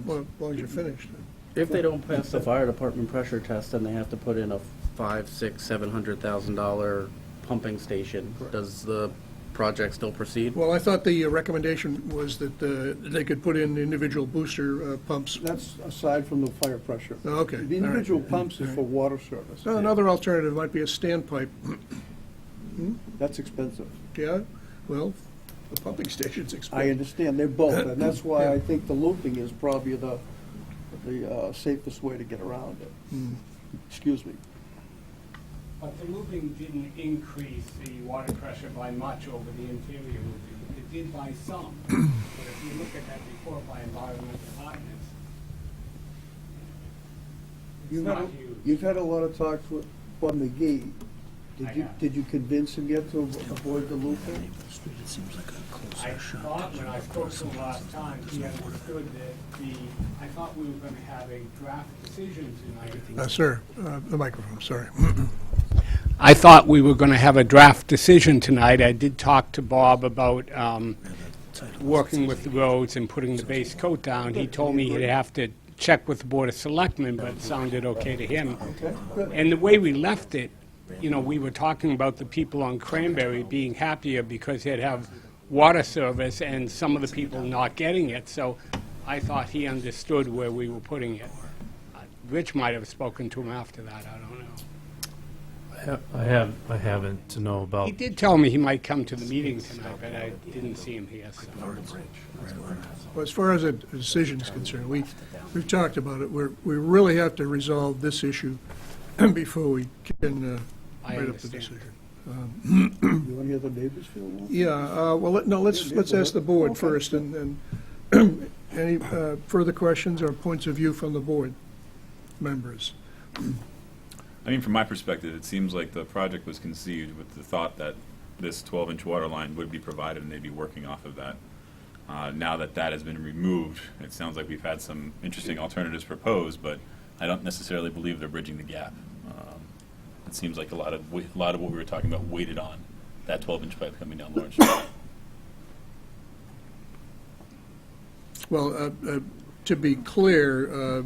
Well, as long as you're finished. If they don't pass the fire department pressure test, then they have to put in a $500,000, $600,000, $700,000 pumping station. Does the project still proceed? Well, I thought the recommendation was that they could put in individual booster pumps. That's aside from the fire pressure. Oh, okay. The All right. individual pumps is for water service. Well, another alternative might be a standpipe. That's expensive. Yeah, well, the pumping station's I expensive. understand, they're both, and that's why Yeah. I think the looping is probably the safest way to get around it. Excuse me. But the looping didn't increase the water pressure by much over the interior looping. It did by some. But if you look at that report by environmental departments, it's not huge. You've had a lot of talks with Bob McGee. I have. Did you convince him yet to avoid the looping? I thought when I spoke to him last time, he understood that I thought we were going to have a draft decision tonight. Sir, the microphone, sorry. I thought we were going to have a draft decision tonight. I did talk to Bob about working with the roads and putting the base coat down. He told me he'd have to check with the Board of Selectmen, but it sounded okay to him. Okay, good. And the way we left it, we were talking about the people on Cranberry being happier because they'd have water service and some of the people not getting it. So I thought he understood where we were putting it. Rich might have spoken to him after that, I don't know. I haven't to know about. He did tell me he might come to the meeting tonight, but I didn't see him here. So. Well, as far as a decision is concerned, we've talked about it. We really have to resolve this issue before we can I write up the understand. decision. You want to hear the neighbors feel? Walter? Yeah, well, let's ask the board Okay, first, and any further questions or points of view from the board members? I mean, from my perspective, it seems like the project was conceived with the thought that this 12-inch water line would be provided and they'd be working off of that. Now that that has been removed, it sounds like we've had some interesting alternatives proposed, but I don't necessarily believe they're bridging the gap. It seems like a lot of what we were talking about waited on, that 12-inch pipe coming down Lawrence Street. Well, to be clear,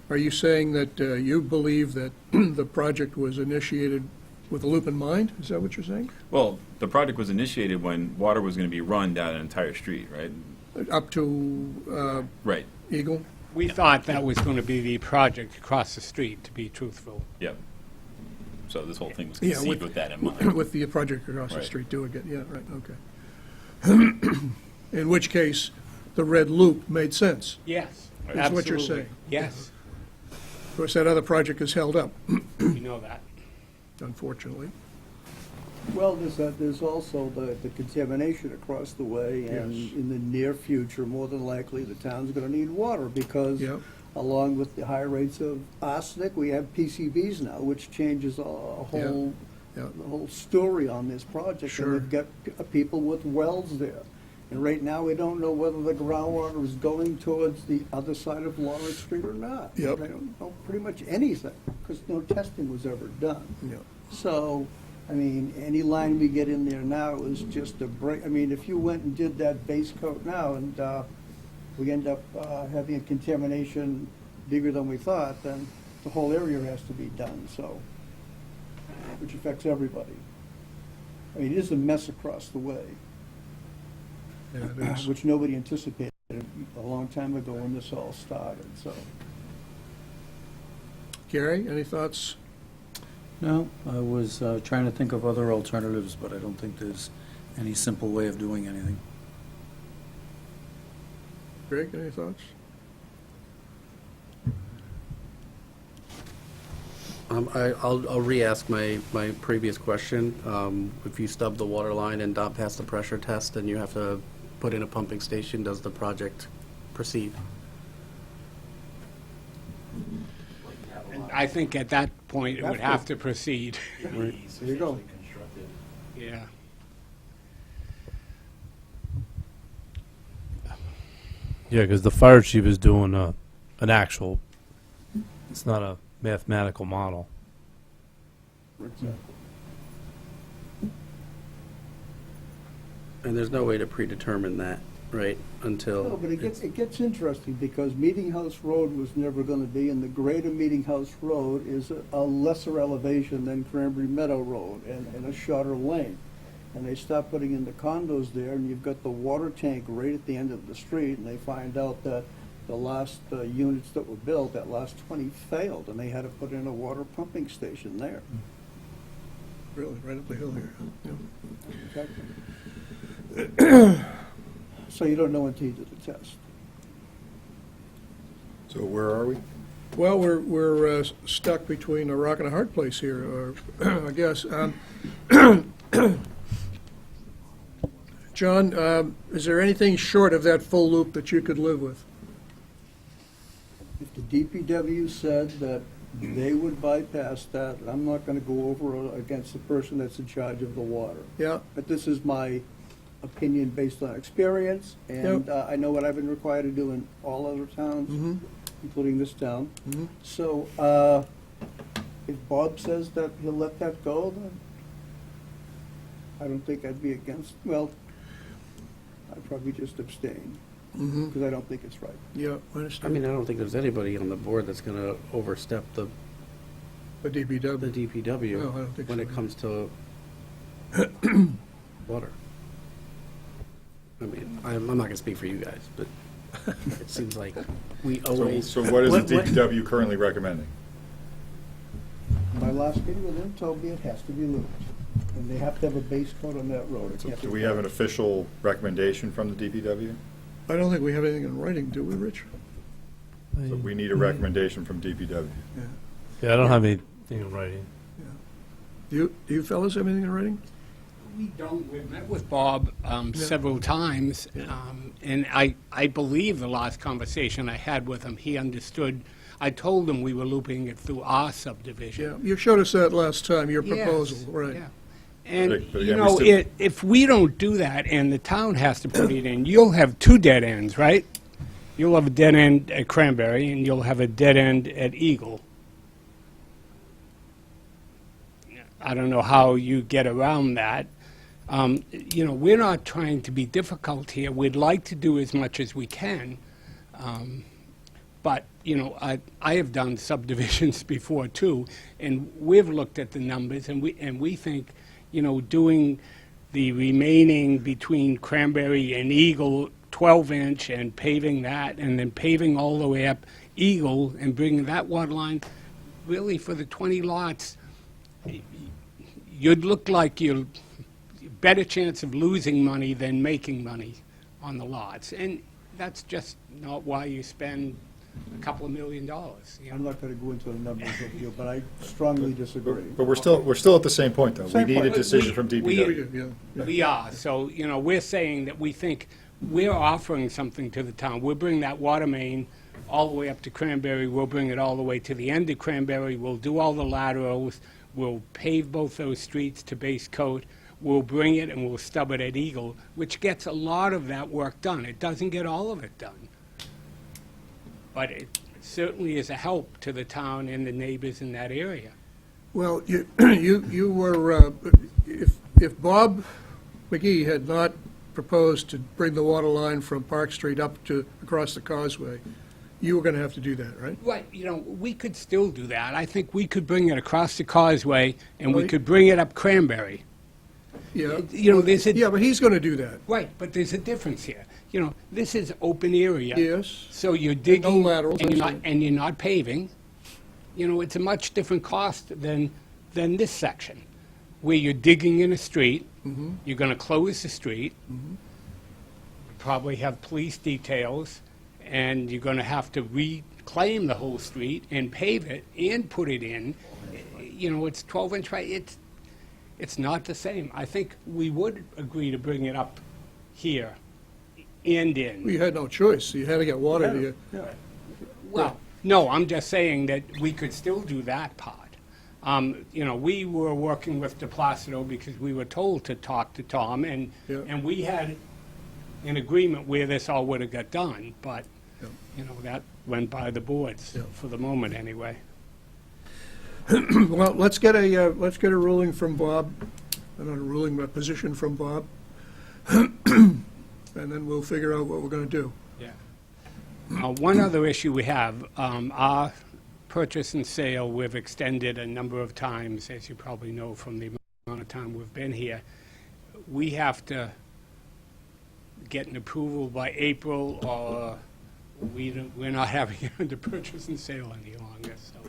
are you saying that you believe that the project was initiated with a loop in mind? Is that what you're saying? Well, the project was initiated when water was going to be run down an entire street, right? Up to Right. Eagle? We thought that was going to be the project across the street, to be truthful. Yep. so this whole thing was Yeah, conceived with that in mind. With the project across the Right. street doing it, yeah, right, okay. In which case, the red loop made sense. Yes, Is what you're absolutely. saying. Yes, Of course, that other project is held up, we know that. unfortunately. Well, there's also the contamination across the way, and Yes. in the near future, more than likely, the town's gonna need water, because Yep. along with the high rates of arsenic, we have PCBs now, which changes a whole, Yeah. the whole story on this project. Sure. And we've got people with wells there. And right now, we don't know whether the groundwater is going towards the other side of Lawrence Street or not. Yep. I don't know pretty much anything, because no testing was ever done. Yeah. So, I mean, any line we get in there now is just a break. I mean, if you went and did that base coat now, and we end up having a contamination bigger than we thought, then the whole area has to be done, so, which affects everybody. I mean, it is a mess across the way, Yeah, it is. which nobody anticipated a long time ago when this all started, so. Gary, any thoughts? No, I was trying to think of other alternatives, but I don't think there's any simple way of doing anything. Greg, any thoughts? I'll re-ask my previous question. If you stub the water line and don't pass the pressure test, and you have to put in a pumping station, does the project proceed? I think at that point, it would have to proceed. There you go. Yeah. Yeah, because the fire chief is doing an actual, it's not a mathematical model. And there's no way to predetermine that, right, until... No, but it gets interesting, because Meeting House Road was never gonna be, and the greater Meeting House Road is a lesser elevation than Cranberry Meadow Road, and a shorter lane. And they start putting in the condos there, and you've got the water tank right at the end of the street, and they find out that the last units that were built, that last 20 failed, and they had to put in a water pumping station there. Really, right up the hill here. Yeah. So you don't know until you do the test. So where are we? Well, we're stuck between a rock and a hard place here, or I guess. John, is there anything short of that full loop that you could live with? If the DPW said that they would bypass that, I'm not gonna go over against the person that's in charge of the water. Yeah, But this is my opinion based on experience, and I know what I've been required to do in all other towns, including this town. Mhm. So, if Bob says that he'll let that go, then I don't think I'd be against, well, I'd probably just abstain, because I don't think it's right. yeah, I understand. mean, I don't think there's anybody on the board that's going to overstep the The DPW. DPW No, I don't think when so. it comes to water. I mean, I'm not going to speak for you guys, but it seems like we always... So what is the DPW currently recommending? My last meeting with him told me it has to be looped, and they have to have a base coat on that road. It So can't do be we have an flat. official recommendation from the DPW? I don't think we have anything in writing, do we, Rich? So we need a recommendation from DPW. Yeah, I don't have anything in writing. Do you fellas have anything in writing? We don't. We've met with Bob several times, and I believe the last conversation I had with him, he understood. I told him we were looping it through our subdivision. Yeah, you showed us that last time, your Yes, proposal, right. yeah. And, But you again, know, we still- if we don't do that and the town has to put it in, you'll have two dead ends, right? You'll have a dead end at Cranberry, and you'll have a dead end at Eagle. I don't know how you get around that. You know, we're not trying to be difficult here. We'd like to do as much as we can. But, you know, I have done subdivisions before too, and we've looked at the numbers, and we think, you know, doing the remaining between Cranberry and Eagle 12-inch and paving that, and then paving all the way up Eagle and bringing that water line, really for the 20 lots, you'd look like you're better chance of losing money than making money on the lots. And that's just not why you spend a couple of $1 million. You know? I'm not going to go into the numbers with you, but I strongly disagree. But we're still at the same point, though. We Same need a point. decision from DPW. Yeah. We are. So, you know, we're saying that we think we're offering something to the town. We'll bring that water main all the way up to Cranberry. We'll bring it all the way to the end of Cranberry. We'll do all the laterals. We'll pave both those streets to base coat. We'll bring it and we'll stub it at Eagle, which gets a lot of that work done. It doesn't get all of it done. But it certainly is a help to the town and the neighbors in that area. Well, you were, if Bob McGee had not proposed to bring the water line from Park Street up to across the causeway, you were going to have to do that, right? Right, you know, we could still do that. I think we could bring it across the causeway and we Well, could bring it up Cranberry. Yeah. You know, there's a... Yeah, but he's going to do that. Right, but there's a difference here. You know, this is open area. Yes. So you're digging, No laterals, and you're not paving. You know, it's a much different cost than this section, where you're digging in a street, you're going to close the street, probably have police details, and you're going to have to reclaim the whole street and pave it and put it in. You know, it's 12-inch, it's not the same. I think we would agree to bring it up here and in. Well, you had no choice. You had to get water to you. Well, no, I'm just saying that we could still do that part. You know, we were working with De Placido because we were told to talk to Tom, and we had an agreement where this all would have got done, but, you know, that went by the boards, for the moment anyway. Well, let's get a ruling from Bob, not a ruling, but a position from Bob, and then we'll figure out what we're going to do. Yeah. One other issue we have, our purchase and sale, we've extended a number of times, as you probably know from the amount of time we've been here. We have to get an approval by April, or we're not having it under purchase and sale any longer. So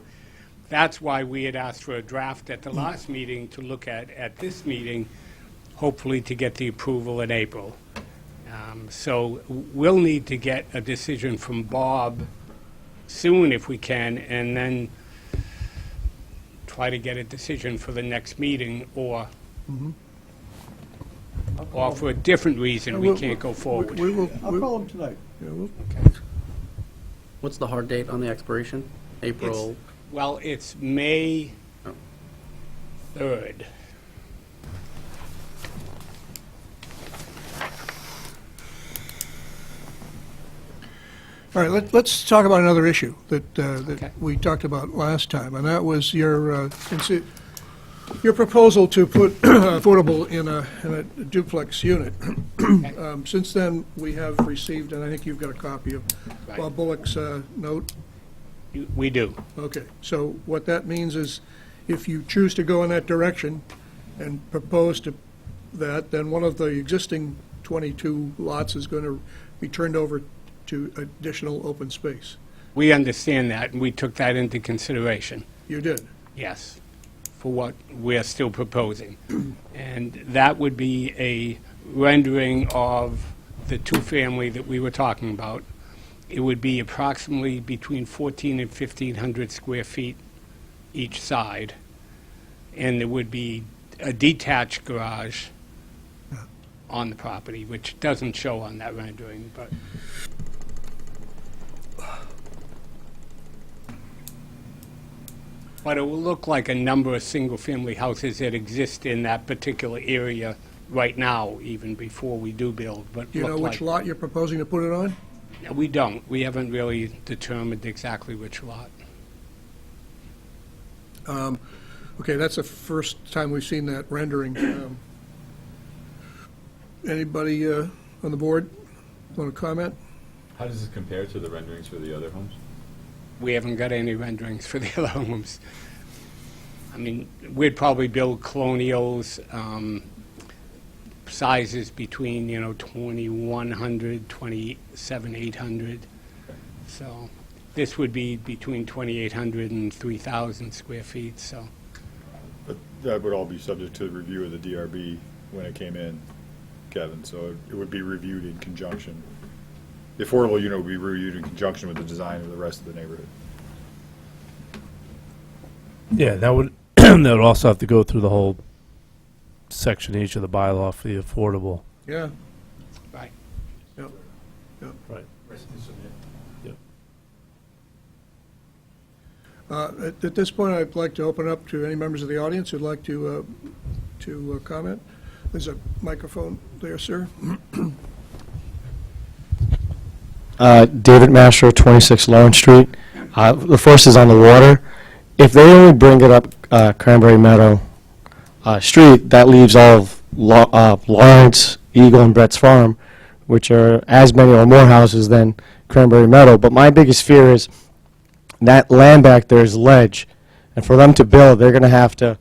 that's why we had asked for a draft at the last meeting to look at this meeting, hopefully to get the approval in April. So we'll need to get a decision from Bob soon if we can, and then try to get a decision for the next meeting, or for a different reason we can't go forward. I'll call him tonight. What's the hard date on the expiration? April? Well, it's May 3rd. All right, let's talk about another issue that we talked about last time, and that was your proposal to put affordable in a duplex unit. Since then, we have received, and I think you've got a copy of Bob Bullock's note. We do. Okay, so what that means is, if you choose to go in that direction and propose to that, then one of the existing 22 lots is going to be turned over to additional open space. We understand that, and we took that into consideration. You did? Yes, for what we're still proposing. And that would be a rendering of the two-family that we were talking about. It would be approximately between 1,400 and 1,500 square feet each side. And there would be a detached garage on the property, which doesn't show on that rendering, but... But it will look like a number of single-family houses that exist in that particular area right now, even before we do build, but Do you know which lot you're proposing to put it on? No, we don't. We haven't really determined exactly which lot. Okay, that's the first time we've seen that rendering. Anybody on the board want to comment? How does it compare to the renderings for the other homes? We haven't got any renderings for the other homes. I mean, we'd probably build colonials, sizes between, 2,100, 27,800. So this would be between 2,800 and 3,000 square feet, so. But that would all be subject to review of the DRB when it came in, Kevin, so it would be reviewed in conjunction. The affordable unit would be reviewed in conjunction with the design of the rest of the neighborhood. Yeah, that would, that would also have to go through the whole Section H of the bylaw for the affordable. Yeah. Right. Yep. Yep. Right. Yep. At this point, I'd like to open up to any members of the audience who'd like to comment. There's a microphone there, sir. David Masher, 26 Lawrence Street. The first is on the water. If they only bring it up Cranberry Meadow Street, that leaves all of Lawrence, Eagle, and Brett's Farm, which are as many or more houses than Cranberry Meadow. But my biggest fear is that land back there is ledge, and for them to build, they're going to have to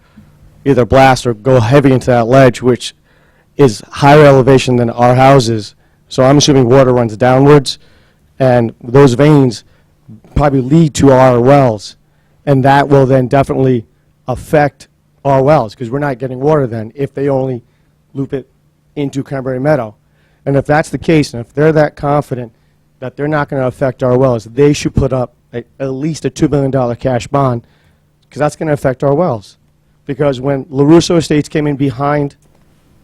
either blast or go heavy into that ledge, which is higher elevation than our houses. So I'm assuming water runs downwards, and those veins probably lead to our wells, and that will then definitely affect our wells, because we're not getting water then if they only loop it into Cranberry Meadow. And if that's the case, and if they're that confident that they're not going to affect our wells, they should put up at least a $2 million cash bond, because that's going to affect our wells. Because when LaRusso Estates came in behind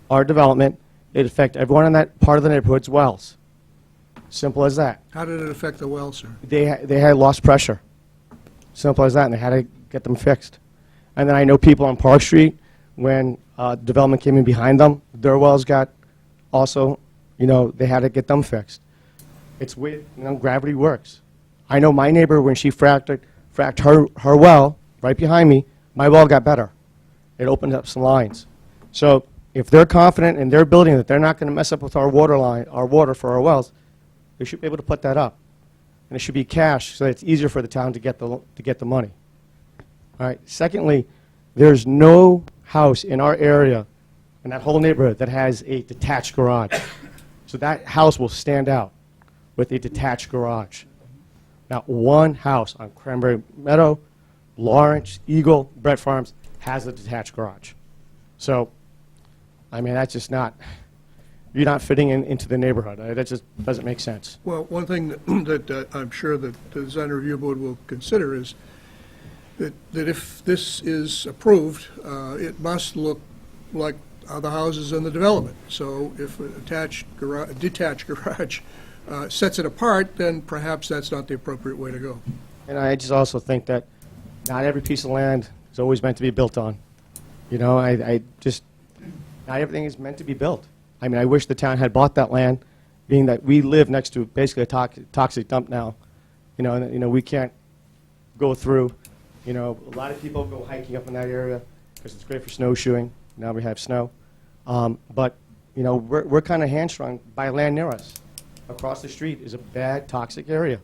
our development, it affected everyone in that part of the neighborhood's wells. Simple as that. How did it affect the well, sir? They had lost pressure. Simple as that, and they had to get them fixed. And then I know people on Park Street, when development came in behind them, their wells got also, they had to get them fixed. It's weird, gravity works. I know my neighbor, when she fracked her well right behind me, my well got better. It opened up some lines. So if they're confident in their building that they're not going to mess up with our water for our wells, they should be able to put that up. And it should be cash so that it's easier for the town to get the money. All right. Secondly, there's no house in our area, in that whole neighborhood, that has a detached garage. So that house will stand out with a detached garage. Not one house on Cranberry Meadow, Lawrence, Eagle, Brett Farms has a detached garage. So, I mean, that's just not, you're not fitting into the neighborhood. That just doesn't make sense. Well, one thing that I'm sure that the Design Review Board will consider is that if this is approved, it must look like other houses in the development. So if a detached garage sets it apart, then perhaps that's not the appropriate way to go. And I just also think that not every piece of land is always meant to be built on. I just, not everything is meant to be built. I mean, I wish the town had bought that land, being that we live next to basically a toxic dump now. We can't go through. A lot of people go hiking up in that area because it's great for snowshoeing. Now we have snow. But, we're kind of hamstrung by land near us. Across the street is a bad, toxic area.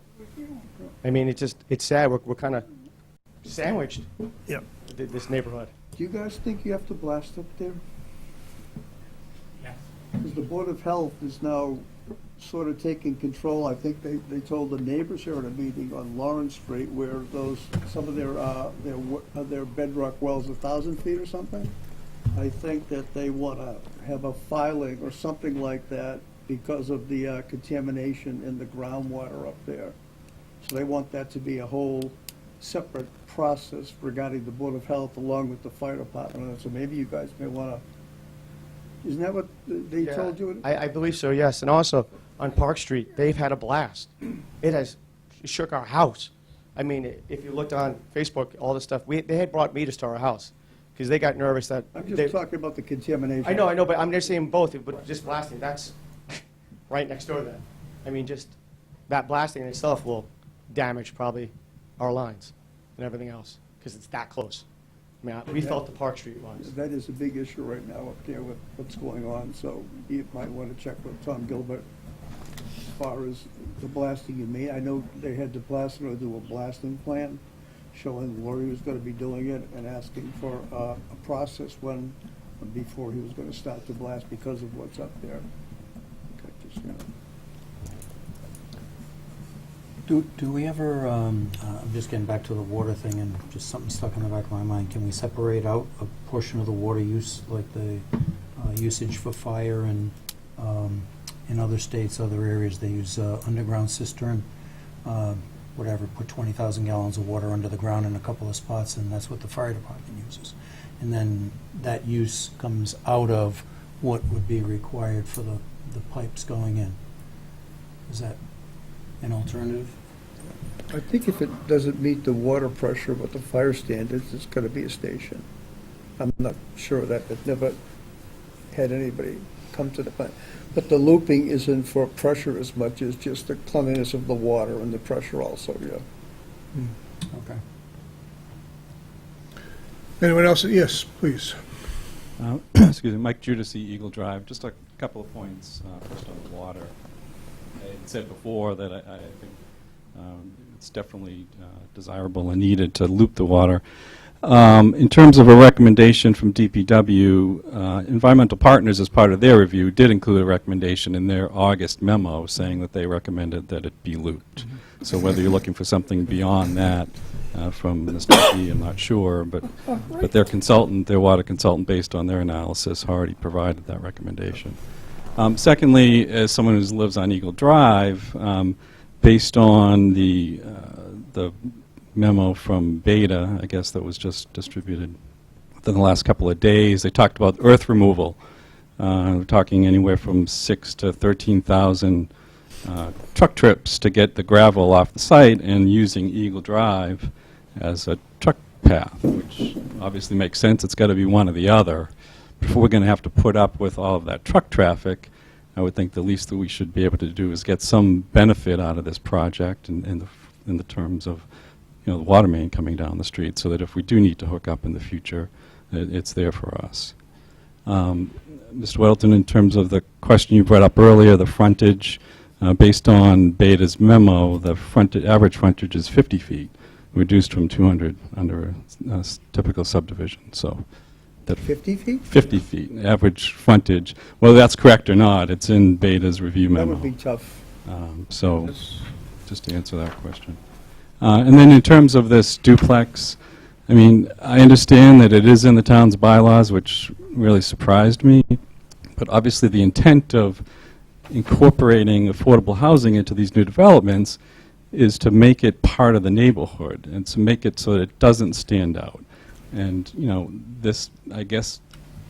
I mean, it's sad. We're kind of sandwiched. Yep. This neighborhood. Do you guys think you have to blast up there? Yes. Because the Board of Health is now sort of taking control. I think they told the neighbors here at a meeting on Lawrence Street where some of their bedrock wells 1,000 feet or something. I think that they want to have a filing or something like that because of the contamination in the groundwater up there. So they want that to be a whole separate process regarding the Board of Health along with the fire department. And so maybe you guys may want to, isn't that what they told you? I believe so, yes. And also, on Park Street, they've had a blast. It shook our house. I mean, if you looked on Facebook, all this stuff, they had brought meters to our house because they got nervous that... I'm just talking about the contamination. I know, but I'm just saying both, but just blasting, that's right next door then. I mean, just that blasting in itself will damage probably our lines and everything else because it's that close. I mean, we felt the Park Street ones. That is a big issue right now up there with what's going on, so you might want to check with Tom Gilbert as far as the blasting you made. I know they had to blast or do a blasting plan showing where he was going to be doing it and asking for a process before he was going to start to blast because of what's up there. Okay, just, Do we ever, I'm just getting back to the water thing and just something stuck in the back of my mind. Can we separate out a portion of the water use, like the usage for fire and in other states, other areas, they use underground cistern, whatever, put 20,000 gallons of water under the ground in a couple of spots, and that's what the fire department uses. And then that use comes out of what would be required for the pipes going in. Is that an alternative? I think if it doesn't meet the water pressure with the fire standards, it's going to be a station. I'm not sure of that. I've never had anybody come to the point. But the looping isn't for pressure as much as just the cleanliness of the water and the pressure also, yeah. Okay. Anyone else? Yes, please. Excuse me, Mike Judici, Eagle Drive. Just a couple of points. First on the water. I had said before that I think it's definitely desirable and needed to loop the water. In terms of a recommendation from DPW, Environmental Partners, as part of their review, did include a recommendation in their August memo saying that they recommended that it be looped. So whether you're looking for something beyond that from Mr. B, I'm not sure, but their consultant, their water consultant, based on their analysis, already provided that recommendation. Secondly, as someone who lives on Eagle Drive, based on the memo from Beta, I guess that was just distributed within the last couple of days, they talked about earth removal. We're talking anywhere from 6,000 to 13,000 truck trips to get the gravel off the site, and using Eagle Drive as a truck path, which obviously makes sense. It's got to be one or the other. If we're going to have to put up with all of that truck traffic, I would think the least that we should be able to do is get some benefit out of this project in the terms of, the water main coming down the street, so that if we do need to hook up in the future, it's there for us. Mr. Weddleton, in terms of the question you brought up earlier, the frontage, based on Beta's memo, the average frontage is 50 feet, reduced from 200 under a typical subdivision. So that 50 feet? 50 feet, average frontage. Whether that's correct or not, it's in Beta's review memo. That would be tough. So just to answer that question. And then in terms of this duplex, I mean, I understand that it is in the town's bylaws, which really surprised me. But obviously the intent of incorporating affordable housing into these new developments is to make it part of the neighborhood and to make it so that it doesn't stand out. And, this, I guess,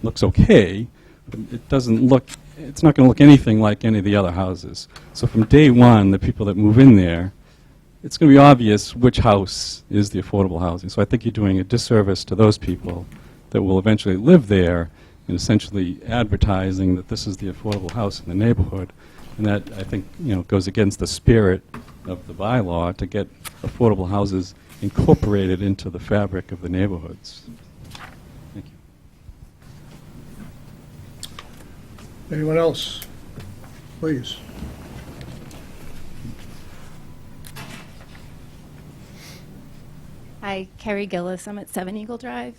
looks okay, but it doesn't look, it's not going to look anything like any of the other houses. So from day one, the people that move in there, it's going to be obvious which house is the affordable housing. So I think you're doing a disservice to those people that will eventually live there and essentially advertising that this is the affordable house in the neighborhood. And that, I think, goes against the spirit of the bylaw to get affordable houses incorporated into the fabric of the neighborhoods. Thank you. Anyone else? Please. Hi, Carrie Gillis. I'm at 7 Eagle Drive.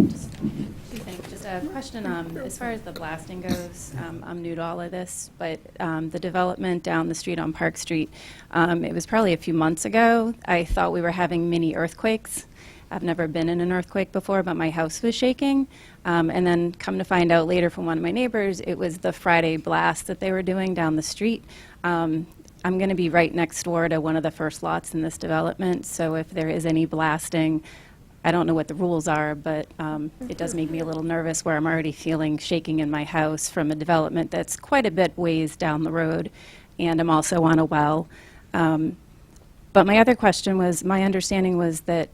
Just two things. Just a question as far as the blasting goes. I'm new to all of this, but the development down the street on Park Street, it was probably a few months ago. I thought we were having mini earthquakes. I've never been in an earthquake before, but my house was shaking. And then come to find out later from one of my neighbors, it was the Friday blast that they were doing down the street. I'm going to be right next door to one of the first lots in this development, so if there is any blasting, I don't know what the rules are, but it does make me a little nervous where I'm already feeling shaking in my house from a development that's quite a bit ways down the road, and I'm also on a well. But my other question was, my understanding was that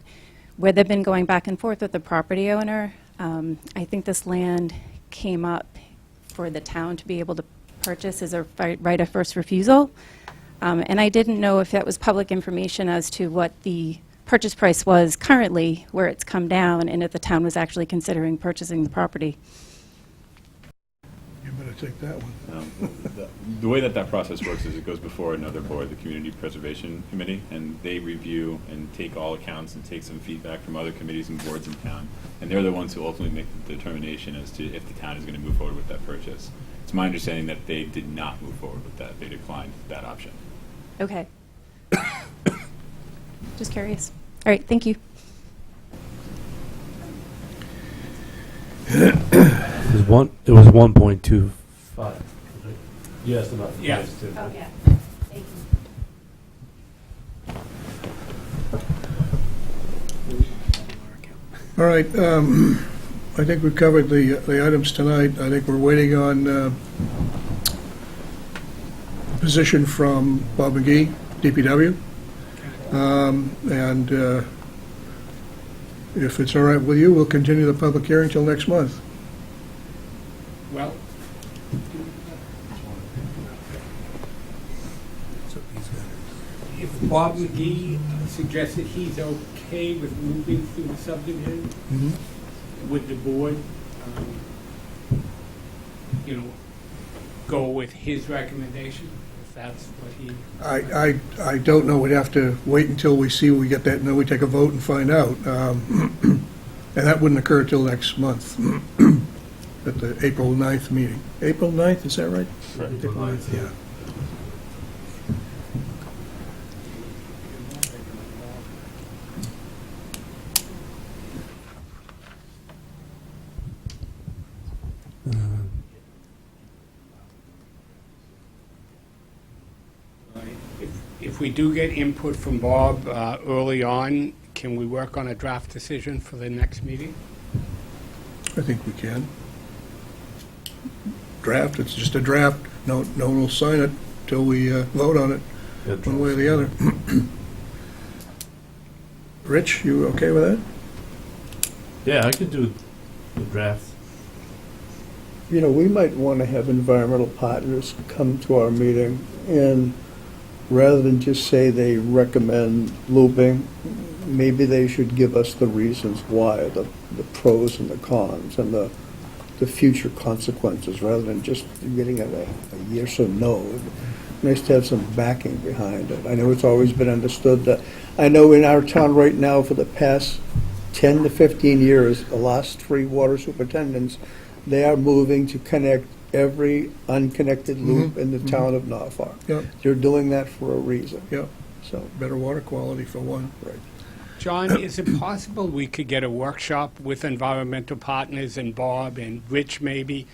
where they've been going back and forth with the property owner, I think this land came up for the town to be able to purchase as a right of first refusal. And I didn't know if that was public information as to what the purchase price was currently, where it's come down, and if the town was actually considering purchasing the property. You better take that one. The way that process works is it goes before another board, the Community Preservation Committee, and they review and take all accounts and take some feedback from other committees and boards in town. And they're the ones who ultimately make the determination as to if the town is going to move forward with that purchase. It's my understanding that they did not move forward with that. They declined that option. Okay. Just curious. All right, thank you. It was 1.25. Yes, about Yeah. Oh, yeah. Thank you. All right, I think we've covered the items tonight. I think we're waiting on a position from Bob McGee, DPW. And if it's all right with you, we'll continue the public hearing till next month. Well, if Bob McGee suggested he's okay with moving through the subdivision, would the board, go with his recommendation, if that's what he... I don't know. We'd have to wait until we see, we get that, and then we take a vote and find out. And that wouldn't occur till next month, at the April 9th meeting. April 9th, is that right? April 9th, yeah. If we do get input from Bob early on, can we work on a draft decision for the next meeting? I think we can. Draft, it's just a draft. No one will sign it till we vote on it, one way or the other. Rich, you okay with that? Yeah, I could do the draft. You know, we might want to have environmental partners come to our meeting, and rather than just say they recommend looping, maybe they should give us the reasons why, the pros and the cons, and the future consequences, rather than just getting a yes or no. Nice to have some backing behind it. I know it's always been understood that, I know in our town right now, for the past 10 to 15 years, the last 3 water superintendents, they are moving to connect every unconnected loop in the town of Norfolk. Yep. They're doing that for a reason. Yeah, So, better water quality for one. right. John, is it possible we could get a workshop with environmental partners and Bob and Rich maybe?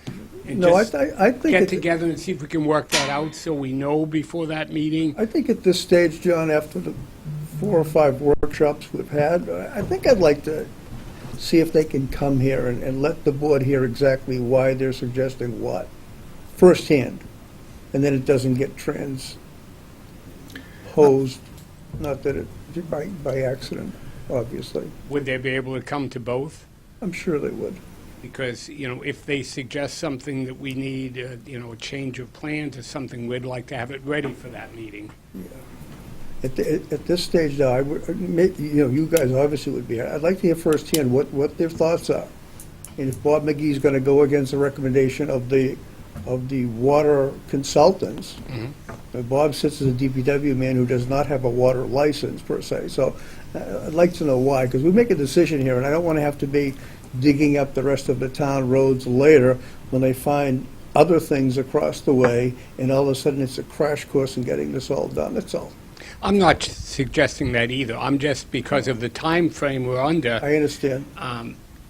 And No, just I think get it- together and see if we can work that out so we know before that meeting? I think at this stage, John, after the 4 or 5 workshops we've had, I think I'd like to see if they can come here and let the board hear exactly why they're suggesting what, firsthand, and then it doesn't get transposed, not that it, by accident, obviously. Would they be able to come to both? I'm sure they would. Because, if they suggest something that we need, a change of plans or something, we'd like to have it ready for that meeting. At this stage now, I would, you guys obviously would be here. I'd like to hear firsthand what their thoughts are. And if Bob McGee's going to go against the recommendation of the water consultants, Bob sits as a DPW man who does not have a water license per se. So I'd like to know why, because we make a decision here, and I don't want to have to be digging up the rest of the town roads later when they find other things across the way, and all of a sudden it's a crash course in getting this all done. That's all. I'm not suggesting that either. I'm just, because of the time frame we're under, I understand.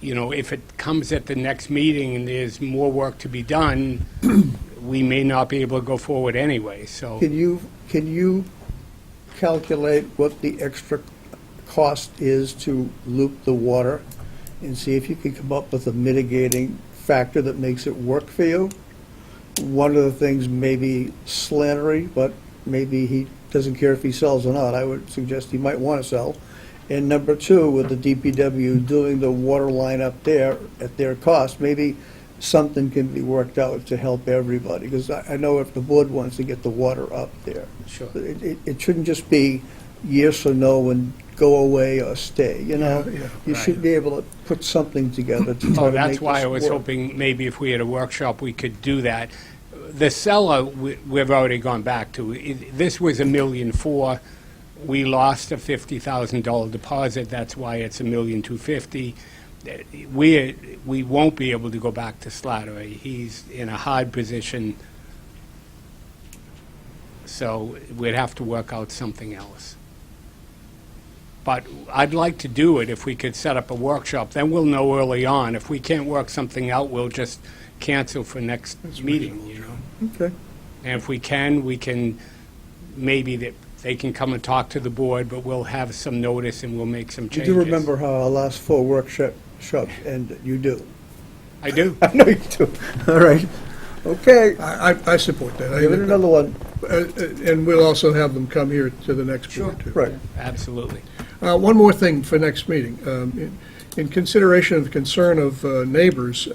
If it comes at the next meeting and there's more work to be done, we may not be able to go forward anyway, so. Can you calculate what the extra cost is to loop the water and see if you can come up with a mitigating factor that makes it work for you? One of the things may be slandery, but maybe he doesn't care if he sells or not. I would suggest he might want to sell. And number 2, with the DPW doing the water line up there at their cost, maybe something can be worked out to help everybody. Because I know if the board wants to get the water up there. Sure. It shouldn't just be yes or no and go away or stay, You should be able to put something together to try to make That's this why I was work. hoping maybe if we had a workshop, we could do that. The cellar, we've already gone back to. This was $1.4 million. We lost a $50,000 deposit. That's why it's $1.25 million. We won't be able to go back to Slattery. He's in a hard position, so we'd have to work out something else. But I'd like to do it if we could set up a workshop. Then we'll know early on. If we can't work something out, we'll just cancel for next meeting, you know? Okay. And if we can, maybe they can come and talk to the board, but we'll have some notice and we'll make some You changes. do remember how our last 4 workshops ended? You do. I do. I know you do. All right. Okay. I support that. Give it another one. And we'll also have them come here to the next board, too. Right. Absolutely. One more thing for next meeting. In consideration of the concern of neighbors,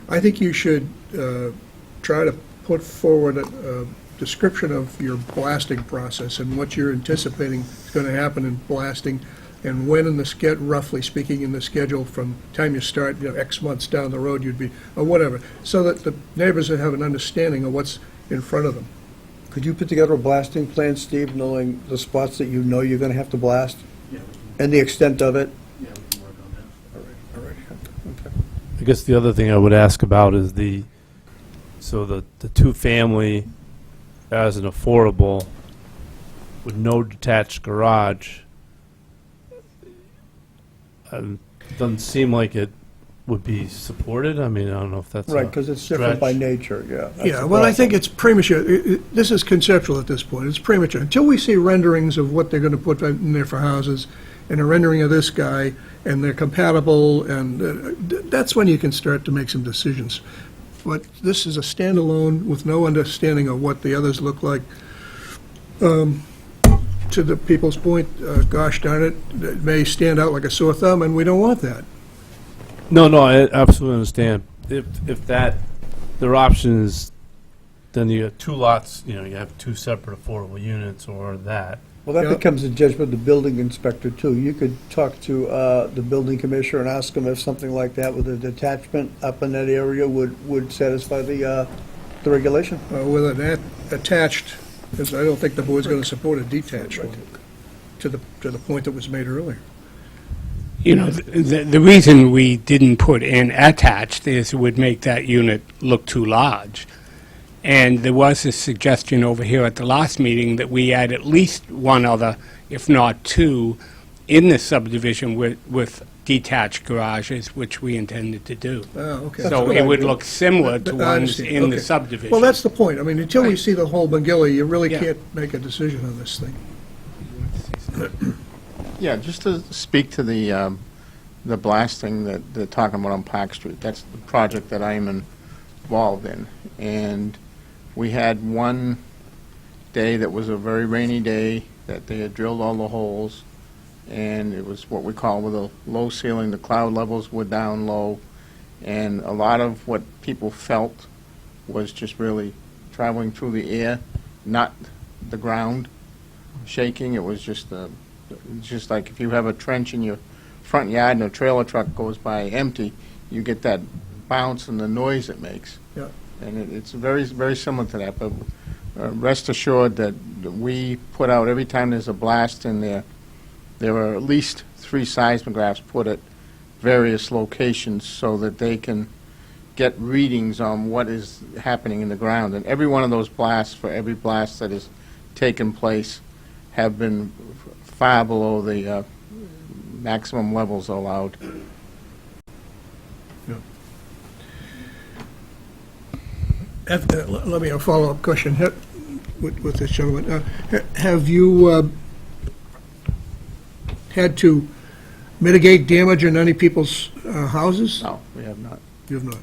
I think you should try to put forward a description of your blasting process and what you're anticipating is going to happen in blasting, and when in the roughly speaking, in the schedule from time you start, X months down the road you'd be, or whatever, so that the neighbors have an understanding of what's in front of them. Could you put together a blasting plan, Steve, knowing the spots that you know you're going to have to blast? Yeah. And the extent of it? Yeah, we can work on that. All right. Okay. I guess the other thing I would ask about is the two-family as an affordable with no detached garage. Doesn't seem like it would be supported. I mean, I don't know if that's Right, a because it's different by stretch. nature, yeah. That's Yeah, the well, I problem. think it's premature. This is conceptual at this point. It's premature. Until we see renderings of what they're going to put in there for houses, and a rendering of this guy, and they're compatible, and that's when you can start to make some decisions. But this is a standalone with no understanding of what the others look like. To the people's point, gosh darn it, it may stand out like a sore thumb, and we don't want that. No, I absolutely understand. If their option is, then you have 2 lots, you have 2 separate affordable units or that. Well, that Yeah. becomes a judgment of the building inspector, too. You could talk to the building commissioner and ask him if something like that with a detachment up in that area would satisfy the regulation. With an attached, because I don't think the board's going to support a detached one, to the point that was made earlier. You know, the reason we didn't put in attached is it would make that unit look too large. And there was a suggestion over here at the last meeting that we add at least one other, if not 2, in the subdivision with detached garages, which we intended to do. Oh, okay. So it would look similar to I ones understand. in the Okay. subdivision. Well, that's the point. I mean, until we Right. see the whole McGilly, you really Yeah. can't make a decision on this thing. Yeah, just to speak to the blasting that they're talking about on Park Street. That's the project that I'm involved in. And we had one day that was a very rainy day that they had drilled all the holes, and it was what we call with a low ceiling. The cloud levels were down low, and a lot of what people felt was just really traveling through the air, not the ground shaking. It was just like if you have a trench in your front yard and a trailer truck goes by empty, you get that bounce and the noise it makes. Yeah. And it's very, very similar to that. But rest assured that we put out, every time there's a blast in there, there are at least 3 seismographs put at various locations so that they can get readings on what is happening in the ground. And every one of those blasts, for every blast that has taken place, have been far below the maximum levels allowed. Let me a follow-up question with this gentleman. Have you had to mitigate damage in any people's houses? No, we have not. You have not.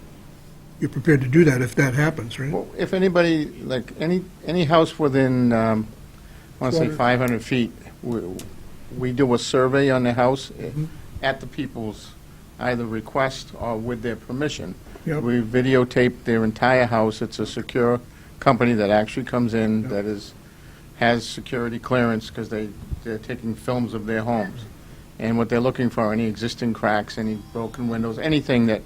You're prepared to do that if that happens, right? Well, if anybody, like any house within, I want to say 500 feet, we do a survey on the house at the people's either request or with their permission. Yep. We videotape their entire house. It's a secure company that actually comes in that has security clearance because they're taking films of their homes. And what they're looking for, any existing cracks, any broken windows, anything that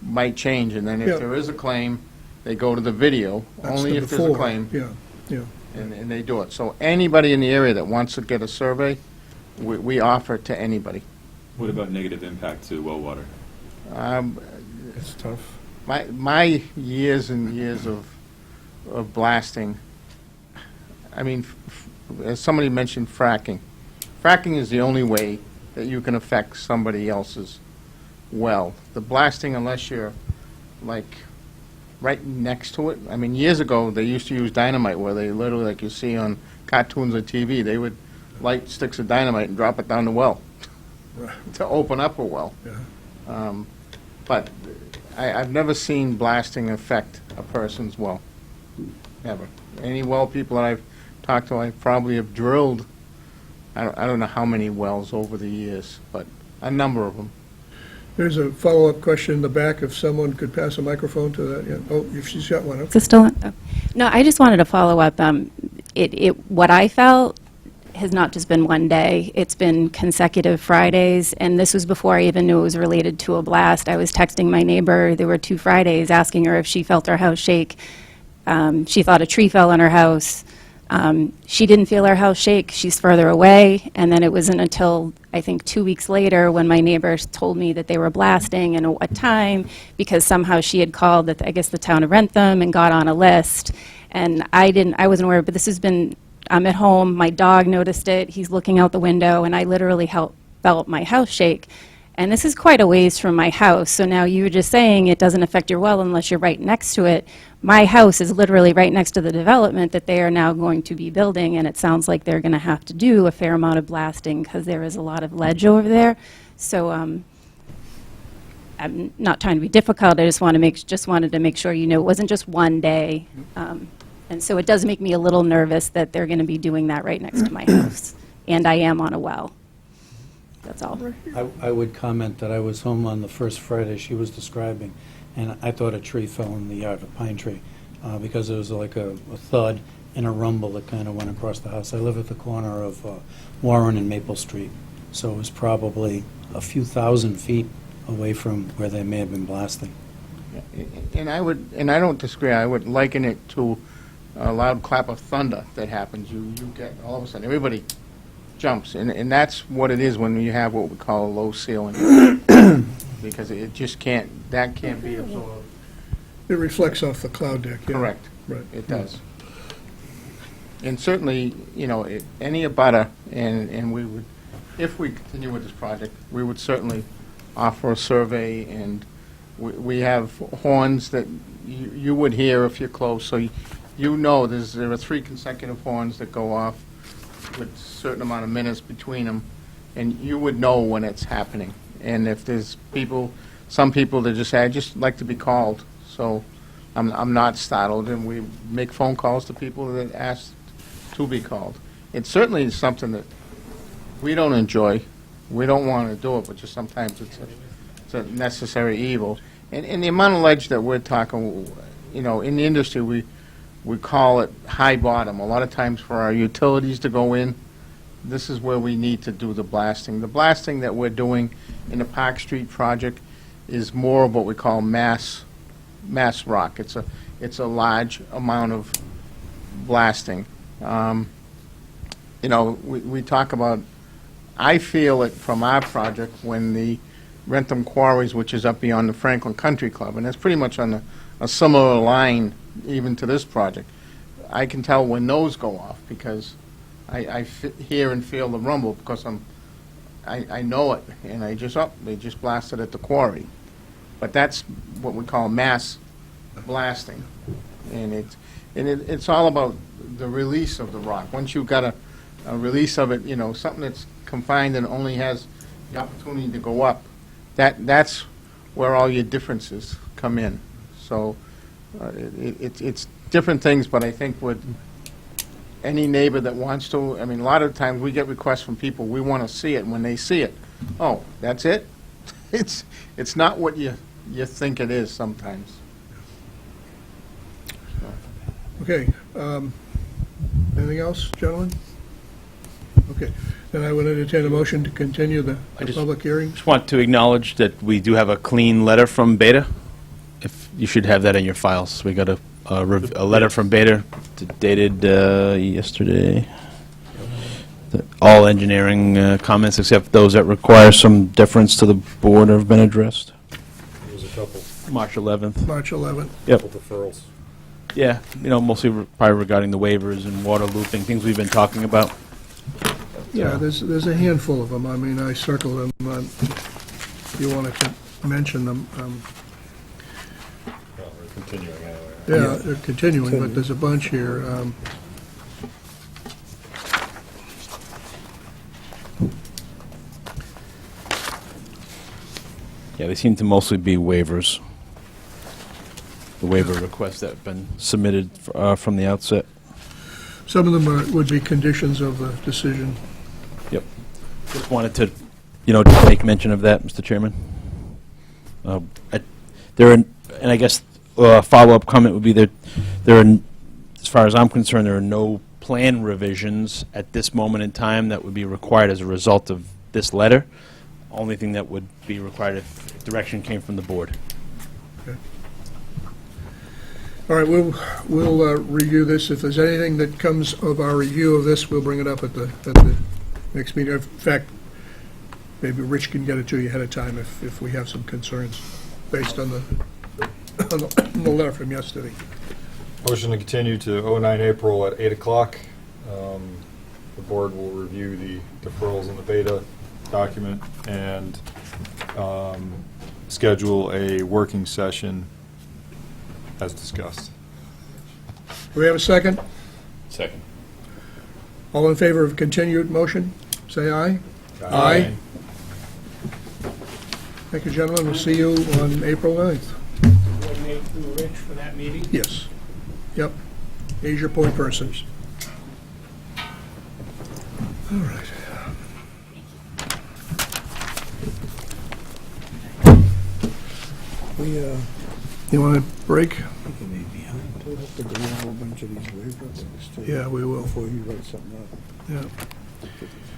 might change. And then if Yeah. there is a claim, they go to the video, That's only the if there's a before. claim, Yeah. and they do it. So anybody in the area that wants to get a survey, we offer it to anybody. What about negative impact to well water? It's tough. My years and years of blasting, I mean, as somebody mentioned fracking. fracking is the only way that you can affect somebody else's well. The blasting, unless you're like right next to it. I mean, years ago, they used to use dynamite where they literally, like you see on cartoons or TV, they would light sticks of dynamite and drop it down the well to open up a well. But I've never seen blasting affect a person's well, ever. Any well people that I've talked to, I probably have drilled, I don't know how many wells over the years, but a number of them. There's a follow-up question in the back, if someone could pass a microphone to that. Yeah. Oh, if she's got one. Is this still on? Oh. No, I just wanted to follow up. What I felt has not just been one day. It's been consecutive Fridays, and this was before I even knew it was related to a blast. I was texting my neighbor. There were 2 Fridays asking her if she felt her house shake. She thought a tree fell on her house. She didn't feel her house shake. She's further away. And then it wasn't until, I think, 2 weeks later when my neighbors told me that they were blasting and at what time, because somehow she had called, I guess, the town of Rentham and got on a list. And I wasn't aware, but this has been, I'm at home, my dog noticed it, he's looking out the window, and I literally felt my house shake. And this is quite a ways from my house, so now you were just saying it doesn't affect your well unless you're right next to it. My house is literally right next to the development that they are now going to be building, and it sounds like they're going to have to do a fair amount of blasting because there is a lot of ledge over there. So I'm not trying to be difficult, I just wanted to make sure you know it wasn't just one day. And so it does make me a little nervous that they're going to be doing that right next to my house, and I am on a well. That's all. I would comment that I was home on the first Friday she was describing, and I thought a tree fell in the yard, a pine tree, because there was like a thud and a rumble that kind of went across the house. I live at the corner of Warren and Maple Street, so it was probably a few thousand feet away from where they may have been blasting. And I don't disagree, I would liken it to a loud clap of thunder that happens. You get, all of a sudden, everybody jumps, and that's what it is when you have what we call a low ceiling, because it just can't be absorbed. It reflects off the cloud deck, yeah. Correct. Right. It does. And certainly, any abutter, and we would, if we continue with this project, we would certainly offer a survey, and we have horns that you would hear if you're close, so there are 3 consecutive horns that go off with a certain amount of minutes between them, and you would know when it's happening. And if there's some people that just say, I just like to be called, so I'm not startled, and we make phone calls to people that ask to be called. It certainly is something that we don't enjoy. We don't want to do it, but just sometimes it's a necessary evil. And the amount of ledge that we're talking, in the industry, we call it high bottom. A lot of times for our utilities to go in, this is where we need to do the blasting. The blasting that we're doing in the Park Street project is more of what we call mass rock. It's a large amount of blasting. We talk about, I feel it from our project when the Rentham Quarries, which is up beyond the Franklin Country Club, and it's pretty much on a similar line even to this project. I can tell when those go off because I hear and feel the rumble because I know it, and they just blasted at the quarry. But that's what we call mass blasting, and it's all about the release of the rock. Once you've got a release of it, something that's confined and only has the opportunity to go up, that's where all your differences come in. So it's different things, but I think with any neighbor that wants to, a lot of times we get requests from people, we want to see it, and when they see it, oh, that's it? It's not what you think it is sometimes. Okay. Anything else, gentlemen? Okay. Then I would entertain a motion to continue the public hearing. Just want to acknowledge that we do have a clean letter from Beta. If you should have that in your files. We got a letter from Beta dated yesterday. All engineering comments except those that require some deference to the board have been addressed. There's a couple. March 11th. March 11th. Yep. Couple deferrals. Yeah, mostly probably regarding the waivers and water looping, things we've been talking about. Yeah, there's a handful of them. I mean, I circled them. If you wanted to mention them. Well, we're continuing anyway. Yeah, they're continuing, but there's a bunch here. Yeah, they seem to mostly be waivers. The waiver requests that have been submitted from the outset. Some of them would be conditions of the decision. Yep. Just wanted to, just make mention of that, Mr. Chairman. There are, and I guess a follow-up comment would be that there are, as far as I'm concerned, there are no plan revisions at this moment in time that would be required as a result of this letter. Only thing that would be required if direction came from the board. Okay. All right, we'll review this. If there's anything that comes of our review of this, we'll bring it up at the next meeting. In fact, maybe Rich can get it to you ahead of time if we have some concerns based on the letter from yesterday. Motion to continue to 09 April at 8 o'clock. The board will review the deferrals in the beta document and schedule a working session as discussed. Do we have a second? Second. All in favor of continued motion, say aye. Aye. Thank you, gentlemen. We'll see you on April 9th. Coordinate through Rich for that meeting? Yes. Yep. He's your point person. All right. You want a break? We'll have to go over a whole bunch of these waiver things too. Yeah, we will. Before he writes something up. Yeah.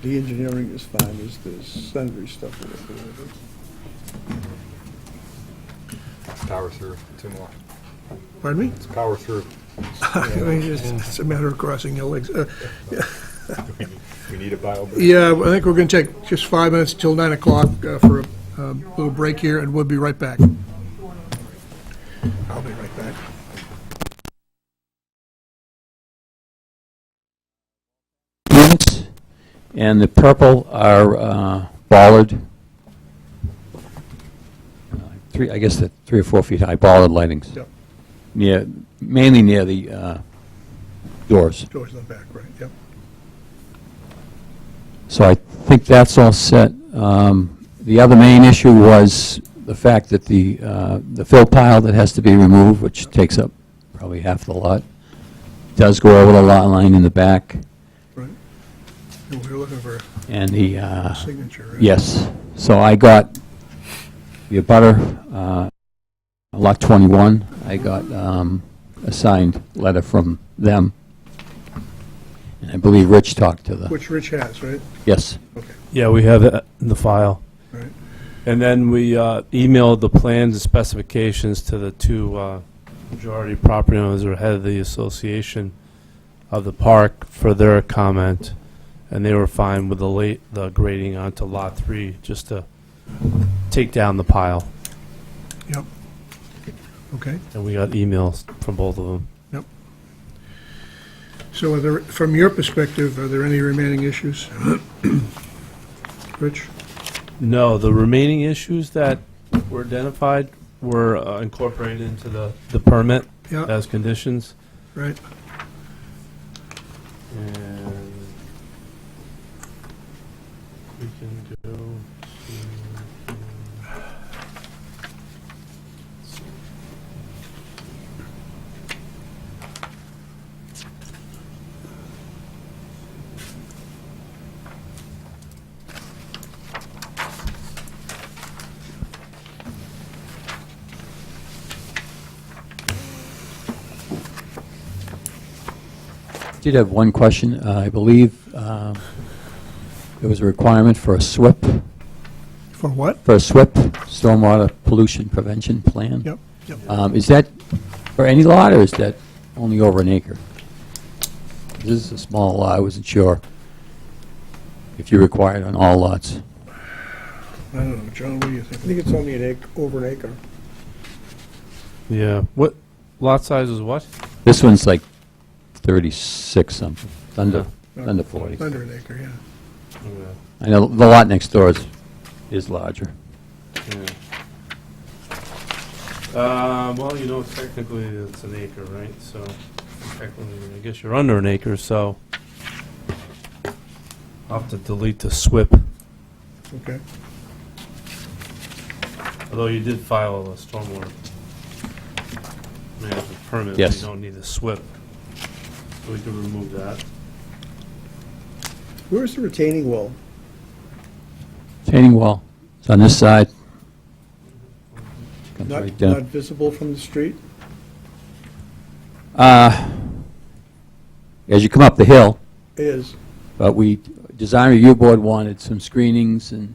The engineering is fine, there's the sundry stuff we'll have to over. Power through. Two more. Pardon me? It's power through. I mean, it's a matter of crossing your legs. Yeah. We need a bio break. Yeah, I think we're going to take just 5 minutes till 9 o'clock for a little break here, and we'll be right back. I'll be right back. Units, and the purple are bollard. I guess they're 3 or 4 feet high bollard lightings. Yep. Mainly near the doors. Doors in the back, right, yep. So I think that's all set. The other main issue was the fact that the fill pile that has to be removed, which takes up probably half the lot, does go over the lot line in the back. Right. And we're looking for And the a signature, right? yes. So I got the abutter, lot 21. I got a signed letter from them. And I believe Rich talked to the... Which Rich has, right? Yes. Okay. Yeah, we have it in the file. Right. And then we emailed the plans and specifications to the two majority property owners or head of the association of the park for their comment, and they were fine with the grading onto lot 3 just to take down the pile. Yep. Okay. And we got emails from both of them. Yep. So are there, from your perspective, are there any remaining issues? Rich? No, the remaining issues that were identified were incorporated into the permit Yeah. as conditions. Right. And we can go to... I did have one question. I believe there was a requirement for a SWIP. For what? For a SWIP, Stormwater Pollution Prevention Plan. Yep, yep. Is that for any lot, or is that only over an acre? This is a small lot. I wasn't sure if you required on all lots. I don't know, John, what do you think? I think it's only over an acre. Yeah. What lot size is what? This one's like 36 something, under 40. Under an acre, yeah. I know the lot next door is larger. Well, technically it's an acre, right? So technically, I guess you're under an acre, so I'll have to delete the SWIP. Okay. Although you did file a stormwater management permit, but Yes. you don't need the SWIP. So we can remove that. Where's the retaining wall? Retaining wall, it's on this side. Comes right Not down. visible from the street? As you come up the hill, Is. but Design Review Board wanted some screenings and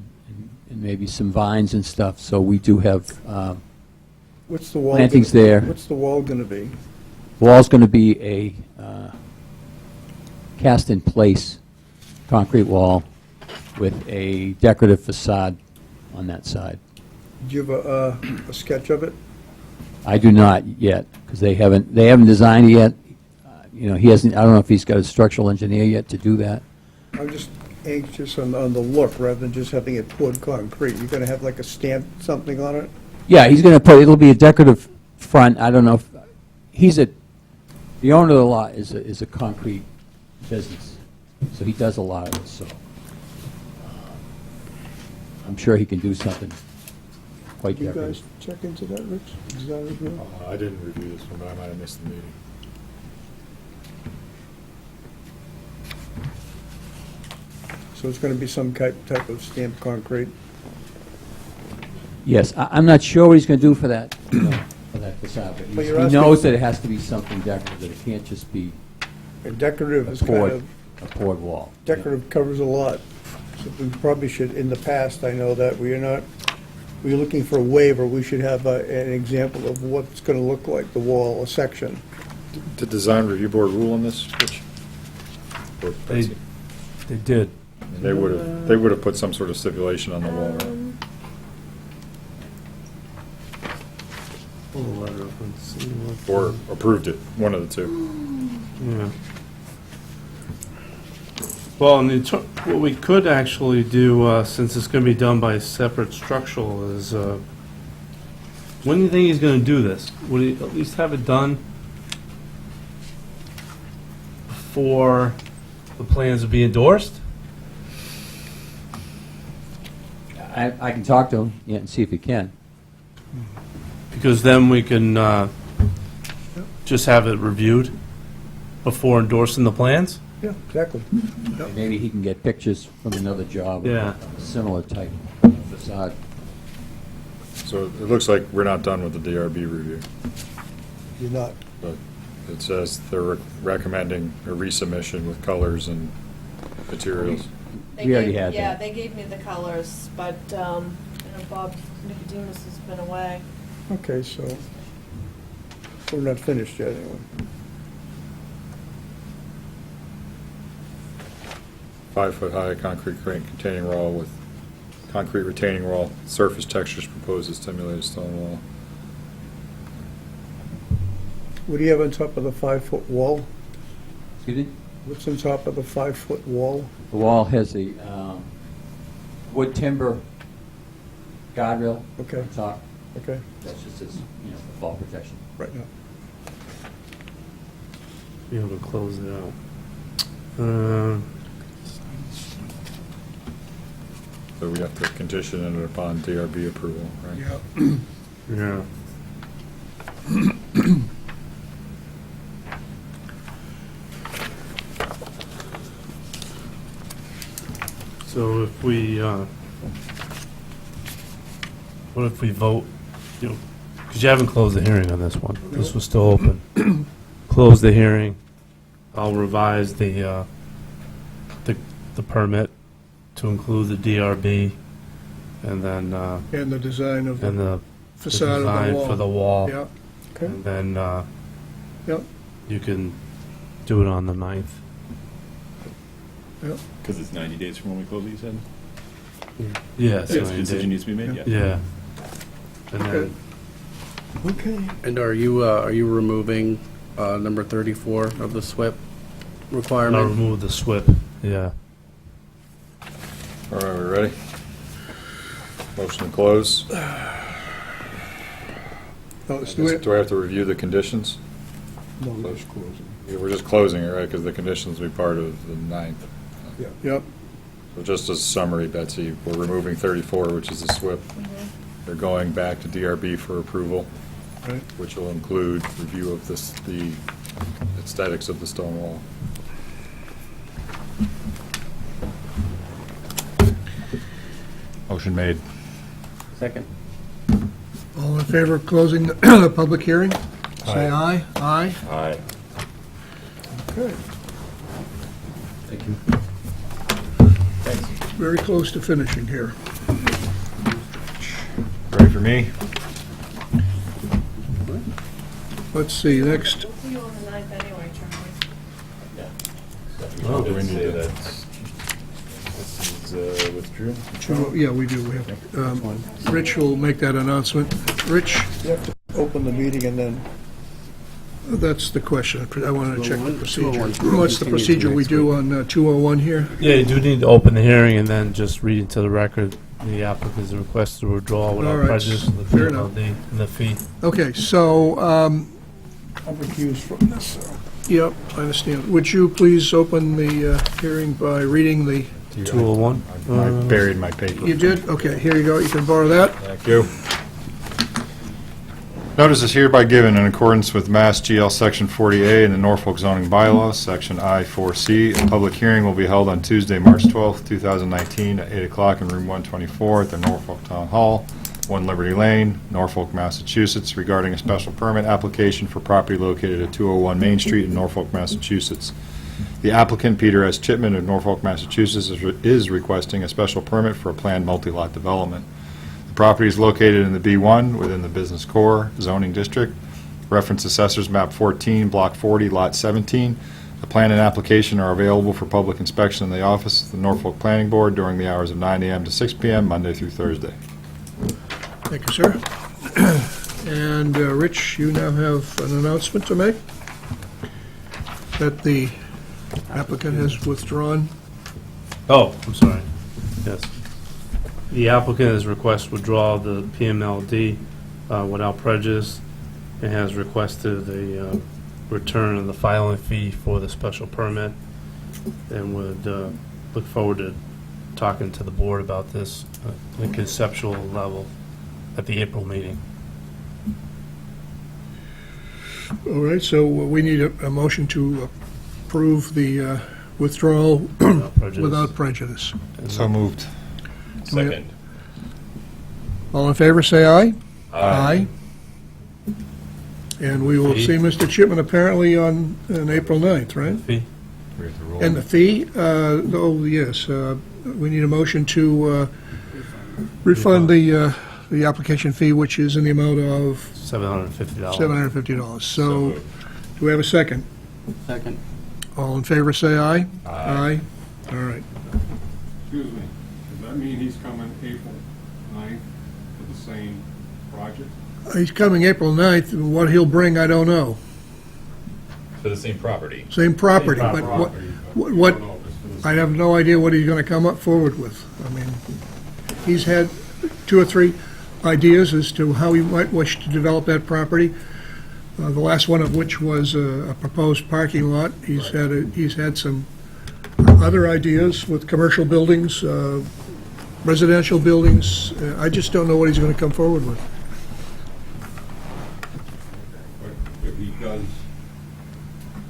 maybe some vines and stuff, so we do have, What's the wall? Plantings gonna- there. What's the wall going to be? wall's going to be a cast-in-place concrete wall with a decorative facade on that side. Do you have a sketch of it? I do not yet, because they haven't designed it yet. He hasn't, I don't know if he's got a structural engineer yet to do that. I'm just anxious on the look rather than just having it poured concrete. You're going to have like a stamp, something on it? Yeah, he's going to it'll be a decorative front. I don't know if, the owner of the lot is a concrete business, so he does a lot of it, so I'm sure he can do something quite Do you decorative. guys check into that, Rich? Design review? I didn't review this one, but I might have missed the meeting. So it's going to be some type of stamped concrete? Yes, I'm not sure what he's going to do for that, for that facade, but But he you're asking- knows that it has to be something decorative, that it can't just be And decorative a is kind poured, of, a poured wall. decorative covers a lot. So we probably should, in the past, I know that we're looking for a waiver, we should have an example of what it's going to look like, the wall, a section. Did Design Review Board rule on this, Rich? Or Betsy? They did. They would have put some sort of stipulation on the wall, right? Pull the letter up and see what. Or approved it, one of the two. Yeah. Well, what we could actually do, since it's going to be done by separate structural, is, when do you think he's going to do this? Would he at least have it done before the plans would be endorsed? I can talk to him, yeah, and see if he can. Because then we can just have it reviewed before endorsing the plans? Yeah, exactly. Maybe he can get pictures from another job. Yeah. Similar type facade. So it looks like we're not done with the DRB review, You're not. but it says they're recommending a resubmission with colors and materials. We already had Yeah, that. they gave me the colors, but, Bob Nicodemus has been away. Okay, so we're not finished yet, anyway. 5-foot-high concrete crane containing wall with concrete retaining wall, surface textures proposed as simulated stone wall. What do you have on top of the 5-foot wall? Excuse me? What's on top of the 5-foot wall? The wall has a wood timber guardrail Okay. on top. Okay, That's just as, fall protection. right now. Be able to close it out. So we have to condition it upon DRB approval, right? Yeah. So if we, what if we vote, because you haven't closed the hearing on this one. This was still open. Close the hearing. I'll revise the permit to include the DRB, and then, And the design of and the the facade of the design wall. for the wall. Yeah, okay, And then yeah, you can do it on the 9th. yeah. Because it's 90 days from when we close it, you said? Yeah. Yes, decision needs to be made, yeah. Yeah. And then, Okay. And are you removing number 34 of the SWIP I'll requirement? remove the SWIP, yeah. All right, we ready? Motion to close. Let's do it. Do I have to review the conditions? No, we're just closing. Yeah, we're just closing it, right, because the conditions will be part of the 9th. Yep. So just as a summary, Betsy, we're removing 34, which is the SWIP. They're going back to DRB for approval, Right. which will include review of the aesthetics of the stone wall. Motion made. Second. All in favor of closing the public hearing? Say aye. Aye. Aye. Okay. Thank you. Very close to finishing here. Ready for me? Let's see, next, We'll see you on the 9th anyway, Charlie. Oh, do we need to- This is withdrew? yeah, we do, we have, Rich will make that announcement. Rich, You have to open the meeting and then, that's the question, I wanted to check the 201, procedure. 201. What's the procedure we do on 201 here? Yeah, you do need to open the hearing and then just read into the record the applicant's request to withdraw All without right, prejudice of the fair enough. PMLD and the fee. Okay, so, I'm recused from this, so. yep, I understand. Would you please open the hearing by reading the, 201? I buried my paper. you did? Okay, here you go, you can borrow that. Thank you. Notice is hereby given in accordance with Mass GL Section 40A and the Norfolk zoning bylaws, Section I-4C. A public hearing will be held on Tuesday, March 12th, 2019, at 8 o'clock in Room 124 at the Norfolk Town Hall, 1 Liberty Lane, Norfolk, Massachusetts, regarding a special permit application for property located at 201 Main Street in Norfolk, Massachusetts. The applicant, Peter S. Chipman of Norfolk, Massachusetts, is requesting a special permit for a planned multi-lot development. The property is located in the B1 within the Business Core zoning district. Reference Assessors Map 14, Block 40, Lot 17. The plan and application are available for public inspection in the office of the Norfolk Planning Board during the hours of 9 a.m. to 6 p.m., Monday through Thursday. Thank you, sir. And Rich, you now have an announcement to make that the applicant has withdrawn. Oh, I'm sorry. Yes. The applicant has requested withdrawal of the PMLD without prejudice and has requested the return of the filing fee for the special permit and would look forward to talking to the board about this at a conceptual level at the April meeting. All right, so we need a motion to approve the withdrawal without prejudice. So moved. Second. All in favor, say aye. Aye. And we will see Mr. Chipman apparently on April 9th, right? Fee? We have to roll. And the fee, oh, yes, we need a motion to refund the application fee, which is in the amount of $750. $750. So, do we have a second? Second. All in favor, say aye. Aye. All right. Excuse me, does that mean he's coming April 9th for the same project? He's coming April 9th, and what he'll bring, I don't know. For the same property. Same property, but what, I have no idea what he's gonna come up forward with. I mean, he's had 2 or 3 ideas as to how he might wish to develop that property. The last one of which was a proposed parking lot. He's had some other ideas with commercial buildings, residential buildings. I just don't know what he's gonna come forward with. But if he does,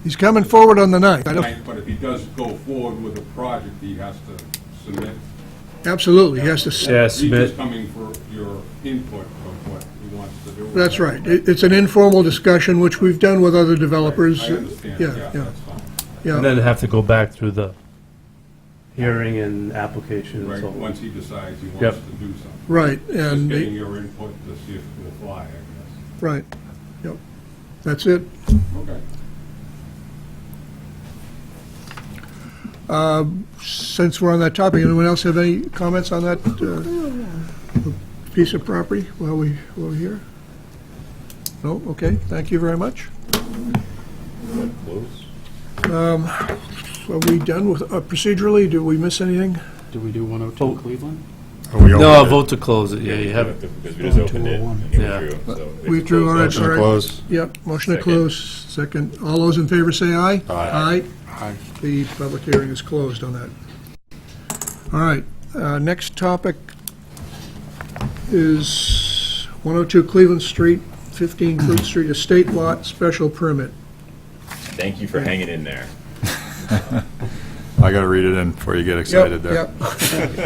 He's coming forward on the 9th. I don't, but if he does go forward with a project, he has to submit. absolutely, he has to. Yeah, He's submit. just coming for your input of what he wants to do. That's right. It's an informal discussion, which we've done with other developers. I understand, Yeah, yeah, yeah, that's fine. And yeah. then have to go back through the hearing and application and Right, so on. once he decides he Yep. wants to do something. Right, Just and, getting your input to see if it will fly, I guess. right, yep. That's it. Okay. Since we're on that topic, anyone else have any comments on that piece of property while we're here? No? Okay, thank you very much. Close. Are we done with, procedurally, did we miss anything? Do we do 102 Cleveland? We No, opened I'll it. vote to close it, yeah, you have, Because we just opened it and Yeah. we withdrew, so. We withdrew, all right, Motion all to right. close. Yep, motion to Second. close, second. All those in favor say aye. Aye. Aye. The public hearing is closed on that. All right, next topic is 102 Cleveland Street, 15 Fruit Street, estate lot, special permit. Thank you for hanging in there. I got to read it in before you get excited there. Yep.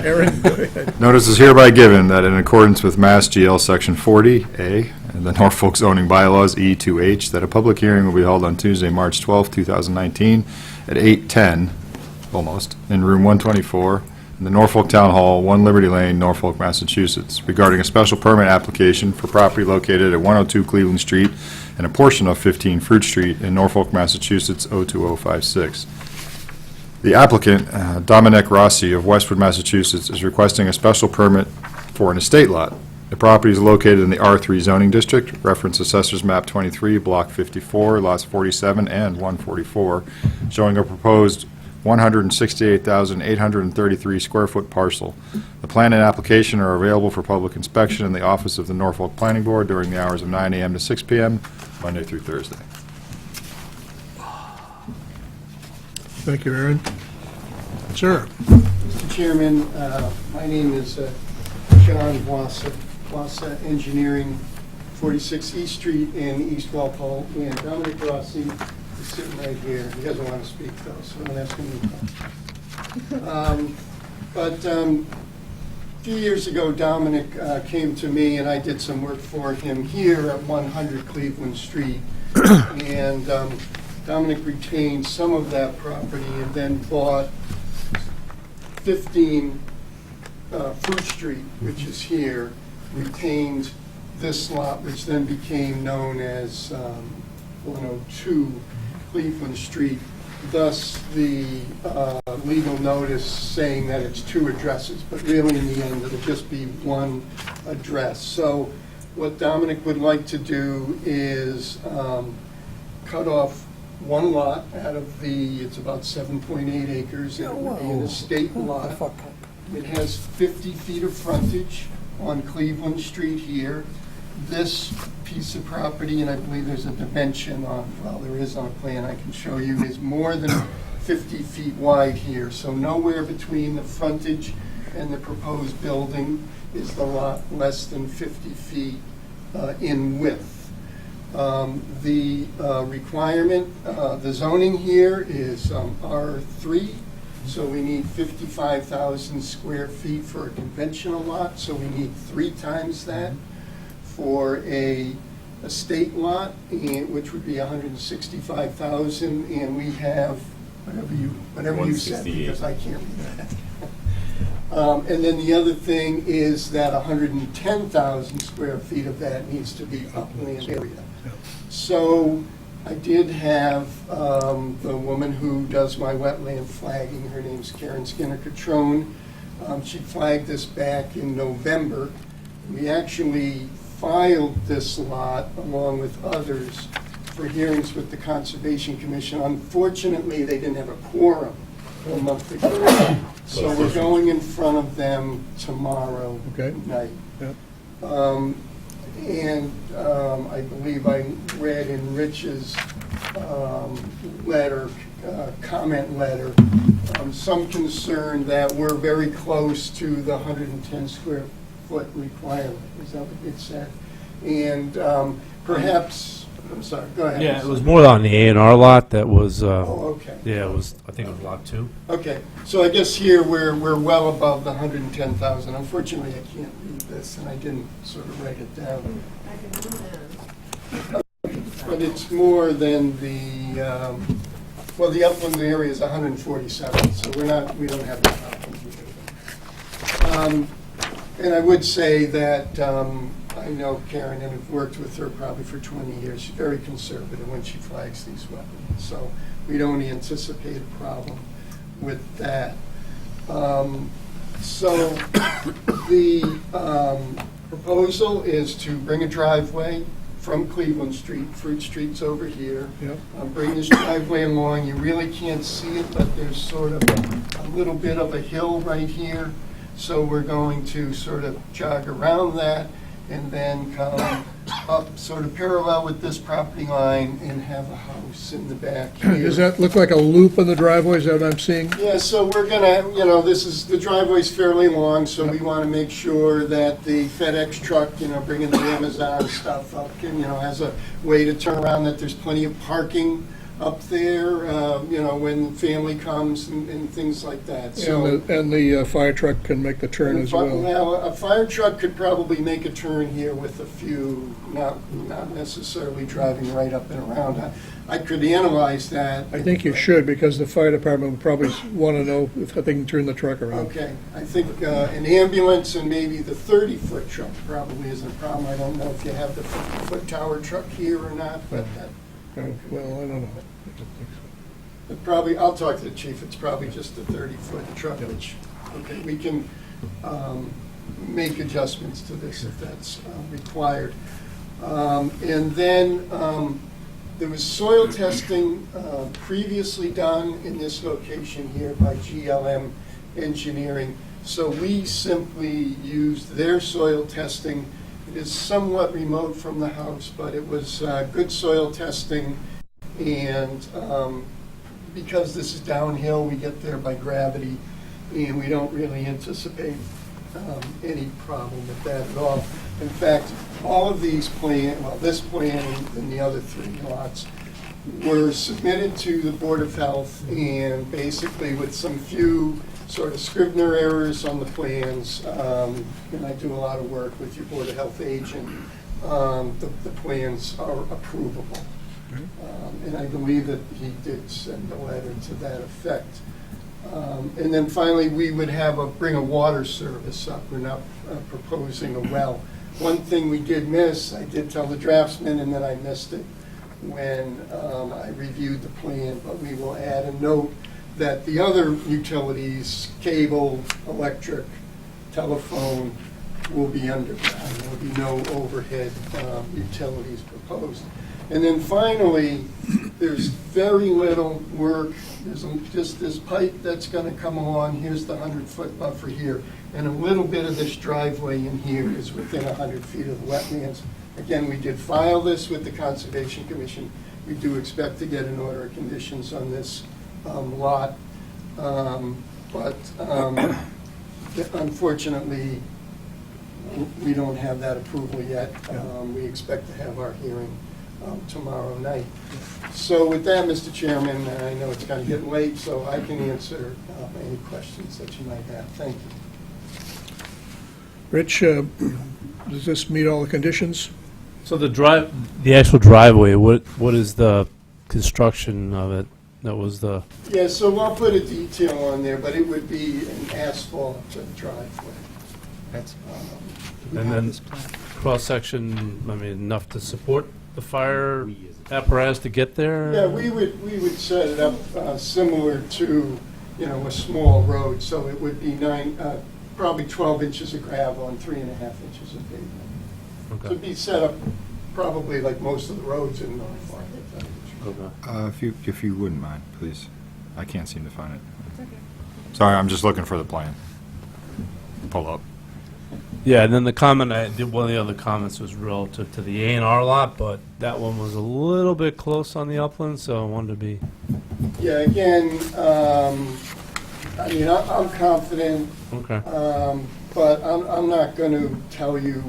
Aaron, go ahead. Notice is hereby given that in accordance with Mass GL Section 40A and the Norfolk zoning bylaws E2H, that a public hearing will be held on Tuesday, March 12, 2019, at 8:10, almost, in room 124, in the Norfolk Town Hall, 1 Liberty Lane, Norfolk, Massachusetts, regarding a special permit application for property located at 102 Cleveland Street and a portion of 15 Fruit Street in Norfolk, Massachusetts, 02056. The applicant, Dominic Rossi of Westwood, Massachusetts, is requesting a special permit for an estate lot. The property is located in the R3 zoning district, reference Assessors Map 23, Block 54, lots 47 and 144, showing a proposed 168,833 square foot parcel. The plan and application are available for public inspection in the office of the Norfolk Planning Board during the hours of 9 a.m. to 6 p.m., Monday through Thursday. Thank you, Aaron. Sir? Mr. Chairman, my name is John Wassa Engineering, 46 East Street in East Walpole, and Dominic Rossi is sitting right here. He doesn't want to speak, though, so don't ask him to come. But a few years ago, Dominic came to me, and I did some work for him here at 100 Cleveland Street. And Dominic retained some of that property and then bought 15 Fruit Street, which is here, retained this lot, which then became known as 102 Cleveland Street. Thus, the legal notice saying that it's 2 addresses, but really in the end, it'll just be 1 address. So what Dominic would like to do is cut off 1 lot out of the, it's about 7.8 acres, it would be an estate lot. It has 50 feet of frontage on Cleveland Street here. This piece of property, and I believe there's a dimension on, well, there is on a plan I can show you, is more than 50 feet wide here. So nowhere between the frontage and the proposed building is the lot less than 50 feet in width. The requirement, the zoning here is R3, so we need 55,000 square feet for a conventional lot, so we need 3 times that for a estate lot, which would be 165,000, and we have whatever you said, because I can't read that. And then the other thing is that 110,000 square feet of that needs to be upland area. So I did have the woman who does my wetland flagging, her name's Karen Skinner-Catrone. She flagged this back in November. We actually filed this lot along with others for hearings with the Conservation Commission. Unfortunately, they didn't have a quorum a month ago. So we're going in front of them tomorrow night. And I believe I read in Rich's letter, comment letter, some concern that we're very close to the 110 square foot requirement. Is that what it said? And perhaps, I'm sorry, go ahead. Yeah, it was more on the A&R lot that was, okay. Yeah, it was, I think it was lot 2. Okay, so I guess here we're well above the 110,000. Unfortunately, I can't read this, and I didn't sort of write it down. I can do that. But it's more than the, well, the upland area is 147, so we don't have that problem. And I would say that I know Karen and have worked with her probably for 20 years. She's very conservative when she flags these wetlands, so we don't anticipate a problem with that. So the proposal is to bring a driveway from Cleveland Street. Fruit Street's over here. Yep. Bring this driveway along. You really can't see it, but there's sort of a little bit of a hill right here. So we're going to sort of jog around that and then come up sort of parallel with this property line and have a house in the back here. Does that look like a loop in the driveway? Is that what I'm seeing? Yeah, so we're gonna, the driveway's fairly long, so we want to make sure that the FedEx truck, bringing the Amazon stuff up, has a way to turn around, that there's plenty of parking up there, when family comes and things like that. So, And the fire truck can make the turn as well. Now, a fire truck could probably make a turn here with a few, not necessarily driving right up and around. I could analyze that. I think you should, because the fire department would probably want to know if they can turn the truck around. Okay, I think an ambulance and maybe the 30-foot truck probably isn't a problem. I don't know if you have the 50-foot tower truck here or not, but that. Well, I don't know. But probably, I'll talk to the chief, it's probably just a 30-foot truck, which, okay, we can make adjustments to this if that's required. And then there was soil testing previously done in this location here by GLM Engineering. So we simply used their soil testing. It is somewhat remote from the house, but it was good soil testing. And because this is downhill, we get there by gravity, and we don't really anticipate any problem with that at all. In fact, all of these this plan and the other 3 lots were submitted to the Board of Health, and basically with some few sort of Scrivener errors on the plans, and I do a lot of work with your Board of Health agent, the plans are approvable. And I believe that he did send a letter to that effect. And then finally, we would bring a water service up. We're not proposing a well. One thing we did miss, I did tell the draftsman, and then I missed it when I reviewed the plan, but we will add a note that the other utilities, cable, electric, telephone, will be underground. There will be no overhead utilities proposed. And then finally, there's very little work. There's just this pipe that's going to come along. Here's the 100-foot buffer here. And a little bit of this driveway in here is within 100 feet of the wetlands. Again, we did file this with the Conservation Commission. We do expect to get an order of conditions on this lot. But unfortunately, we don't have that approval yet. We expect to have our hearing tomorrow night. So with that, Mr. Chairman, and I know it's kind of getting late, so I can answer any questions that you might have. Thank you. Rich, does this meet all the conditions? So the actual driveway, what is the construction of it? That was the... Yeah, so I'll put a detail on there, but it would be an asphalt driveway. And then cross-section, I mean, enough to support the fire apparatus to get there? Yeah, we would set it up similar to, a small road, so it would be probably 12 inches of gravel and 3.5 inches of pavement. Okay. So it'd be set up probably like most of the roads in Norfolk. Okay. If you wouldn't mind, please. I can't seem to find it. Sorry, I'm just looking for the plan. Pull up. Yeah, and then the comment I did, one of the other comments was relative to the A&R lot, but that one was a little bit close on the upland, so I wanted to be... Yeah, again, I mean, I'm confident, Okay. but I'm not going to tell you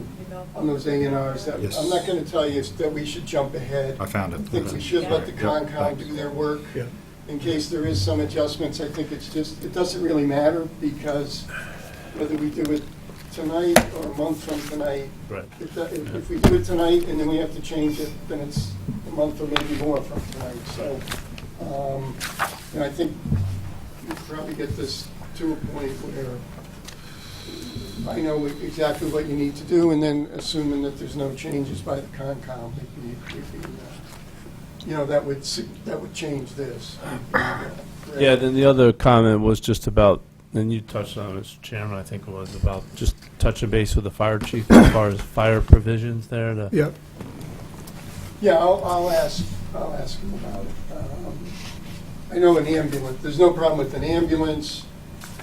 on those A&Rs that, Yes. I'm not going to tell you that we should jump ahead. I found it. I think we should let the Concom do their work. Yeah. In case there is some adjustments, I think it doesn't really matter, because whether we do it tonight or a month from tonight, Right. if we do it tonight and then we have to change it, then it's a month or maybe more from tonight. So, I think we probably get this to a point where I know exactly what you need to do, and then assuming that there's no changes by the Concom, that would change this. Yeah, then the other comment was just about, and you touched on it, Mr. Chairman, I think it was about just touching base with the fire chief as far as fire provisions there to... Yep. Yeah, I'll ask him about it. I know an ambulance, there's no problem with an ambulance.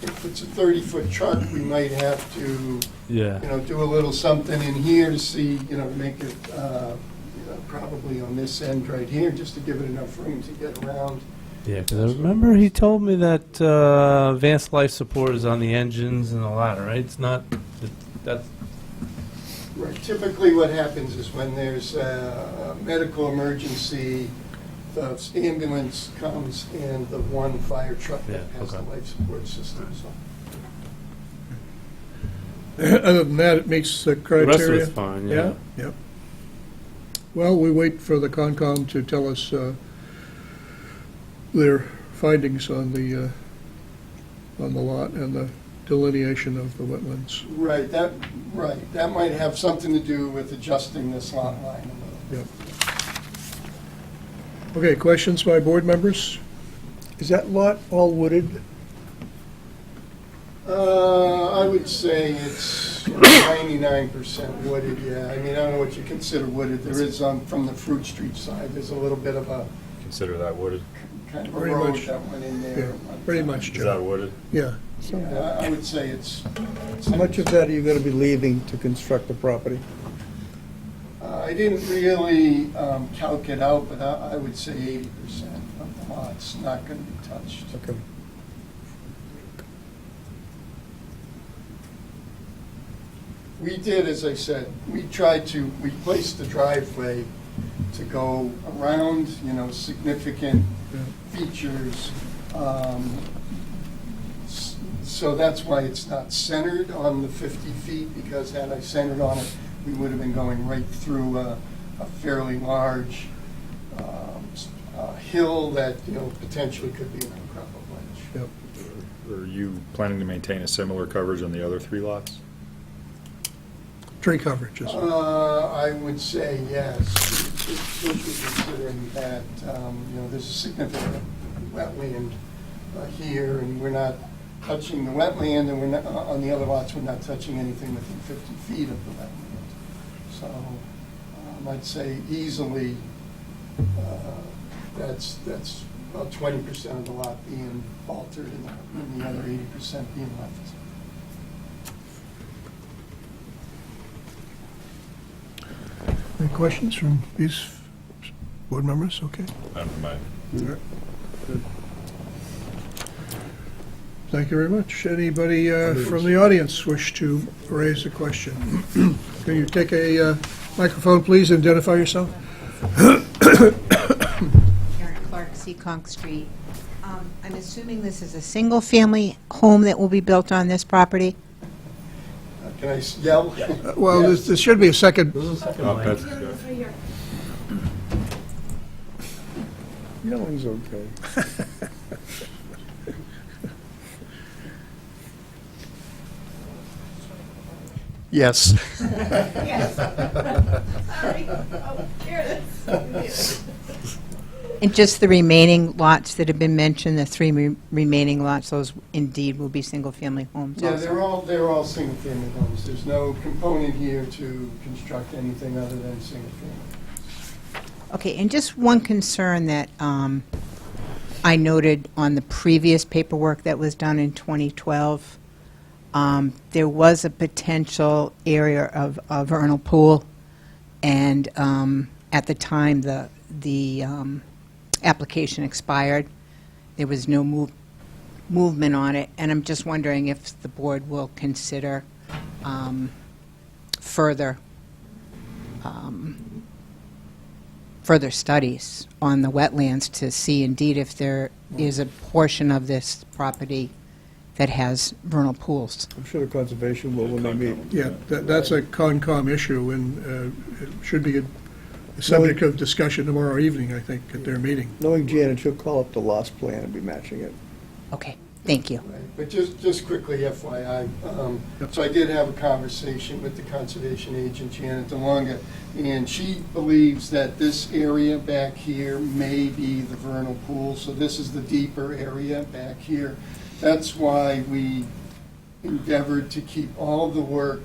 If it's a 30-foot truck, we might have to, Yeah. do a little something in here to see, to make it, probably on this end right here, just to give it enough room to get around. Yeah, because I remember he told me that advanced life support is on the engines and all that, right? It's not, that's, Right. Typically, what happens is when there's a medical emergency, the ambulance comes and the one fire truck that Yeah, has the okay. life support system, so. Other than that, it meets the the criteria. rest of it's fine, yeah. Yeah. Well, we wait for the Concom to tell us their findings on the lot and the delineation of the wetlands. Right, that might have something to do with adjusting this lot line a little. Yep. Okay, questions by board members? Is that lot all wooded? I would say it's 99% wooded, yeah. I mean, I don't know what you consider wooded. There is, from the Fruit Street side, there's a little bit of a Consider that wooded. kind of a Pretty road much. that went in Yeah, there. pretty much, Is that Joe. wooded? Yeah. Yeah, I would say it's. How much of that are you going to be leaving to construct the property? I didn't really calc it out, but I would say 80% of the lot's not going to be touched. Okay. We did, as I said, we placed the driveway to go around, significant features. So that's why it's not centered on the 50 feet, because had I centered on it, we would have been going right through a fairly large hill that, potentially could be an outcrop of ledge. Yep. Are you planning to maintain a similar coverage on the other three lots? Tree coverage, is I would say yes, especially considering that, there's a significant wetland here, and we're not touching the wetland, and we're not, on the other lots, we're not touching anything within 50 feet of the wetland. So I'd say easily, that's about 20% of the lot being altered and the other 80% being left. Any questions from these board members? Okay. Never mind. All right. Good. Thank you very much. Anybody from the audience wish to raise a question? Can you take a microphone, please, and identify yourself? Karen Clark, Seekonk Street. I'm assuming this is a single-family home that will be built on this property? Can I yell? Well, Yes. this should be a second. That's good. Yelling's okay. Yes. Yes. Sorry. Oh, here it is. And just the remaining lots that have been mentioned, the three remaining lots, those indeed will be single-family homes Yeah, also? they're all single-family homes. There's no component here to construct anything other than single-family. Okay, and just one concern that I noted on the previous paperwork that was done in 2012, there was a potential area of a vernal pool, and at the time the application expired, there was no movement on it, and I'm just wondering if the board will consider further studies on the wetlands to see indeed if there is a portion of this property that has vernal pools. I'm sure the conservation will when they meet. Yeah, that's a Concom issue, and it should be a subject of discussion tomorrow evening, I think, at their meeting. Knowing Janet, she'll call up the lost plan and be matching it. Okay, thank you. Right. But just quickly, FYI, so I did have a conversation with the conservation agent, Janet DeLonga, and she believes that this area back here may be the vernal pool, so this is the deeper area back here. That's why we endeavored to keep all of the work,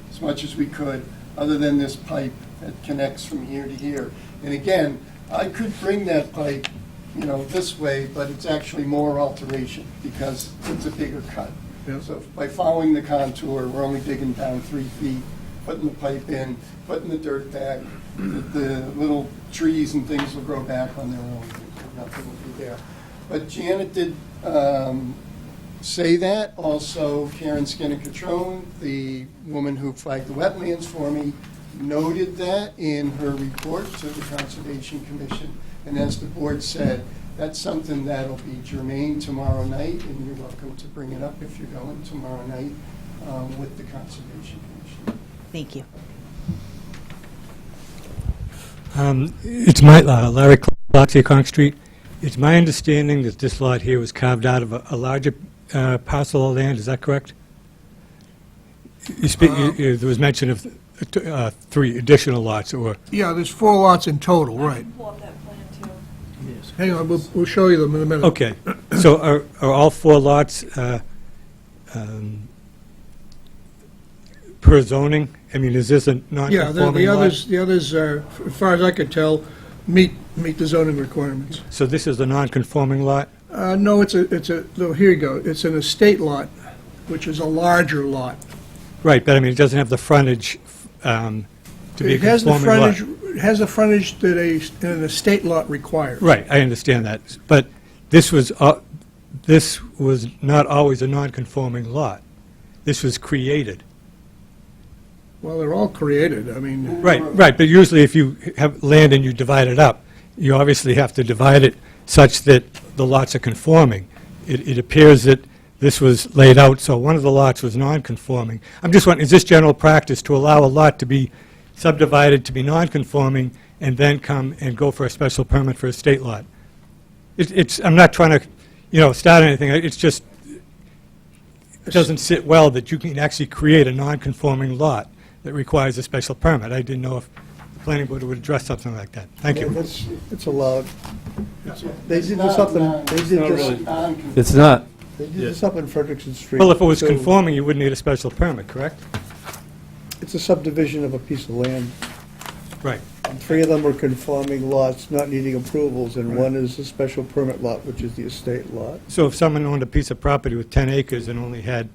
as much as we could, other than this pipe, that connects from here to here. And again, I could bring that pipe, this way, but it's actually more alteration because it's a bigger cut. Yeah. So by following the contour, we're only digging down 3 feet, putting the pipe in, putting the dirt back. The little trees and things will grow back on their own. Nothing will be there. But Janet did say that. Also, Karen Skinner-Catrone, the woman who flagged the wetlands for me, noted that in her report to the Conservation Commission. And as the board said, that's something that'll be germane tomorrow night, and you're welcome to bring it up if you're going tomorrow night with the Conservation Commission. Thank you. It's my, Larry Clark, Conch Street. It's my understanding that this lot here was carved out of a larger parcel of land, is that correct? There was mention of 3 additional lots that were... Yeah, there's 4 lots in total, right. Pull up that plan too. Hang on, we'll show you them in a minute. Okay, so are all 4 lots per zoning? I mean, is this a Yeah, non-conforming lot? the others, as far as I could tell, meet the zoning requirements. So this is a non-conforming lot? No, no, here you go. It's an estate lot, which is a larger lot. Right, but I mean, it doesn't have the frontage to be a It has the conforming lot. frontage, it has the frontage that an estate lot requires. Right, I understand that. But this was not always a non-conforming lot. This was created. Well, they're all created, I mean. Right, but usually if you have land and you divide it up, you obviously have to divide it such that the lots are conforming. It appears that this was laid out, so one of the lots was non-conforming. I'm just wondering, is this general practice to allow a lot to be subdivided to be non-conforming and then come and go for a special permit for a state lot? I'm not trying to, start anything, it's just, it doesn't sit well that you can actually create a non-conforming lot that requires a special permit. I didn't know if the planning board would address something like that. Thank you. It's allowed. They did this up in, It's not. They did this up in Frederickson Street. Well, if it was So conforming, you wouldn't need a special permit, correct? It's a subdivision of a piece of land. Right. And 3 of them are conforming lots, not needing approvals, and one is a special permit lot, which is the estate lot. So if someone owned a piece of property with 10 acres and only had,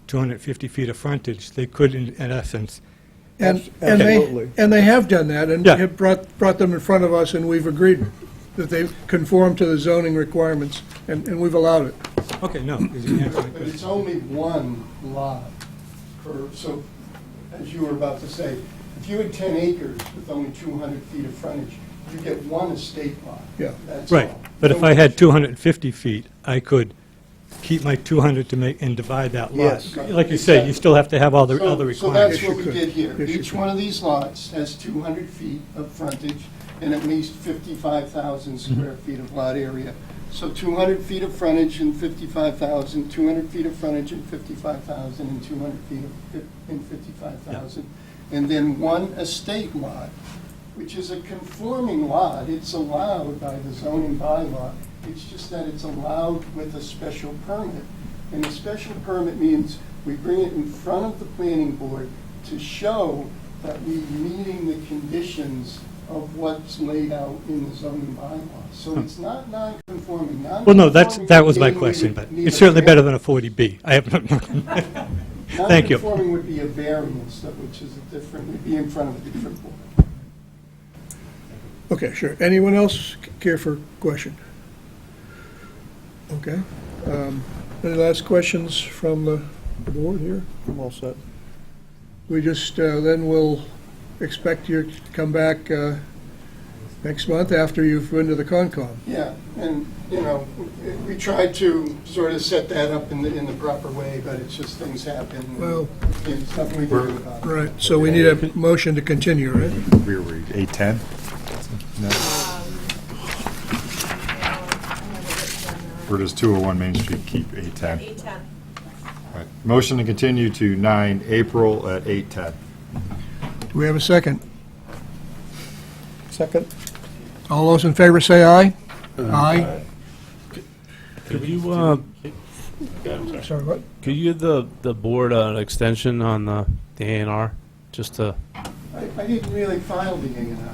250 feet of frontage, they could, in essence... Absolutely. And they have done that, and Yeah. have brought them in front of us, and we've agreed that they conform to the zoning requirements, and we've allowed it. Okay, no. But it's only one lot so, as you were about to say, if you had 10 acres with only 200 feet of frontage, you get one estate lot. Yeah. That's Right, all. but if I had 250 feet, I could keep my 200 to make, and divide that lot. Yes. Like you say, you still have to have all the other So requirements. that's what we did here. Yes, you Each could. one of these lots has 200 feet of frontage and at least 55,000 square feet of lot area. So 200 feet of frontage and 55,000, 200 feet of frontage and 55,000, and 200 feet and 55,000. And then one estate lot, which is a conforming lot. It's allowed by the zoning bylaw. It's just that it's allowed with a special permit. And a special permit means we bring it in front of the planning board to show that we're meeting the conditions of what's laid out in the zoning bylaw. So it's not non-conforming. Well, no, that was my question, but it's certainly better than a 40B. I have no... Thank you. Non-conforming would be a variance, which is a different, would be in front of a different board. Okay, sure. Anyone else care for a question? Okay. Any last questions from the board here? I'm all set. We just, then we'll expect you to come back next month after you've been to the Concom. Yeah, and, we tried to sort of set that up in the proper way, but it's just things happen. Well, It's nothing we can do about it. right, so we need a motion to continue, right? Where were we, 8:10? No. Or does 201 Main Street keep 8:10? 8:10. Right. Motion to continue to 9 April at 8:10. Do we have a second? Second? All those in favor say aye. Aye. Could you, Sorry, what? could you give the board an extension on the A&R, just to I didn't really file the A and R.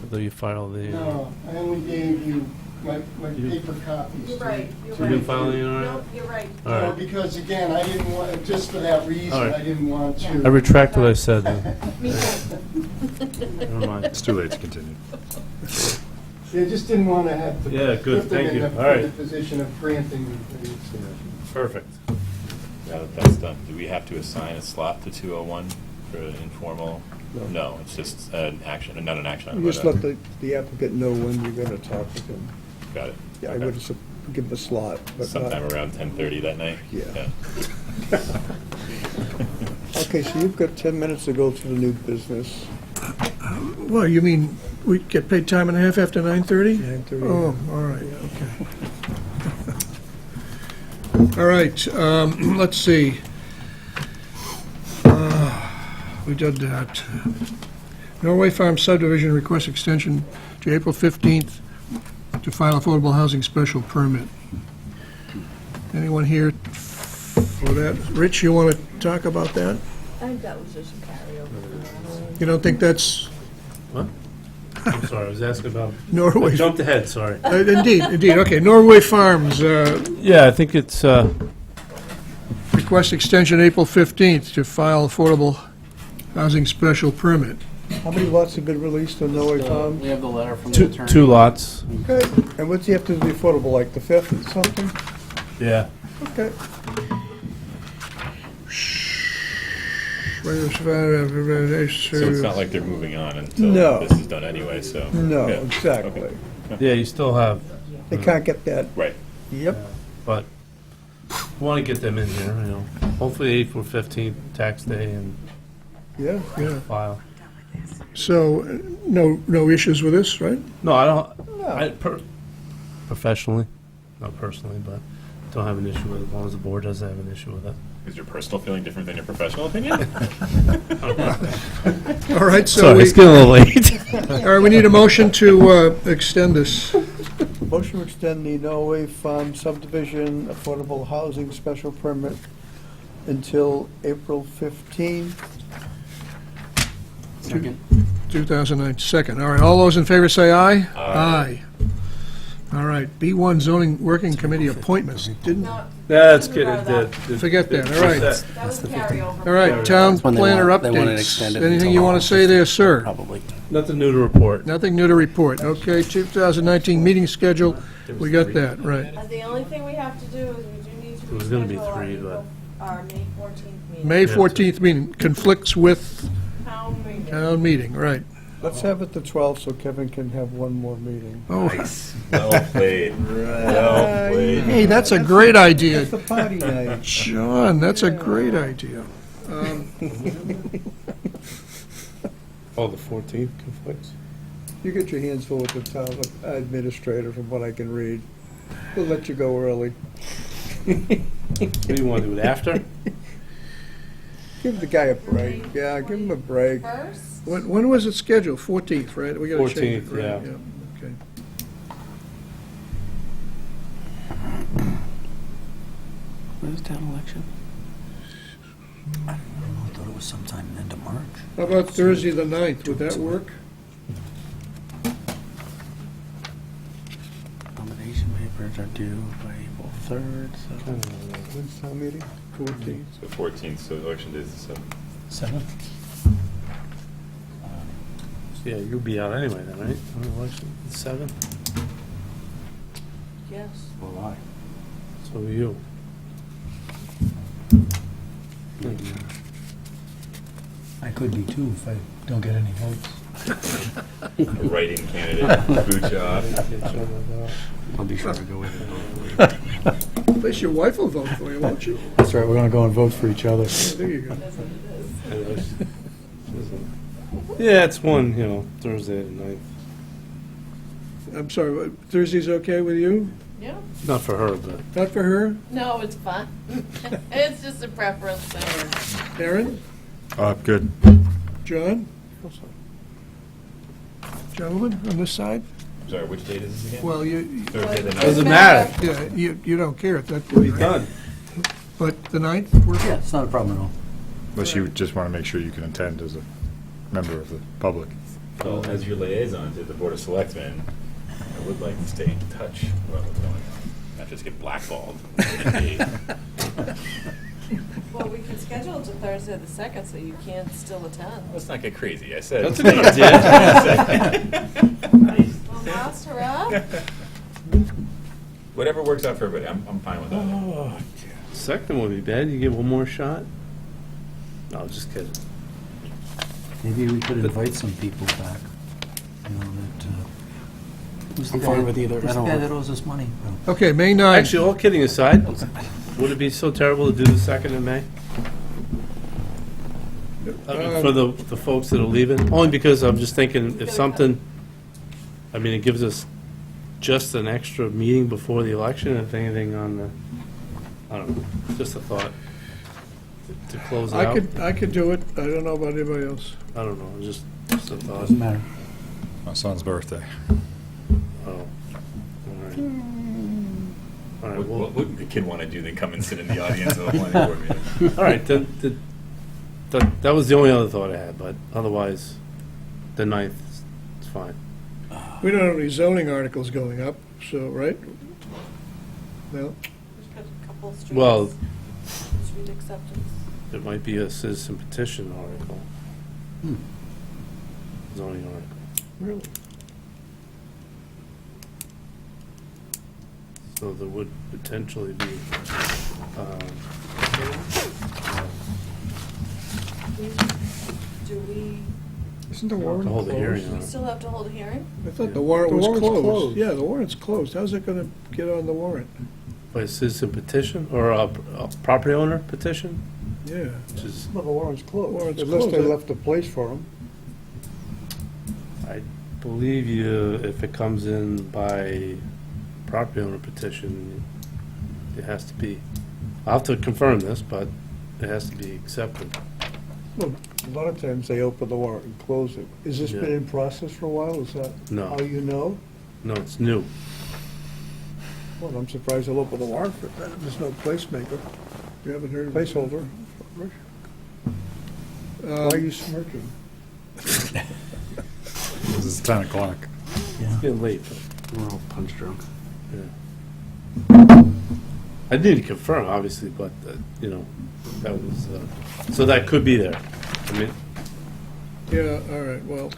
Whether you file the... No, I only gave you my paper copies. You're right, you're So right. you didn't file any, all right? No, you're right. All right. Because again, I didn't want, just for that reason, All right. I didn't want to. I retract what I said. then. Me too. Never mind. It's too late to continue. I just didn't want to have to Yeah, good, put them thank in you. the All right. in the position of granting the things. Perfect. Now that that's done, do we have to assign a slot to 201 for an informal? No, it's just an action, not an action item. You just but, let the applicant know when you're going to talk with him. Got it. Yeah, I Okay. would give him a slot, but Sometime not... around 10:30 that night? Yeah. Okay, so you've got 10 minutes to go to the new business. Well, you mean we get paid time and a half after 9:30? 9:30. Oh, all right, okay. All right, let's see. We did that. Norway Farm subdivision request extension to April 15th to file affordable housing special permit. Anyone here for that? Rich, you want to talk about that? I think that was just a carryover. You don't think that's What? I'm sorry, I was asking about... Norway? I jumped ahead, sorry. Indeed, okay. Norway Farms, Yeah, I think it's... request extension April 15th to file affordable housing special permit. How many lots have been released on Norway Farms? We have the letter from the attorney. Two lots. Okay, and what's he have to be affordable, like the fifth or something? Yeah. Okay. So it's not like they're moving on until No. this is done anyway, so. No, yeah. exactly. Okay. Yeah, you still have... They can't get that. Right. Yep. But we want to get them in here, you know. Hopefully April 15th, tax day, and Yeah, yeah. file. So, no issues with this, right? No, I don't... Professionally, not personally, but don't have an issue with it, as long as the board doesn't have an issue with it. Is your personal feeling different than your professional opinion? All right, so Sorry, it's getting a little late. All right, we need a motion to extend this. Motion to extend the Norway Farm subdivision affordable housing special permit until April 15th. Second. 2009, second. All right, all those in favor say aye. Aye. All right, B1 zoning working committee appointments. Didn't, That's good. forget that, all right. That was a carryover. All right, town When they planner want- they want it updates. extended Anything until you want to say there, sir? Probably. Nothing new to report. Nothing new to report. Okay, 2019 meeting schedule, we got that, right. The only thing we have to do is we do need to It was gonna be reschedule our three, April- our May 14th meeting. May 14th meeting conflicts with Town meeting. town meeting, right. Let's have it the 12th so Kevin can have one more meeting. Oh, Well played. Well played. hey, that's a great idea. It's the party night. John, that's a great idea. Oh, the 14th conflicts? You get your hands full with the town administrator from what I can read. We'll let you go early. What do you want to do it after? Give the guy a break. Yeah, give him a break. First? When was it scheduled? 14th, right? We gotta change it, 14th, right? yeah. Okay. When's town election? I don't know, I thought it was sometime in the end of March. How about Thursday the 9th? Would that work? Nomination papers are due by April 3rd, so... When's town meeting? 14th. So 14th, so election day is the 7th. 7th? Yeah, you'll be out anyway then, right? On the election, 7th? Yes. Will I? So are you. I could be too if I don't get any votes. A write-in candidate, boot job. I'll be sure to go with it. At least your wife will vote for you, won't she? That's right, we're gonna go and vote for each other. There you go. Yeah, it's one, you know, Thursday the 9th. I'm sorry, what, Thursday's okay with you? Yeah. Not for her, but Not for her? No, it's fine. It's just a preference thing. Aaron? Good. John? Gentlemen, on this side? Sorry, which date is this again? Well, you, Thursday the 9th. doesn't matter. yeah, you don't care at that We'll be point, right? done. But the 9th, we're, Yeah, it's not a problem at all. Unless you just want to make sure you can attend as a member of the public. Well, as your liaison to the Board of Selectmen, I would like to stay in touch about what's going on, not just get blackballed. Well, we can schedule it to Thursday the 2nd, so you can still attend. Let's not get crazy, I said. That's a good idea. Well, master up. Whatever works out for everybody, I'm fine with that. Oh, second would be bad. You get one more shot? No, just kidding. Maybe we could invite some people back, you know, that, who's the I'm guy- fine with either. Who's I the don't guy know. that owes us money? Okay, May 9th. Actually, all kidding aside, would it be so terrible to do the 2nd of May? For the folks that are leaving? Only because I'm just thinking if something, I mean, it gives us just an extra meeting before the election, if anything on the, I don't know, just a thought to close it out. I could do it. I don't know about anybody else. I don't know, just a thought. Doesn't matter. My son's birthday. Oh, all right. All right, What well, wouldn't the kid want to do than come and sit in the audience of a planning board meeting? all right, then, that was the only other thought I had, but otherwise, the 9th is fine. We don't have any zoning articles going up, so, right? No? Just got a couple of streets. Well, Street acceptance. there might be a citizen petition article. Zoning article. Really? So there would potentially be, Do we, Isn't the to warrant hold a closed? hearing on we it. still have to hold a hearing? I thought the warrant was warrant's closed. closed. Yeah, the warrant's closed. How's it gonna get on the warrant? By a citizen petition or a property owner petition? Yeah. Which is, Well, the warrant's closed, Warrant's unless they closed. left a place for them. I believe you, if it comes in by property owner petition, it has to be, I'll have to confirm this, but it has to be accepted. Well, a lot of times they open the warrant and close it. Has this Yeah. been in process for a while? Is that No. how you know? No, it's new. Well, I'm surprised they'll open the warrant for that. There's no placemaker, You haven't heard of it? placeholder. Why are you smirking? This is 10 o'clock. It's getting late, but, We're all punch drunk. yeah. I need to confirm, obviously, but, you know, that was, so that could be there. I mean, Yeah, all right, well.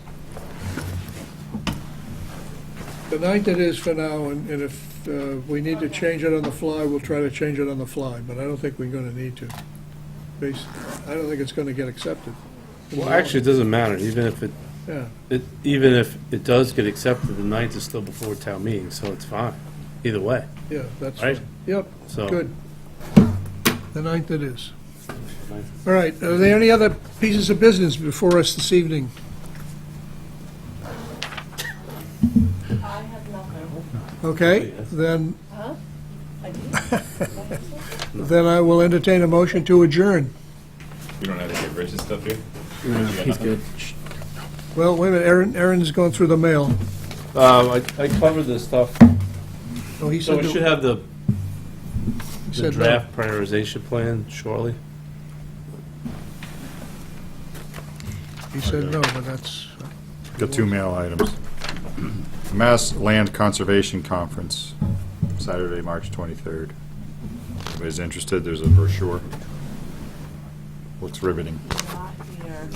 The 9th it is for now, and if we need to change it on the fly, we'll try to change it on the fly, but I don't think we're gonna need to. I don't think it's gonna get accepted. well, actually, it doesn't matter, even if Yeah, even if it does get accepted, the 9th is still before town meeting, so it's fine, either way. yeah, that's Right. fine. Yep, So- good. The 9th it is. All right, are there any other pieces of business before us this evening? I have nothing. Okay, then, Huh? I do? then I will entertain a motion to adjourn. We don't have to get Rich's stuff here? He's good. Well, wait a minute, Aaron's going through the mail. I covered this stuff, Oh, he so said, we should have the said no. draft prioritization plan shortly. He said no, but that's, Got two mail items. Mass Land Conservation Conference, Saturday, March 23rd. If anybody's interested, there's a brochure. Looks riveting. Not here.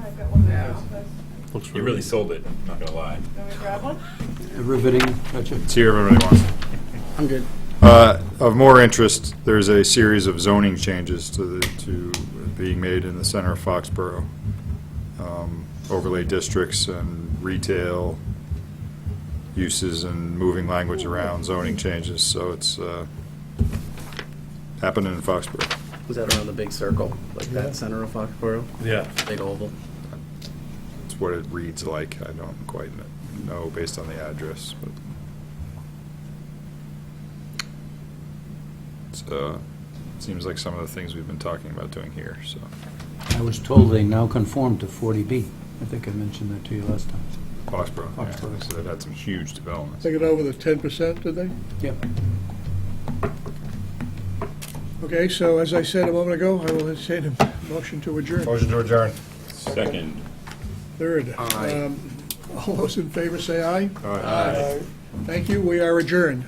I've got one in the office. Looks You really sold it, I'm not gonna lie. You want me to grab one? Riveting, gotcha. It's here, if everybody wants it. I'm good. Of more interest, there's a series of zoning changes to being made in the center of Foxborough. Overlay districts and retail uses and moving language around, zoning changes, so it's happening in Foxborough. Was that around the big circle, like that center of Foxborough? Yeah. Big oval? It's what it reads like. I don't quite know based on the address, but it's, seems like some of the things we've been talking about doing here, so. I was told they now conform to 40B. I think I mentioned that to you last time. Foxborough, yeah. Foxborough. So they've had some huge developments. take it over the 10%, did they? Yep. Okay, so as I said a moment ago, I will entertain a motion to adjourn. Motion to adjourn. Second. Third. Aye. All those in favor say aye. Aye. Thank you, we are adjourned.